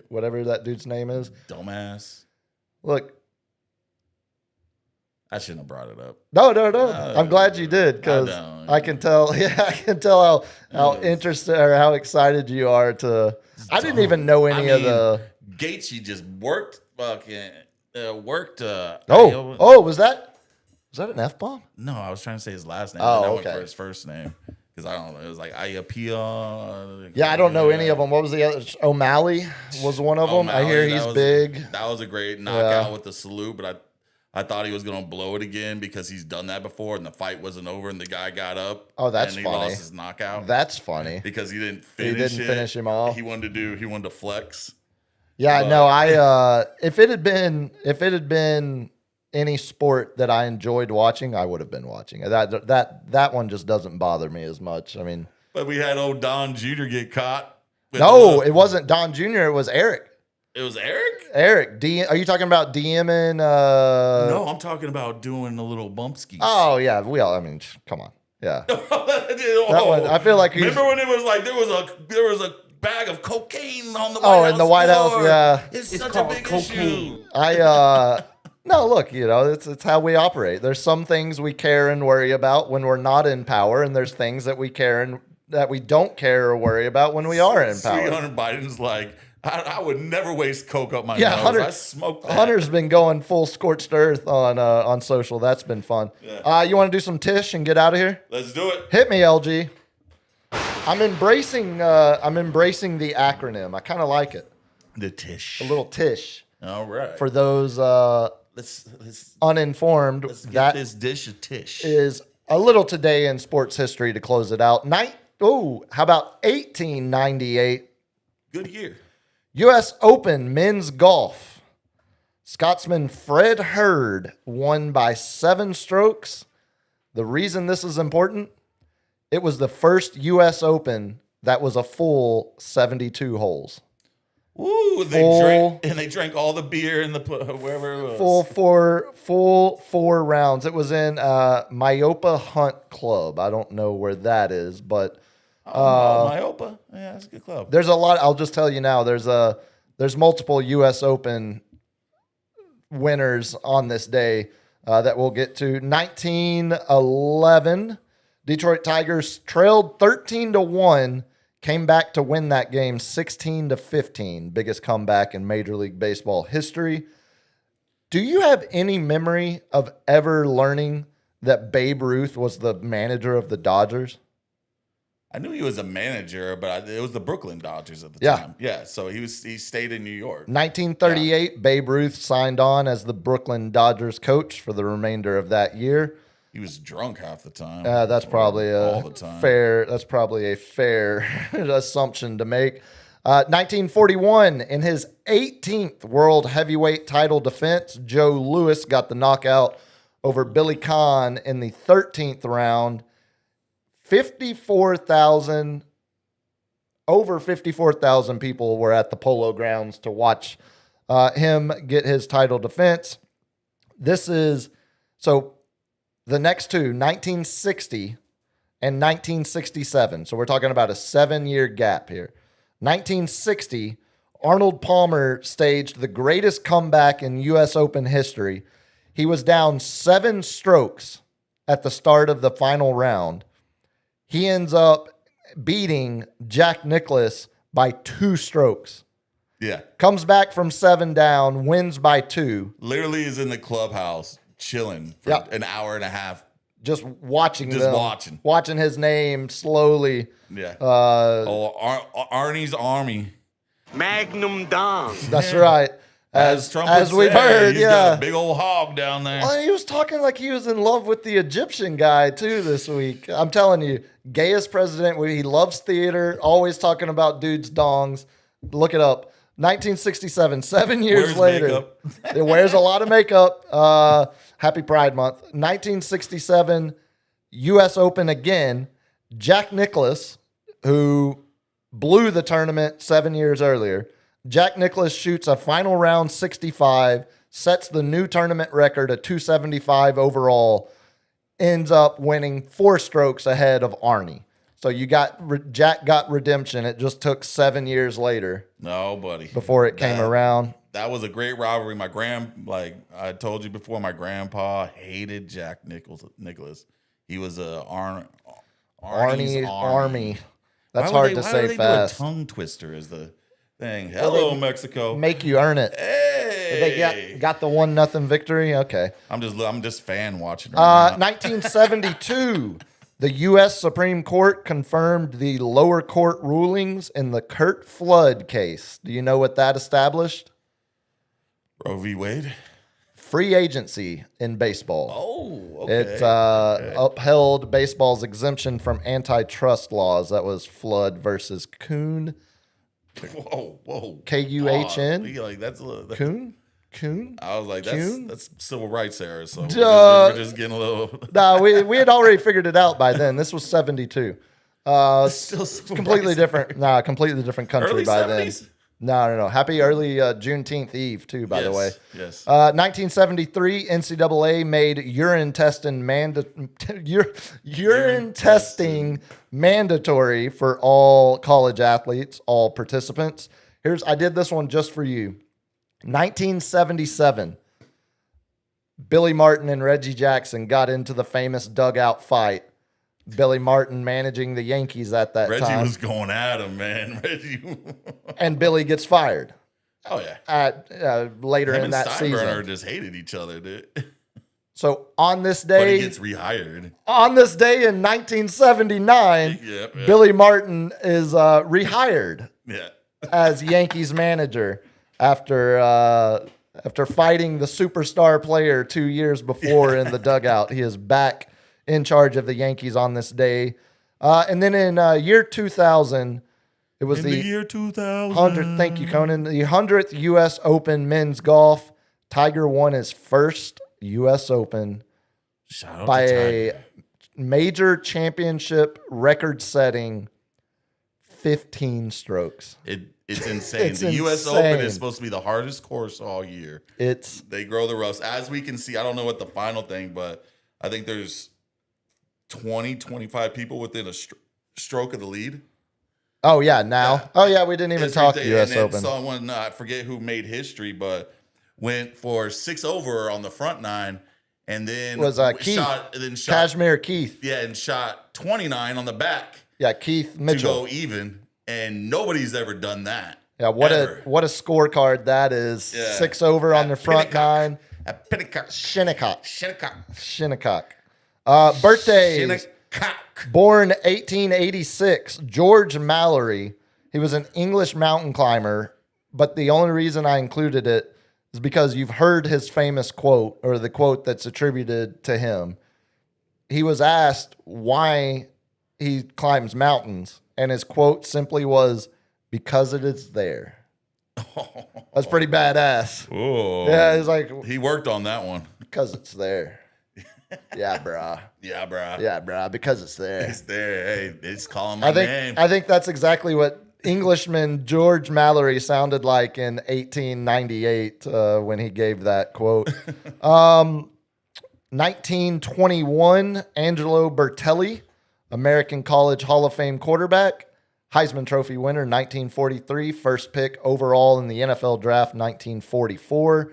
whatever that dude's name is. dumbass. Look, I shouldn't have brought it up. no. I'm glad you did because I know. I can tell. Yeah, I can tell how interested or how excited you are to. I didn't even know any of the. Gaethje just worked. Fucking worked. Was that an F-bomb? No, I was trying to say his last name. Oh, and I went okay. for his first name because I don't know. It was like Ayapia. Yeah, I don't know any of them. What was the other? O'Malley was one of them. I hear O'Malley, he's big. That was a great knockout with the salute, but I thought he was gonna blow it again because he's done that before, and the fight wasn't over, and the guy got up. Oh, that's and he funny. lost his knockout. That's funny. because he didn't He finish. didn't finish him off. He wanted to flex. Yeah, But- no, if it had been any sport that I enjoyed watching, I would have been watching. That one just doesn't bother me as much. I mean, But we had old Don Jeter get caught. with no, the- it wasn't Don Jr. It was Eric. It was Eric? Eric, are you talking about DMing? No, I'm talking about doing a little bump skis. Oh, yeah. I mean, come on. Yeah. That one, I feel like he's- Remember when it was like there was a bag of cocaine on the White House in the White House, floor? yeah. It's such a big issue. No, look, it's how we operate. There's some things we care and worry about when we're not in power, and there's things that we care and that we don't care or worry about when we are in power. Hunter Biden's like, I would never waste coke up my Yeah, nose. I smoked that. Hunter's been going full scorched earth on social. That's been fun. Yeah. You want to do some Tish and get out of here? Let's do it. Hit me, LG. I'm embracing the acronym. I kind of like it. The Tish. A little Tish. All right. For those let's uninformed, get that this dish of Tish. is a little today in sports history to close it out. How about 1898? Good year. U.S. Open men's golf. Scotsman Fred Hurd won by 7 strokes. The reason this is important, it was the first U.S. Open that was a full 72 holes. Ooh, they drank all the beer in the wherever it was. Full 4 rounds. It was in Myopa Hunt Club. I don't know where that is, but Myopa. Yeah, that's a good club. there's a lot. I'll just tell you now. There's multiple U.S. Open winners on this day that we'll get to. 1911, Detroit Tigers trailed 13-1. Came back to win that game 16-15, biggest comeback in Major League Baseball history. Do you have any memory of ever learning that Babe Ruth was the manager of the Dodgers? I knew he was a manager, but it was the Brooklyn Dodgers at the Yeah. time. Yeah, so he stayed in New York. 1938, Babe Ruth signed on as the Brooklyn Dodgers coach for the remainder of that year. He was drunk half the time. That's probably all the time. That's probably a fair assumption to make. 1941, in his 18th World Heavyweight title defense, Joe Louis got the knockout over Billy Conn in the 13th round. Over 54,000 people were at the Polo Grounds to watch him get his title defense. The next two, 1960 and 1967. So we're talking about a 7-year gap here. 1960, Arnold Palmer staged the greatest comeback in U.S. Open history. He was down 7 strokes at the start of the final round. He ends up beating Jack Nicklaus by 2 strokes. Yeah. Comes back from 7 down, wins by 2. Literally is in the clubhouse chilling for an hour and a half. Just watching watching his name slowly. Yeah. Arnie's Army. Magnum Dom. That's right. As we've heard, he's got a big old hog down there. Well, he was talking like he was in love with the Egyptian guy too this week. I'm telling you, gayest president. He loves theater. Always talking about dudes' dongs. Look it up. 1967, 7 years later. Makeup. It wears a lot of makeup. Happy Pride Month. 1967, U.S. Open again. Jack Nicklaus, who blew the tournament 7 years earlier. Jack Nicklaus shoots a final round 65, sets the new tournament record at 275 overall, ends up winning 4 strokes ahead of Arnie. So Jack got redemption. It just took 7 years later. No, buddy. Before it came around. That was a great rivalry. Like I told you before, my grandpa hated Jack Nicklaus. He was Arnie's Army. That's hard to say fast. Do a tongue twister is the thing. Hello, Mexico. Make you earn it. Hey, They got the 1-0 victory. Okay. I'm just fan watching. Right now. 1972, the U.S. Supreme Court confirmed the lower court rulings in the Curt Flood case. Do you know what that established? Roe v. Wade. Free agency in baseball. Oh, okay. It upheld baseball's exemption from antitrust laws. That was Flood versus Kuhn. Whoa. K-U-H-N? Like that's Kuhn? I was like, that's civil rights era. So Duh. we're just getting a little. No, we had already figured it out by then. This was 72. Still civil completely rights different. Completely different country Early by 70s? then. No. Happy early Juneteenth Eve, too, by the way. Yes. 1973, NCAA made urine testing mandatory for all college athletes, all participants. I did this one just for you. 1977, Billy Martin and Reggie Jackson got into the famous dugout fight. Billy Martin managing the Yankees at that Reggie time. was going at him, man. Reggie. And Billy gets fired Oh, yeah. at later Him in and that Steinbrenner season. just hated each other, dude. So on this But he day, gets rehired. in 1979, Yep. Billy Martin is rehired Yeah. as Yankees manager after fighting the superstar player 2 years before in the dugout. He is back in charge of the Yankees on this day. And then in year 2000, it was In the year 2000. 100th. Thank you, Conan. The 100th U.S. Open men's golf. Tiger won his first U.S. Open Shout out by to a Tiger. major championship record-setting 15 strokes. It's insane. It's the U.S. Open insane. is supposed to be the hardest course all year. It's They grow the roughs. As we can see, I don't know what the final thing, but I think there's 20, 25 people within a stroke of the lead. oh yeah now oh yeah we didn't even It's talk ridiculous. U.S. And then Open. someone, I forget who made history, but went for 6 over on the front nine, and then Was, Keith. shot Kashmir Keith. yeah, and shot 29 on the back Yeah, Keith to Mitchell. go even, and nobody's ever done that. Yeah, what ever. a scorecard that is. Yeah. 6 over on At the front Pinnacock. nine. At Pinnacock. Shinnecock. Shinnecock. Birthdays. Shinnecock. Born 1886, George Mallory. He was an English mountain climber, but the only reason I included it is because you've heard his famous quote, or the quote that's attributed to him. He was asked why he climbs mountains, and his quote simply was, "Because it is there." That's pretty badass. Oh, Yeah, he's like, he worked on that one. "Because it's there." Yeah, brah. Yeah, bro. Yeah, brah. Because it's there. It's there. Hey, it's calling my name. I think that's exactly what Englishman George Mallory sounded like in 1898 when he gave that quote. 1921, Angelo Bertelli, American College Hall of Fame quarterback, Heisman Trophy winner, 1943, first pick overall in the NFL draft, 1944.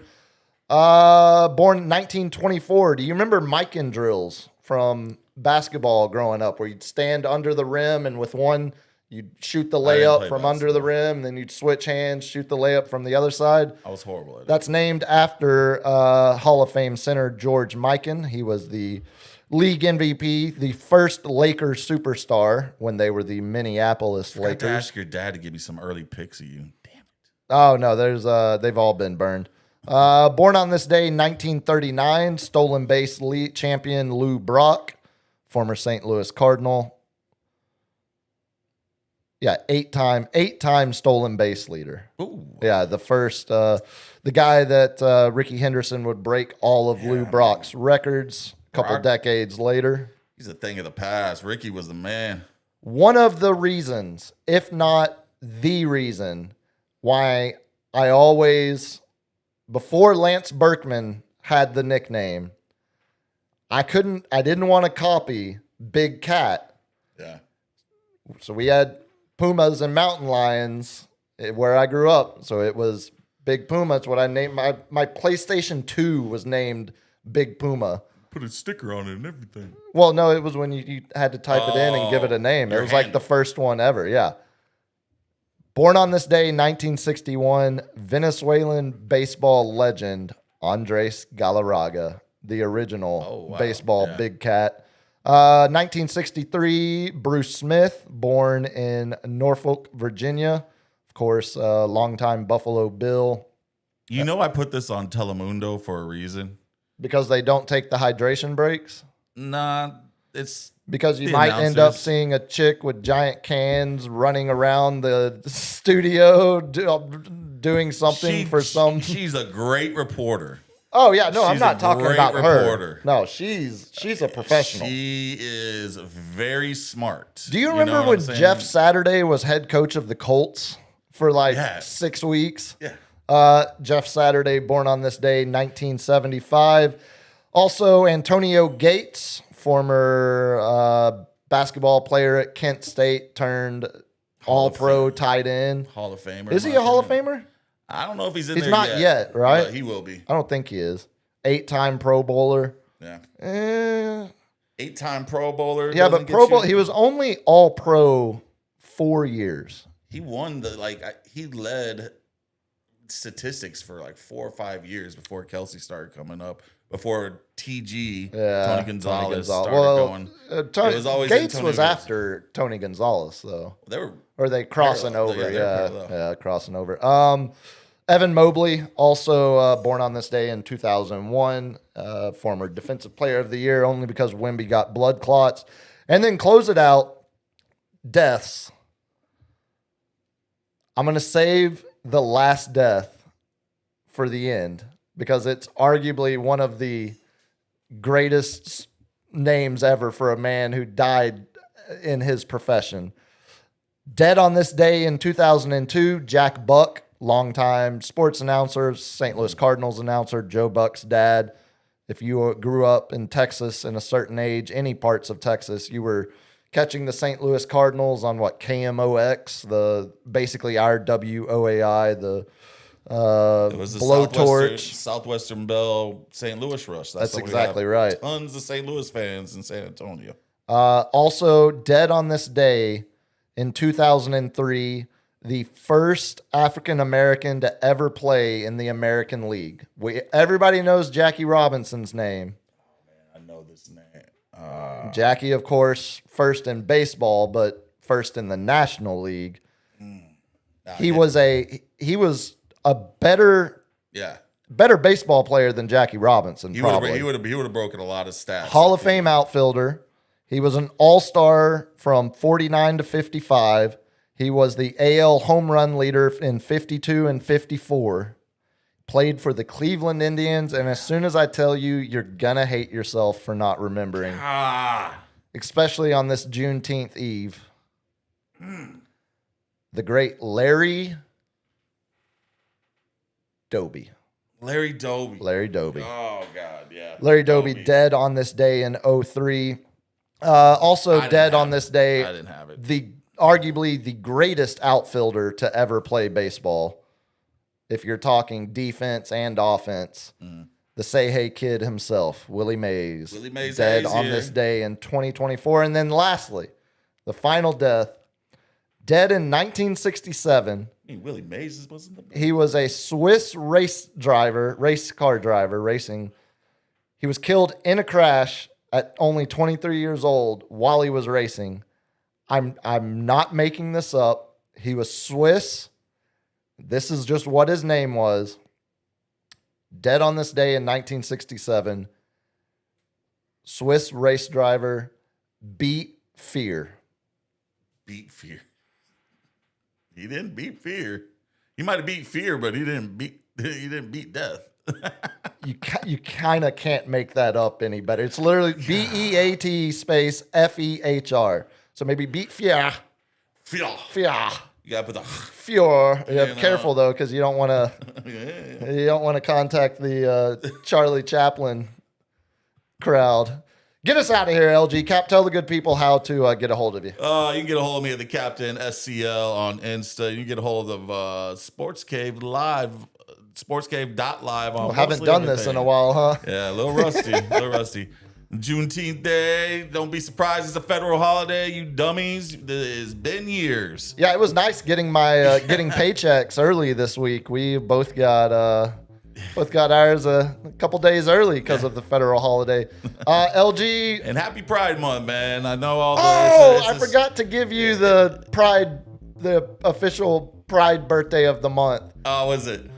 Born in 1924. Do you remember Mikan drills from basketball growing up, where you'd stand under the rim and with one you'd shoot the didn't layup play from under the basketball. rim, then you'd switch hands, shoot the layup from the other side? I was horrible at it. That's named after Hall of Fame center George Mikan. He was the league MVP, the first Lakers superstar when they were the Minneapolis I had to Lakers. ask your dad to give me some early picks of you. Damn it. Oh no, they've all been burned. Born on this day, 1939, stolen base champion Lou Brock, former St. Louis Cardinal. Yeah, eight-time stolen base leader. Ooh. Yeah, the first, the guy that Ricky Henderson would break all of Lou Brock's records a couple Brock. decades later. He's a thing of the past. Ricky was the man. One of the reasons, if not the reason, why I always, before Lance Berkman had the nickname, I didn't want to copy Big Cat. Yeah. So we had Pumas and mountain lions where I grew up. So it was Big Puma. It's what I named my PlayStation 2 was named Big Puma. Put a sticker on it and everything. Well, no, it was when you had to type it in and give it a name. It your was like the handle. first one ever. Yeah. Born on this day, 1961, Venezuelan baseball legend Andres Galarraga, the original Oh, wow. baseball Yeah. Big Cat. 1963, Bruce Smith, born in Norfolk, Virginia. Of course, longtime Buffalo Bill, You know I put this on Telemundo for a reason. because they don't take the hydration breaks. Nah, it's Because you The might end up announcers. seeing a chick with giant cans running around the studio doing something for some. She's a great reporter. Oh yeah, no, I'm she's not a talking great about reporter. her. No, she's a professional. She is very smart. Do you know remember what when I'm saying? Jeff Saturday was head coach of the Colts for like Yes. 6 weeks. Yeah. Jeff Saturday, born on this day, 1975. Also, Antonio Gates, former basketball player at Kent State, turned all-pro tight end. Hall of Famer. Is he a Hall of Famer? I don't know if he's in He's there not yet, right? But he will be. I don't think he is. 8-time Pro Bowler. Yeah. Eh, 8-time Pro Bowler. yeah, doesn't but get Pro you- Bowl, he was only all-pro 4 years. He won he led statistics for like 4 or 5 years before Kelsey started coming up. Before TG, Yeah, Tony Gonzalez started Well, going. Tony, It was always Gates Antonio was Gates. after Tony Gonzalez, though. They were Or they crossing Parallel. over, Yeah, they're yeah, parallel. crossing over. Evan Mobley, also born on this day in 2001, former Defensive Player of the Year, only because Wemby got blood clots. And then close it out, deaths. I'm going to save the last death for the end because it's arguably one of the greatest names ever for a man who died in his profession. Dead on this day in 2002, Jack Buck, longtime sports announcer, St. Louis Cardinals announcer, Joe Buck's dad. If you grew up in Texas in a certain age, any parts of Texas, you were catching the St. Louis Cardinals on KMOX, basically our WOAI, the It was the blowtorch. Southwestern Bell St. Louis rush. That's what we exactly have. right. Tons of St. Louis fans in San Antonio. Also, dead on this day in 2003, the first African American to ever play in the American League. Everybody knows Jackie Robinson's name. I know this name. Jackie, of course, first in baseball, but first in the National League. He was a better Yeah. baseball player than Jackie Robinson. He would Probably have broken a lot of stats. Hall of Fame outfielder. He was an all-star from 49 to 55. He was the AL home run leader in 52 and 54. Played for the Cleveland Indians, and as soon as I tell you, you're gonna hate yourself for not remembering, especially on this Juneteenth Eve. The great Larry Doby. Larry Doby. Larry Doby. Oh God, yeah. Larry Doby dead on this day in 03. Also I didn't dead have on it. this day, I didn't have it. arguably the greatest outfielder to ever play baseball. If you're talking defense and offense, the Say Hey Kid himself, Willie Mays. Willie Mays dead Hayes on here. this day in 2024. And then lastly, the final death, dead in 1967. I mean, Willie Mays wasn't the best. He was a Swiss race car driver racing. He was killed in a crash at only 23 years old while he was racing. I'm not making this up. He was Swiss. This is just what his name was. Dead on this day in 1967. Swiss race driver beat fear. Beat fear. He didn't beat fear. He might have beat fear, but he didn't beat death. You kind of can't make that up any better. It's literally BEAT space FEHR. So maybe beat fear. Fear. Fear. You gotta put the Fear. Yeah, You know. careful though, because you don't want to contact the Charlie Chaplin crowd. Get us out of here, LG Cap. Tell the good people how to get a hold of you. you can get a hold of me at the Captain SCL on Insta. You can get a hold of Sports Cave Live, sportscave.live on Haven't mostly done this in a everything. while, huh? Yeah, a little rusty, Juneteenth Day. Don't be surprised it's a federal holiday, you dummies. It's been years. Yeah, it was nice getting my getting paychecks early this week. We both got ours a couple days early because of the federal holiday. LG. And happy Pride Month, man. I know all the. I forgot to give you the official Pride birthday of the month. Oh, was it?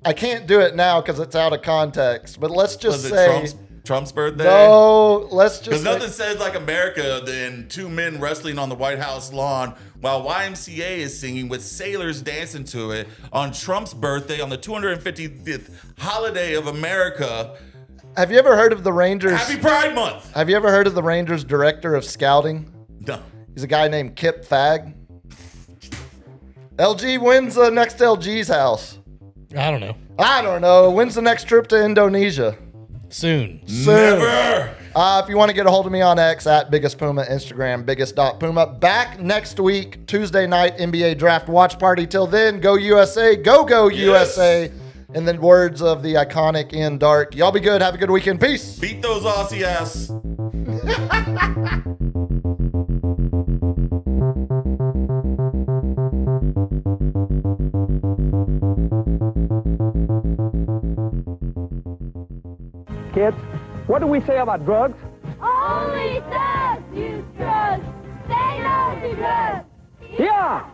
I can't do it now because it's out of context. But let's just Was it say Trump's birthday? no. Let's just Because say, nothing says like America than two men wrestling on the White House lawn while YMCA is singing with sailors dancing to it on Trump's birthday on the 255th holiday of America. Have you ever heard of the Rangers? Happy Pride Month. Have you ever heard of the Rangers director of scouting? No. He's a guy named Kip Fagg. LG, when's the next LG's house? I don't know. I don't know. When's the next trip to Indonesia? Soon. Never. If you want to get a hold of me on X, at Biggest Puma, Instagram, biggest.puma. Back next week, Tuesday night, NBA Draft Watch Party. Till then, go USA, go USA. In the words of the iconic Ian Dark, y'all be good. Have a good weekend. Peace. Beat those Aussie ass. Kids, what do we say about drugs? Only thugs use drugs. Say no to drugs. Yeah!